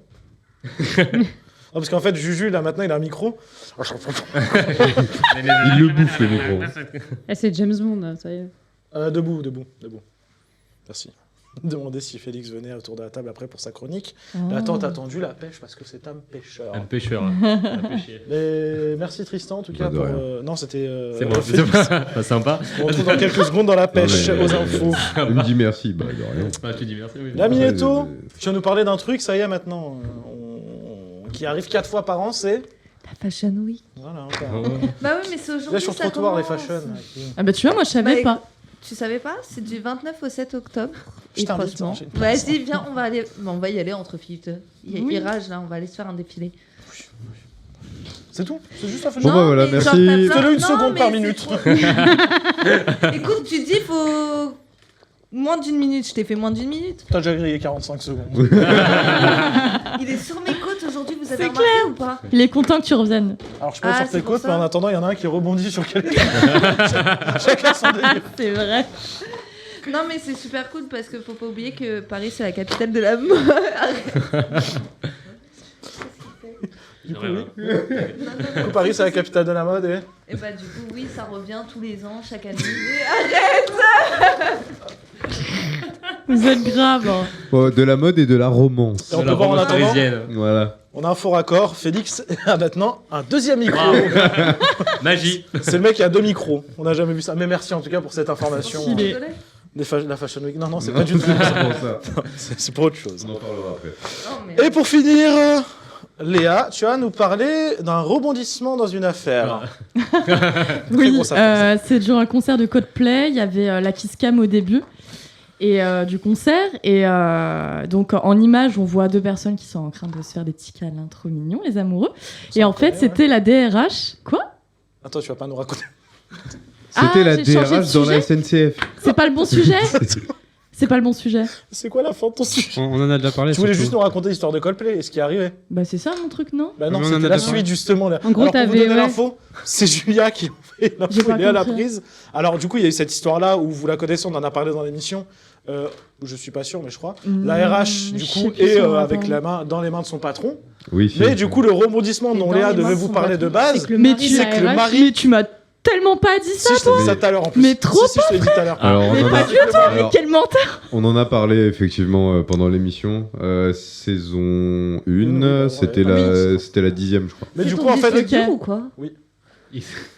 Non, parce qu'en fait, Juju, là, maintenant, il a un micro. Il le bouffe, le micro. Eh, c'est James Bond, ça y est. Debout. Merci. Demander si Félix venait autour de la table après pour sa chronique. Oh. La tante a tendu la pêche parce que c'est un pêcheur. Un pêcheur, hein. Un pêchier. Mais merci Tristan en tout cas de pour. rien. Non, c'était. C'est moi, Félix. pas sympa. On retrouve dans quelques secondes dans la pêche Non, mais- aux infos. Il me dit merci, bah de rien. Ah, tu dis merci, oui. La Mineto, Ouais, tu vas nous parler d'un truc, ça y est maintenant, qui arrive 4 fois par an, c'est. La Fashion Week. Voilà, Bah oui, mais c'est aujourd'hui. là sur le ça trottoir les commence. fashion. Ah bah tu vois, moi je savais Bah, pas. Tu savais pas? C'est du 29 au 7 octobre. Je Et t'invite, franchement, j'ai une place. vas-y, viens, on va aller. Bon, on va y aller entre filles. Il Oui. rage là, on va aller se faire un défilé. C'est tout? C'est juste la fashion Bon bah voilà, mais genre, merci. t'as besoin- Fais-le une Non, seconde mais par c'est minute. trop- Écoute, tu dis faut moins d'une minute. Je t'ai fait moins d'une minute. T'as déjà grillé 45 secondes. Il est sur mes côtes aujourd'hui. Vous avez C'est remarqué ou pas? Il est content que tu reviennes. Alors je peux être Ah, sur tes c'est pour côtes, ça. mais en attendant, il y en a un qui rebondit sur quelqu'un. Chacun son délire. C'est vrai. Non, mais c'est super cool parce que faut pas oublier que Paris c'est la capitale de la mode. Du coup, oui. Du coup, Paris, c'est la capitale de la mode et. Et bah, du coup, oui, ça revient tous les ans, chaque année. Arrête! Vous êtes grave. Hein. Bon, de la mode et de la romance. Et on peut voir en attendant. Voilà. On a un faux raccord. Félix a maintenant un deuxième micro. Magie. C'est le mec qui a 2 micros. On n'a jamais vu ça. Mais merci en tout cas pour cette information. Stylé. La Fashion Week. Non, c'est Non, pas du tout c'est ça. pas pour ça. C'est pour autre chose. On en parlera après. Non, mais... Et pour finir, Léa, tu vas nous parler d'un rebondissement dans une affaire. Oui, grosse affaire, c'est genre un concert de Coldplay. Il y avait la Kiss Cam au début et du concert. Et donc en image, on voit 2 personnes qui sont en train de se faire des petits câlins trop mignons, les amoureux. Et en fait, c'était la DRH. Quoi? Attends, tu vas pas nous raconter. C'était la j'ai changé de DRH dans la SNCF. C'est pas le bon sujet. C'est pas le bon sujet. C'est quoi la fin de ton sujet? On en a déjà parlé. Tu voulais surtout. juste nous raconter l'histoire de Coldplay et ce qui est arrivé. Bah c'est ça mon truc, non? Bah non, Mais on en c'était a la déjà parlé. suite justement. Là. En gros, Alors pour vous t'avais- donner ouais. l'info, c'est Julia qui a fait J'ai l'info pas et Léa l'a compris. prise. Alors du coup, il y a eu cette histoire-là où vous la connaissez, on en a parlé dans l'émission. Je suis pas sûr, mais je crois. La RH, du je sais coup, plus est son avec rapport. la main dans les mains de son patron. Oui, si. Mais du coup, le rebondissement Et dont dans Léa les mains devait de vous son parler de patron. base, C'est que le Mais mari tu, de c'est que le la RH, mari. mais tu m'as tellement pas dit ça. Si, je t'ai dit ça tout à l'heure en plus. Mais trop Si, je te l'ai dit tout à l'heure. Alors, Mais on en pas a- du tout. Mais alors, quel menteur. on en a parlé effectivement pendant l'émission. Saison 1, c'était ouais. la 10e, je crois. Mais du C'est coup, ton en fait, disque ok. dur ou quoi? Oui.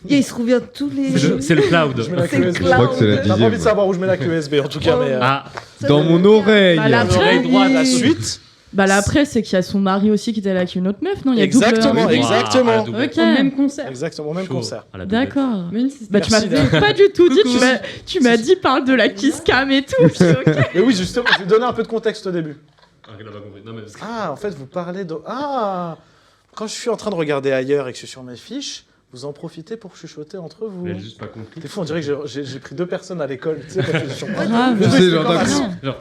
Il se souvient de tous les. C'est le cloud. je mets la C'est clé le USB. Je crois que c'est la T'as T'as pas 10e. envie de savoir où je mets la clé USB en tout cas, mais Ah, Ça, Dans ça mon veut dire- oreille. Bah, là, l'oreille oui. droite, la suite. Bah là après c'est qu'il y a son mari aussi qui était là avec une autre meuf, non? Il y a Exactement, double- exactement. Ah, double. Ok. Au même concert. Exactement, au même Chaud. concert. À la double. D'accord. Mais c'est- Bah tu m'as Merci, Léa. pas du tout dit, Coucou. tu m'as dit parle de la Kiss Cam et tout. Je suis ok. Mais oui, justement, je vais donner un peu de contexte au début. Ah, elle a pas compris. Non, mais... Ah, en fait, vous parlez de... Ah, quand je suis en train de regarder ailleurs et que je suis sur mes fiches, vous en profitez pour chuchoter entre vous. Elle a juste pas compris. Des fois, on dirait que j'ai pris 2 personnes à l'école, tu sais, parce que je suis en- Grave. Le Tu sais, truc, genre, c'est comme d'accord. ça. Genre,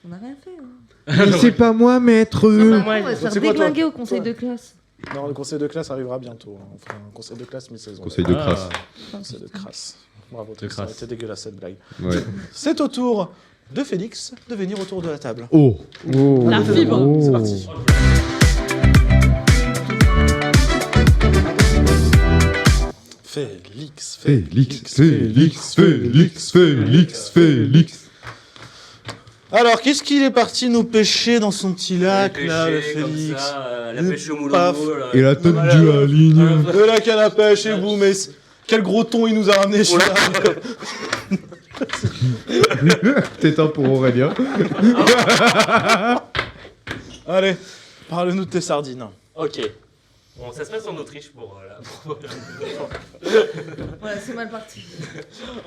On n'a rien fait. Hein. Mais c'est pas moi, maître. On va se Donc, faire c'est quoi, toi déglinguer au conseil de classe. Non, le conseil de classe arrivera bientôt. hein. On fera un conseil de classe mi-saison. Conseil de crasse. Conseil de crasse. Bravo, De ça crasse. c'était dégueulasse cette blague. Ouais. C'est au tour de Félix de venir autour de la table. Oh. La fibre. C'est parti. Félix, Félix. Alors, qu'est-ce qu'il est parti nous pêcher dans son petit lac, là, le Félix la pêche au moulin Paf. d'eau, là. Et la tête du la ligne. De la canne à pêche et vous, mais quel gros thon il nous a ramené, celui-là. T'es un pour Aurélien. Allez, parle-nous de tes sardines. Ok. Bon, ça se passe en Autriche pour... Voilà, c'est mal parti.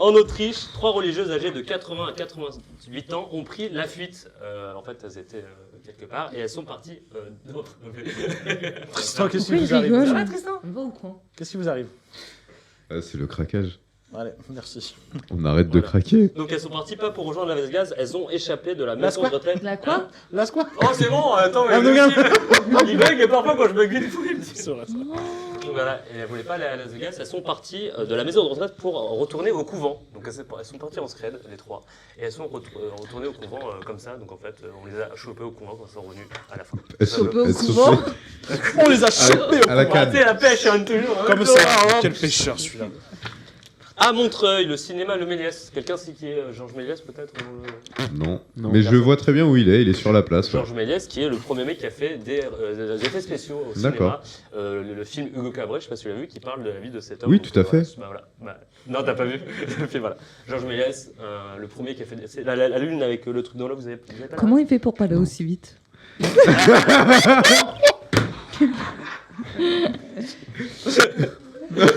En Autriche, 3 religieuses âgées de 80 à 88 ans ont pris la fuite. En fait, elles étaient quelque part et elles sont parties... Tristan, qu'est-ce qui Pourquoi il vous arrive rigole Ça va, Tristan? On va au coin. Qu'est-ce qui vous arrive C'est le craquage. Allez, merci. On arrête de craquer. Donc elles sont parties pas pour rejoindre Las Vegas, elles ont échappé de la Las maison quoi de retraite. La quoi? Là, quoi Oh c'est bon, attends, mais Ah, lui non, aussi, il bug et parfois quand je bug une fois il me dit. C'est vrai, ça. Donc voilà, et elles voulaient pas aller à Las Vegas, elles sont parties de la maison de retraite pour retourner au couvent. Donc elles sont parties en scred, les 3, et elles sont retournées au couvent comme ça. Donc en fait, on les a chopées au couvent quand elles sont revenues à la fin. Chopées au Elles couvent. sont On les a chopés au à la couvent. canne. C'est la pêche, hein, toujours. Comme ça, quel pêcheur celui-là. À Montreuil, le cinéma Le Méliès. Quelqu'un sait qui est Georges Méliès peut-être Non. Mais je vois très bien où il est sur la place. Georges Méliès, qui est le premier mec qui a fait des effets spéciaux au cinéma. Le film Hugo Cabret, je sais pas si tu l'as vu, qui parle de la vie de cet homme. Oui, tout à fait. Non, t'as pas vu. Voilà. Georges Méliès, le premier qui a fait la lune avec le truc dans l'eau, vous avez pas Comment il fait pour parler aussi vite?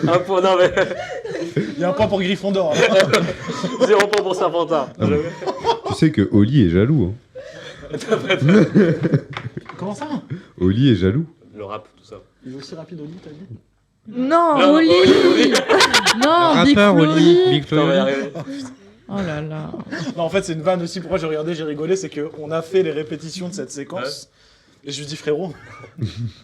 Un point, non mais. Il y a un point pour Gryffondor. 0 point pour Serpentard. Tu sais que Oli est jaloux. Comment ça? Oli est jaloux. Le rap, tout ça. Il est aussi rapide Oli, t'as dit? Non, Oli. Non, Big Rappeur Oli. Flo. Big Flo. Oh là là. Non, en fait, c'est une vanne aussi. Pourquoi j'ai regardé, j'ai rigolé, c'est qu'on a fait les répétitions de cette séquence. Et je lui dis, frérot,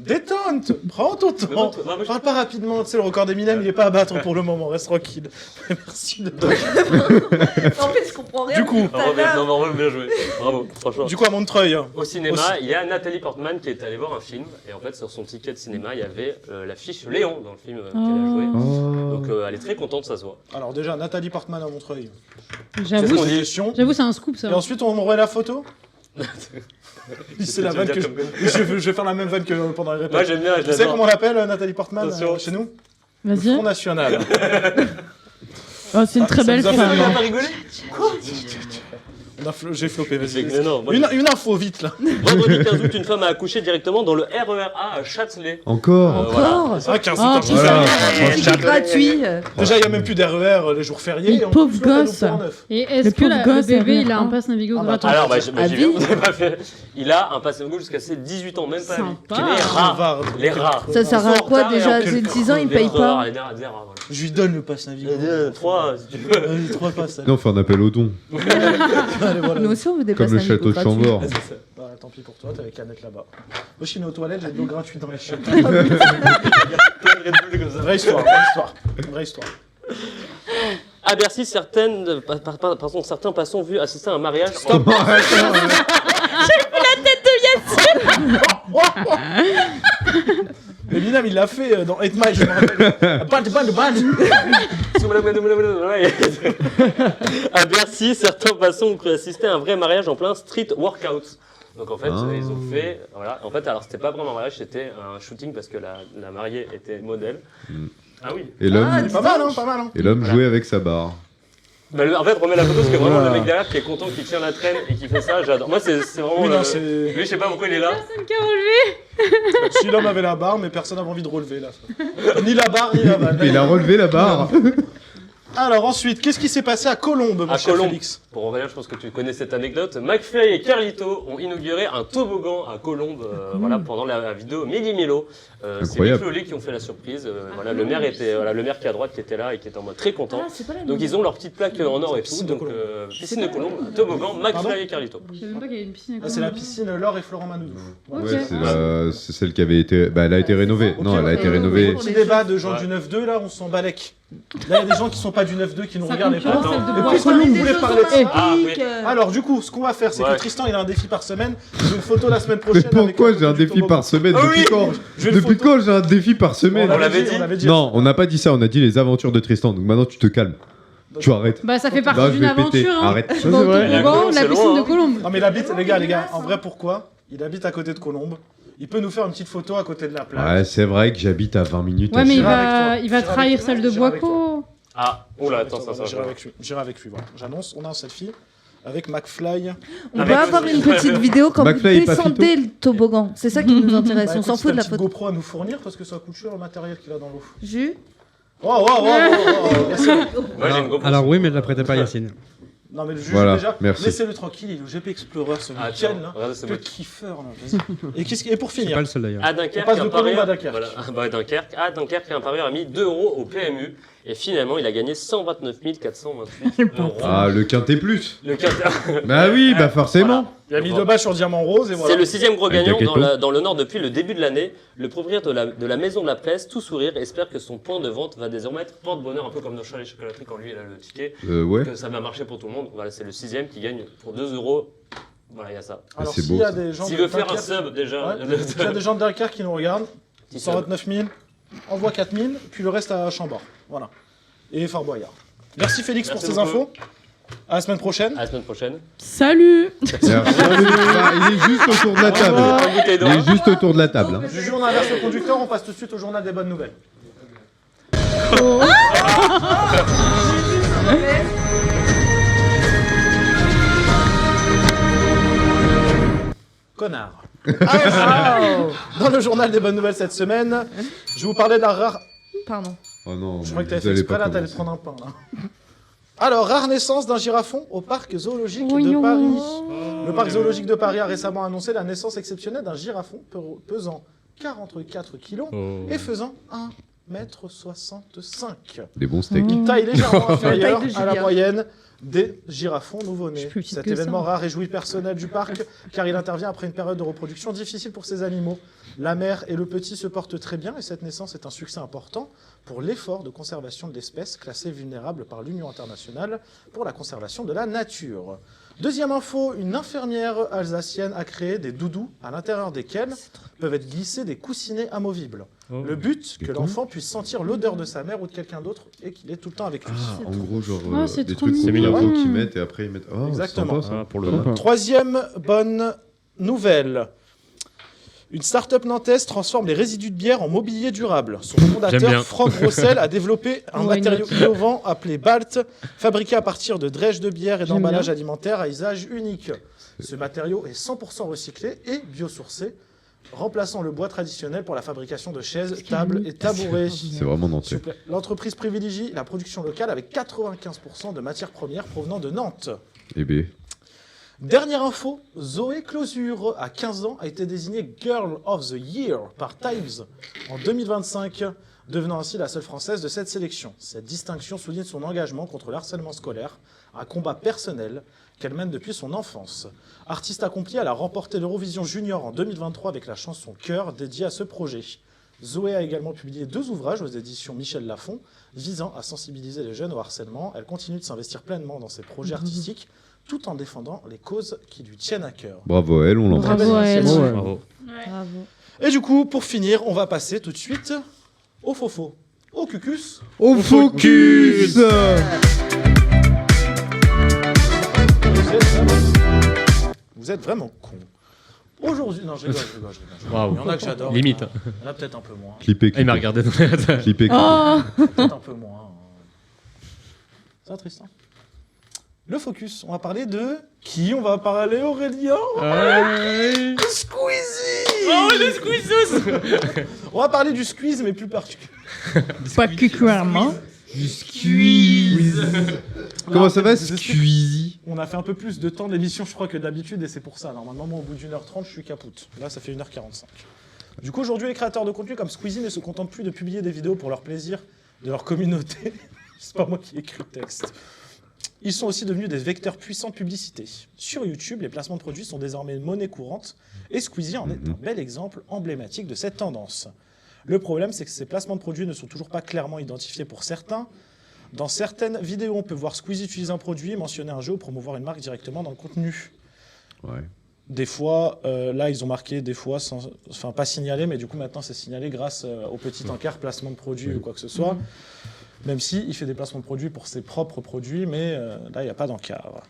détente, prends ton temps, parle pas rapidement, tu sais, le record d'Eminem, il est pas à battre pour le moment, reste tranquille. Merci de En fait, je comprends rien. Du coup, bien joué, bravo, franchement. Du coup, à Montreuil. Au cinéma, il y a Nathalie Portman qui est allée voir un film, et en fait, sur son ticket de cinéma, il y avait l'affiche Léon dans le film qu'elle a joué. Donc, elle est très contente, ça se voit. Alors, déjà, Nathalie Portman à Montreuil. J'avoue, c'est un scoop ça. Et ensuite, on m'envoie la photo. C'est la vanne que je vais faire la même vanne que pendant les répètes. Moi j'aime bien, tu sais comment on l'appelle Nathalie Portman chez nous? Vas-y. Front National. Oh, c'est une très belle femme. On a pas rigolé? Quoi? J'ai flopé, vas-y. Une info vite là. Vendredi 15 août, une femme a accouché directement dans le RER A à Châtelet. Encore Voilà. Ah, 15 août, C'est gratuit. Déjà, il n'y a même plus d'RER les jours fériés. Le pauvre gosse. Et est-ce que le bébé il a un pass Navigo gratuit? Alors, j'y viens, vous avez pas fait. Il a un pass Navigo jusqu'à ses 18 ans, même pas lui. Les rats. Ça sert à quoi déjà? J'ai 10 ans, il paye pas. Je lui donne le pass Navigo. 3 si tu veux. 3 passes. Non, on fait un appel au don. Nous aussi, on veut des Comme le château de Chambord. Tant pis pour toi, t'as les canettes là-bas. Moi, je suis né aux toilettes, j'ai de l'eau gratuite dans les chiottes. Vraie histoire. À Bercy, certains passants vu assister à un mariage. J'ai vu la tête de Yacine. Eminem, il l'a fait dans 8 Mile, je me rappelle. À Bercy, certains passants ont cru assister à un vrai mariage en plein street workout. Donc en fait, ils ont fait. Voilà. En fait, alors c'était pas vraiment un mariage, c'était un shooting parce que la mariée était modèle. Ah oui. Et l'homme. Pas mal, hein. Et l'homme jouait avec sa barre. Bah, en fait, remets la photo parce que vraiment le mec derrière qui est content, qui tient la traîne et qui fait ça, j'adore. Moi, c'est vraiment. Lui, je sais pas pourquoi il est là. Personne qui a relevé. Si l'homme avait la barre, mais personne n'avait envie de relever là. Ni la barre, ni la balle. Il a relevé la barre. Alors ensuite, qu'est-ce qui s'est passé à Colombes, mon cher Félix? Pour Aurélien, je pense que tu connais cette anecdote. McFly et Carlito ont inauguré un toboggan à Colombes voilà, pendant la vidéo Mili Milo. C'est Mick Lollet qui ont fait la surprise. Voilà, le maire qui est à droite qui était là et qui était en mode très content. Donc ils ont leur petite plaque en or et tout. Donc piscine de Colombes, toboggan, McFly et Carlito. Je savais même pas qu'il y avait une piscine à Colombes. C'est la piscine Laure et Florent Manoudou. Ouais, c'est celle qui avait été. Bah, elle a été rénovée. Non, elle a été rénovée. Petit débat de gens du 9-2, là, on s'en balèque. Là, il y a des gens qui sont pas du 9-2 qui nous regardent pas. Et puisque nous, vous voulez parler de ça. Alors, du coup, ce qu'on va faire, c'est que Tristan, il a un défi par semaine. J'ai une photo la semaine prochaine. Mais pourquoi j'ai un défi par semaine? Depuis quand j'ai un défi par semaine? On l'avait dit. Non, on n'a pas dit ça, on a dit les aventures de Tristan. Donc maintenant, tu te calmes. Tu arrêtes. Bah, ça fait partie d'une aventure. Arrête. C'est vrai. La piscine de Colombes. Non, mais il habite, les gars, en vrai, pourquoi? Il habite à côté de Colombes. Il peut nous faire une petite photo à côté de la plage. Ouais, c'est vrai que j'habite à 20 minutes. Ouais, mais il va trahir celle de Boisco. Ah, oula, attends, ça. J'irai avec lui, voilà. J'annonce, on a un selfie avec McFly. On peut avoir une petite vidéo quand vous descendez le toboggan. C'est ça qui nous intéresse. On s'en fout de la photo. GoPro à nous fournir parce que ça coûte cher le matériel qu'il a dans l'eau. Jus. Alors oui, mais ne la prêtez pas à Yacine. Non mais le juge voilà, déjà, merci. laissez-le tranquille, il est au GP Explorer ce week-end là. Quel kiffeur là, vas-y. Et pour finir, pas le seul d'ailleurs. À Dunkerque, on passe de Colombes à Dunkerque. Voilà. Dunkerque, un parieur a mis 2 € au PMU et finalement il a gagné 129 428 €. Ah, le quintet plus. Le quintet. Bah oui, bah forcément. Voilà. Il a mis 2 balles sur Diamant Rose et voilà. C'est le 6e gros gagnant dans le Nord depuis le début de l'année. Le propriétaire de la maison de la presse, tout sourire, espère que son point de vente va désormais être porte-bonheur, un peu comme dans Charlie Chocolaterie quand lui il a le ticket. Ouais. Que ça va marcher pour tout le monde. Voilà, c'est le 6e qui gagne pour 2 €. Voilà, il y a ça. Alors c'est s'il beau, y a des gens s'il veut faire un sub déjà. S'il y a des gens de Dunkerque qui nous regardent, 129 000, envoie 4 000, puis le reste à Chambord. Voilà. et Fort Boyard. Merci Félix Merci pour ces beaucoup. infos. À la semaine prochaine. À la semaine prochaine. Salut. Il est juste autour de la table. Il est juste autour de la table. hein. Juju, on inverse le conducteur, on passe tout de suite au journal des bonnes nouvelles. Connard. Dans le journal des bonnes nouvelles cette semaine, je vais vous parler de la rare... Pardon. Oh non, Je crois que t'avais vous fait allez exprès pas là, t'allais te commencer. prendre un pain là. Alors, rare naissance d'un girafon au parc zoologique de Mignon. Paris. Le parc zoologique de Paris a récemment annoncé la naissance exceptionnelle d'un girafon pesant 44 kilos et faisant 1,65 m. Des bons steaks. Une taille légèrement inférieure taille de à la Julien. moyenne des girafons nouveau-nés. plus petite Cet que événement ça. rare réjouit le personnel du parc car il intervient après une période de reproduction difficile pour ces animaux. La mère et le petit se portent très bien et cette naissance est un succès important pour l'effort de conservation de l'espèce classée vulnérable par l'Union internationale pour la conservation de la nature. Deuxième info, une infirmière alsacienne a créé des doudous à l'intérieur desquels peuvent être glissés des coussinets amovibles. Le but, que l'enfant puisse sentir l'odeur de sa mère ou de quelqu'un d'autre et qu'il est tout le temps avec lui. Ah, en gros, genre Oh, c'est des trop trucs mignon. au Ouais. qu'ils mettent et après ils mettent. Oh, Exactement. c'est sympa, ça. Ah, pour le Sympa. Troisième bonne nouvelle. Une start-up nantaise transforme les résidus de bière en mobilier durable. Son J'aime fondateur, bien. Franck Rossel, a développé un Why matériau not innovant appelé Balt, fabriqué à partir de drèches de bière et J'aime d'emballages bien. alimentaires à usage unique. Ce matériau est 100% recyclé et biosourcé, remplaçant le bois traditionnel pour la fabrication de chaises, tables et tabourets. C'est vraiment S'il nantais. vous plaît. L'entreprise privilégie la production locale avec 95% de matières premières provenant de Nantes. Eh ben, Dernière info, Zoé Closure, à 15 ans, a été désignée Girl of the Year par Times en 2025, devenant ainsi la seule française de cette sélection. Cette distinction souligne son engagement contre le harcèlement scolaire, un combat personnel qu'elle mène depuis son enfance. Artiste accomplie, elle a remporté l'Eurovision Junior en 2023 avec la chanson Cœur dédiée à ce projet. Zoé a également publié 2 ouvrages aux éditions Michel Lafon visant à sensibiliser les jeunes au harcèlement. Elle continue de s'investir pleinement dans ses projets artistiques tout en défendant les causes qui lui tiennent à cœur. bravo à elle, on l'embrasse. Bravo à elle. Ouais. Bravo. Bravo. Et du coup, pour finir, on va passer tout de suite au faux-faux. Au cucus. Au focus. Vous êtes vraiment cons. Aujourd'hui... Non, je rigole. Waouh. Il y en a que j'adore. Limite. Il y en a peut-être un peu moins. Clippé, Ah, il m'a clippé. regardé dans la... Clippé, Oh. Peut-être un peu moins. Ça va, Tristan? Le focus, on va parler de... Qui on va parler, Aurélien? Squeezie. Oh, le squeezos. On va parler du squeeze, mais plus particulièrement. Particulièrement. Du squeeze. Comment ça va, Squeezie? On a fait un peu plus de temps d'émission, je crois, que d'habitude, et c'est pour ça. Normalement, moi, au bout d'1h30, je suis capoute. Là, ça fait 1h45. Du coup, aujourd'hui, les créateurs de contenu comme Squeezie ne se contentent plus de publier des vidéos pour leur plaisir, de leur communauté. C'est pas moi qui ai écrit le texte. Ils sont aussi devenus des vecteurs puissants de publicité. Sur YouTube, les placements de produits sont désormais monnaie courante, et Squeezie en est un bel exemple emblématique de cette tendance. Le problème, c'est que ces placements de produits ne sont toujours pas clairement identifiés pour certains. Dans certaines vidéos, on peut voir Squeezie utiliser un produit, mentionner un jeu ou promouvoir une marque directement dans le contenu. Ouais. Des fois, là, ils ont marqué des fois, enfin pas signalé, mais du coup maintenant c'est signalé grâce au petit encart placement de produit ou quoi que ce soit. Même si il fait des placements de produits pour ses propres produits, mais là, il n'y a pas d'encart.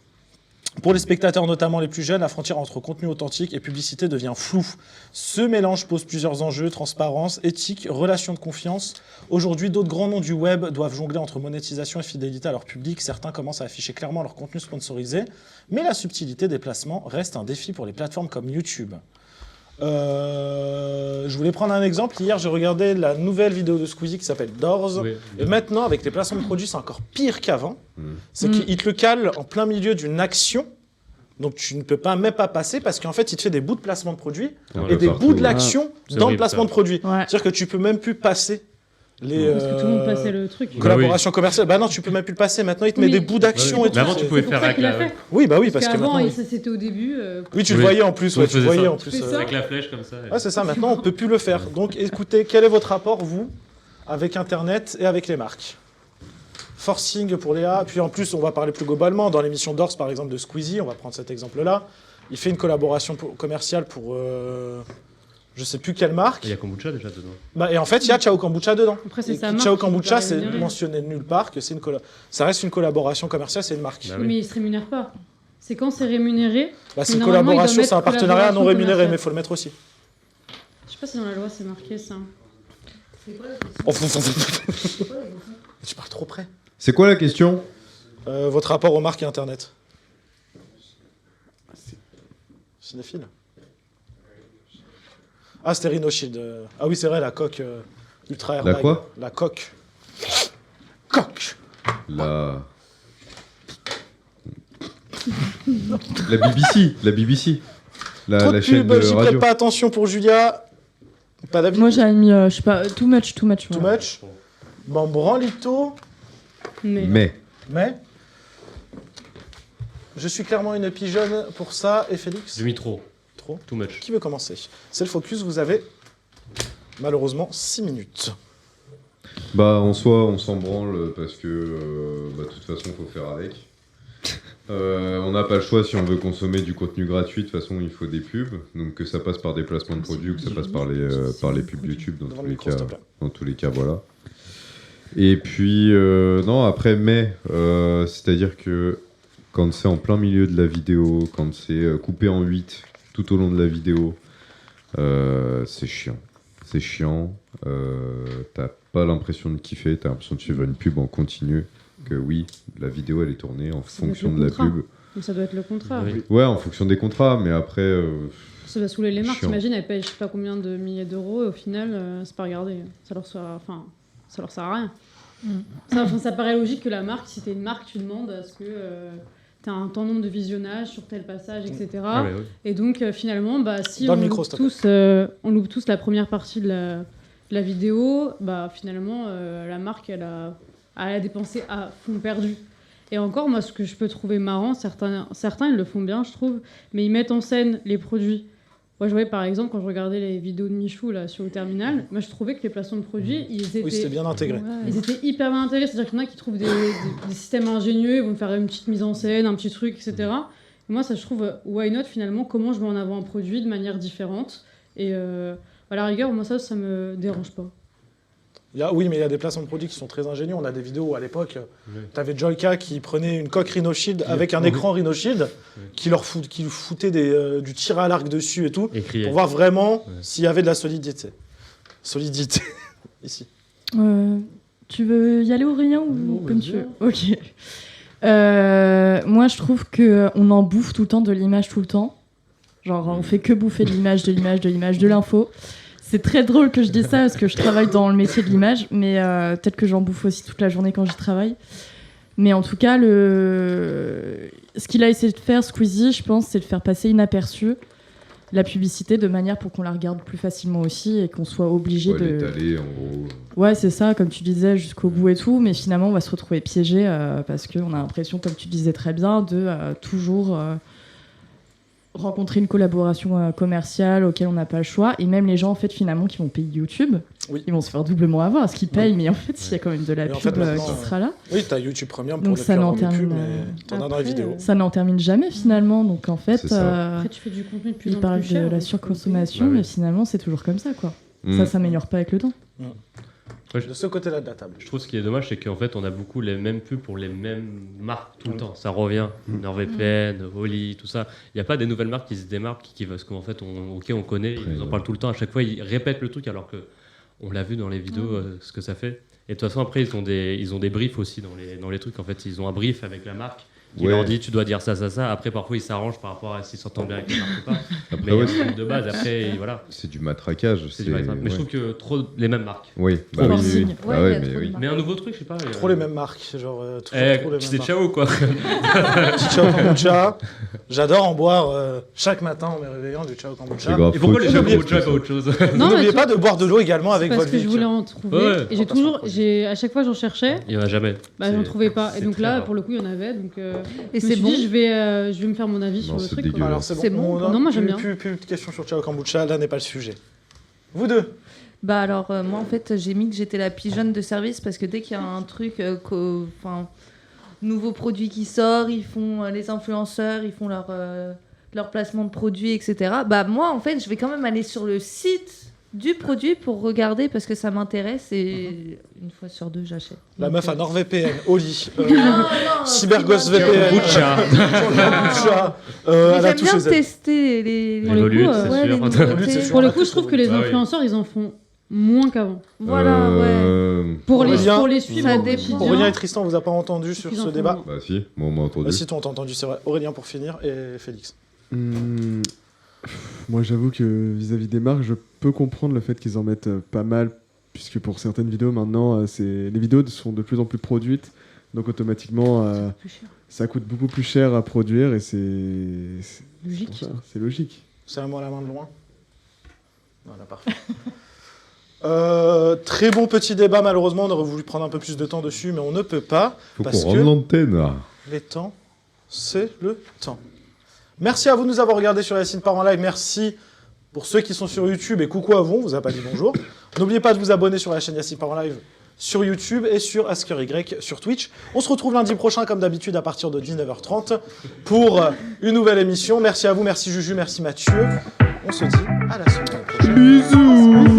Pour les spectateurs, notamment les plus jeunes, la frontière entre contenu authentique et publicité devient floue. Ce mélange pose plusieurs enjeux, transparence, éthique, relations de confiance. Aujourd'hui, d'autres grands noms du web doivent jongler entre monétisation et fidélité à leur public. Certains commencent à afficher clairement leur contenu sponsorisé, mais la subtilité des placements reste un défi pour les plateformes comme YouTube. Je voulais prendre un exemple. Hier, j'ai regardé la nouvelle vidéo de Squeezie qui s'appelle Doors. Oui. Et maintenant, avec les placements de produits, c'est encore pire qu'avant. C'est qu'il te le cale en plein milieu d'une action. Donc tu ne peux pas même pas passer parce qu'en fait, il te fait des bouts de placement de produits et des bouts de l'action dans le placement de produits. C'est-à-dire que tu peux même plus passer les Parce que tout le monde passait le truc. collaborations commerciales. Bah non, tu peux même plus le passer. Maintenant, il te met des bouts d'action et tout. Mais avant, tu pouvais C'est faire pour ça avec qu'il l'a la... fait. Oui, bah oui, parce que qu'avant, maintenant... et ça c'était au début. Oui, tu le voyais en plus. Ouais, tu faisait voyais ça. en plus. Tu fais ça Avec la flèche comme ça. Ouais, c'est ça. Maintenant, on peut plus le faire. Donc, écoutez, quel est votre rapport, vous, avec Internet et avec les marques? Forcing pour Léa. Puis en plus, on va parler plus globalement. Dans l'émission Dors, par exemple, de Squeezie, on va prendre cet exemple-là. Il fait une collaboration commerciale pour Je sais plus quelle marque. Il y a kombucha déjà dedans. Bah, et en fait, il y a Ciao Kombucha dedans. Après, c'est Et sa marque Ciao qui peut Kombucha, pas c'est rémunérer. mentionné nulle part que c'est une ça reste une collaboration commerciale, c'est une marque. Bah Oui, mais ils se rémunèrent pas. C'est quand c'est rémunéré. Bah, c'est mais une normalement, ils collaboration, doivent c'est un mettre partenariat non collaboration rémunéré, mais il commerciale. faut le mettre aussi. Je sais pas si dans la loi c'est marqué ça. Tu parles trop près. C'est quoi la question? Votre rapport aux marques et Internet. Cinéphile. Ah, c'était Rhino Shield. Ah oui, c'est vrai, la coque ultra airbag. La quoi? La coque. Coque. La BBC. La BBC. Trop de chaîne pub, de j'y prête radio. pas attention pour Julia. Pas d'avis. Moi j'avais mis, je sais pas, too much. Too much. Bon, branlito. Mais. Je suis clairement une pigeonne pour ça. Et Félix? J'ai mis trop. Trop. Too much. Qui veut commencer? C'est le focus, vous avez malheureusement 6 minutes. Bah, en soi, on s'en branle parce que, de toute façon, faut faire avec. On n'a pas le choix si on veut consommer du contenu gratuit. De toute façon, il faut des pubs. Donc, que ça passe par des placements de produits ou que ça passe par les pubs YouTube, dans tous les cas, voilà. Et puis, non, après, c'est-à-dire que quand c'est en plein milieu de la vidéo, quand c'est coupé en 8 tout au long de la vidéo, c'est chiant. C'est chiant. T'as pas l'impression de kiffer, t'as l'impression de suivre une pub en continu. Que oui, la vidéo elle est tournée en fonction de la pub. Mais ça doit être le contrat. Ouais, en fonction des contrats, mais après. Ça va saouler les marques. chiant. T'imagines, elles payent je sais pas combien de milliers d'euros et au final, c'est pas regardé. Ça leur sert à rien. Ça paraît logique que la marque, si t'es une marque, tu demandes à ce que t'as un temps nombre de visionnage sur tel passage, etc. Ah, mais oui. Et donc finalement, si Dans on le micro, loupe tous la première partie de la vidéo, finalement la marque elle a dépensé à fond perdu. Et encore, moi, ce que je peux trouver marrant, certains ils le font bien, je trouve, mais ils mettent en scène les produits. Moi, je voyais par exemple, quand je regardais les vidéos de Michou là, sur le terminal, moi je trouvais que les placements de produits, c'était bien intégré. Ils étaient hyper bien intégrés, c'est-à-dire qu'il y en a qui trouvent des systèmes ingénieux, ils vont faire une petite mise en scène, un petit truc, etc. Et moi, ça, je trouve, why not finalement, comment je mets en avant un produit de manière différente. Et à la rigueur, moi, ça me dérange pas. Oui, mais il y a des placements de produits qui sont très ingénieux. On a des vidéos où, à l'époque, t'avais Joyka qui prenait une coque Rhino Shield avec un écran Rhino Shield qui foutait du tir à l'arc dessus et tout, pour voir vraiment s'il y avait de la solidité. Solidité, ici. Tu veux y aller, Aurélien, ou comme tu veux? Ok. Moi, je trouve qu'on en bouffe tout le temps de l'image tout le temps. Genre, on fait que bouffer de l'image, de l'info. C'est très drôle que je dise ça parce que je travaille dans le métier de l'image, mais peut-être que j'en bouffe aussi toute la journée quand j'y travaille. Mais en tout cas, ce qu'il a essayé de faire, Squeezie, je pense, c'est de faire passer inaperçu la publicité de manière pour qu'on la regarde plus facilement aussi et qu'on soit obligé de... l'étaler, en gros. Ouais, c'est ça, comme tu disais, jusqu'au bout et tout, mais finalement, on va se retrouver piégé parce qu'on a l'impression, comme tu disais très bien, de toujours... rencontrer une collaboration commerciale auquel on n'a pas le choix, et même les gens en fait finalement qui vont payer YouTube, ils vont se faire doublement avoir, parce qu'ils payent, mais en fait il y a quand même de la pub qui sera là. Oui, t'as YouTube Premium pour donc ne ça plus n'en avoir de pub, termine. mais t'en as dans les vidéos. Ça n'en termine jamais finalement, donc en fait. Après tu fais du contenu de plus ils en parlent plus cher. de la surconsommation, mais finalement c'est toujours comme ça quoi. Ça s'améliore pas avec le temps. De ce côté-là de la table. Je trouve ce qui est dommage, c'est qu'en fait, on a beaucoup les mêmes pubs pour les mêmes marques tout le temps. Ça revient. NordVPN, Oli, tout ça. Il n'y a pas des nouvelles marques qui se démarquent, parce qu'en fait, on connaît, ils nous en parlent tout le temps. À chaque fois, ils répètent le truc alors que on l'a vu dans les vidéos, ce que ça fait. Et de toute façon, après, ils ont des briefs aussi dans les trucs. En fait, ils ont un brief avec la marque qui leur dit tu dois dire ça. Après, parfois, ils s'arrangent par rapport à s'ils s'entendent bien avec la marque ou pas. Après, mais c'est de base. Après, voilà. C'est du matraquage. Mais je trouve que trop les mêmes marques. Oui, Mais un nouveau truc, je sais pas. Trop les mêmes marques, genre toujours trop les mêmes c'est marques. ciao quoi. Petit ciao kombucha. J'adore en boire chaque matin en me réveillant du ciao kombucha. Et pourquoi les ciao kombucha et pas autre chose? N'oubliez pas de boire de l'eau également avec votre Parce que je voulais en trouver. Et à chaque fois j'en cherchais. Il y en a jamais. J'en trouvais pas. Et donc là, pour le coup, il y en avait. Donc et c'est bon. Je vais me faire mon avis sur le truc. Alors c'est bon. Non, moi j'aime bien. Plus de questions sur ciao kombucha. Là n'est pas le sujet. Vous deux. Alors moi en fait j'ai mis que j'étais la pigeonne de service parce que dès qu'il y a un truc nouveau produit qui sort, ils font les influenceurs, ils font leur leur placement de produits, etc. Bah moi, en fait, je vais quand même aller sur le site du produit pour regarder parce que ça m'intéresse et une fois sur deux, j'achète. La meuf à NordVPN, Oli, non, CyberGhost VPN, Butcha. J'aime bien tester les Volutes, c'est sûr. Pour le coup, je trouve que les influenceurs, ils en font moins qu'avant. Voilà, ouais. Pour les suivre, ça dépend. Aurélien et Tristan, on vous a pas entendu sur ce débat? Bah si, moi on m'a entendu. Bah si, toi on t'a entendu, c'est vrai. Aurélien pour finir et Félix. Moi j'avoue que vis-à-vis des marques, je peux comprendre le fait qu'ils en mettent pas mal, puisque pour certaines vidéos maintenant, les vidéos sont de plus en plus produites, donc automatiquement ça coûte beaucoup plus cher à produire et c'est logique. C'est logique. Serre-moi la main de loin. Voilà, parfait. Très bon petit débat, malheureusement, on aurait voulu prendre un peu plus de temps dessus, mais on ne peut pas. Faut parce qu'on rende l'antenne. Les temps, c'est le temps. Merci à vous de nous avoir regardés sur Yacine Part en live. Merci pour ceux qui sont sur YouTube et coucou à vous, on vous a pas dit bonjour. N'oubliez pas de vous abonner sur la chaîne Yacine Part en live sur YouTube et sur AskRY sur Twitch. On se retrouve lundi prochain, comme d'habitude, à partir de 19h30 pour une nouvelle émission. Merci à vous, merci Juju, merci Mathieu. On se dit à la semaine prochaine. Bisous.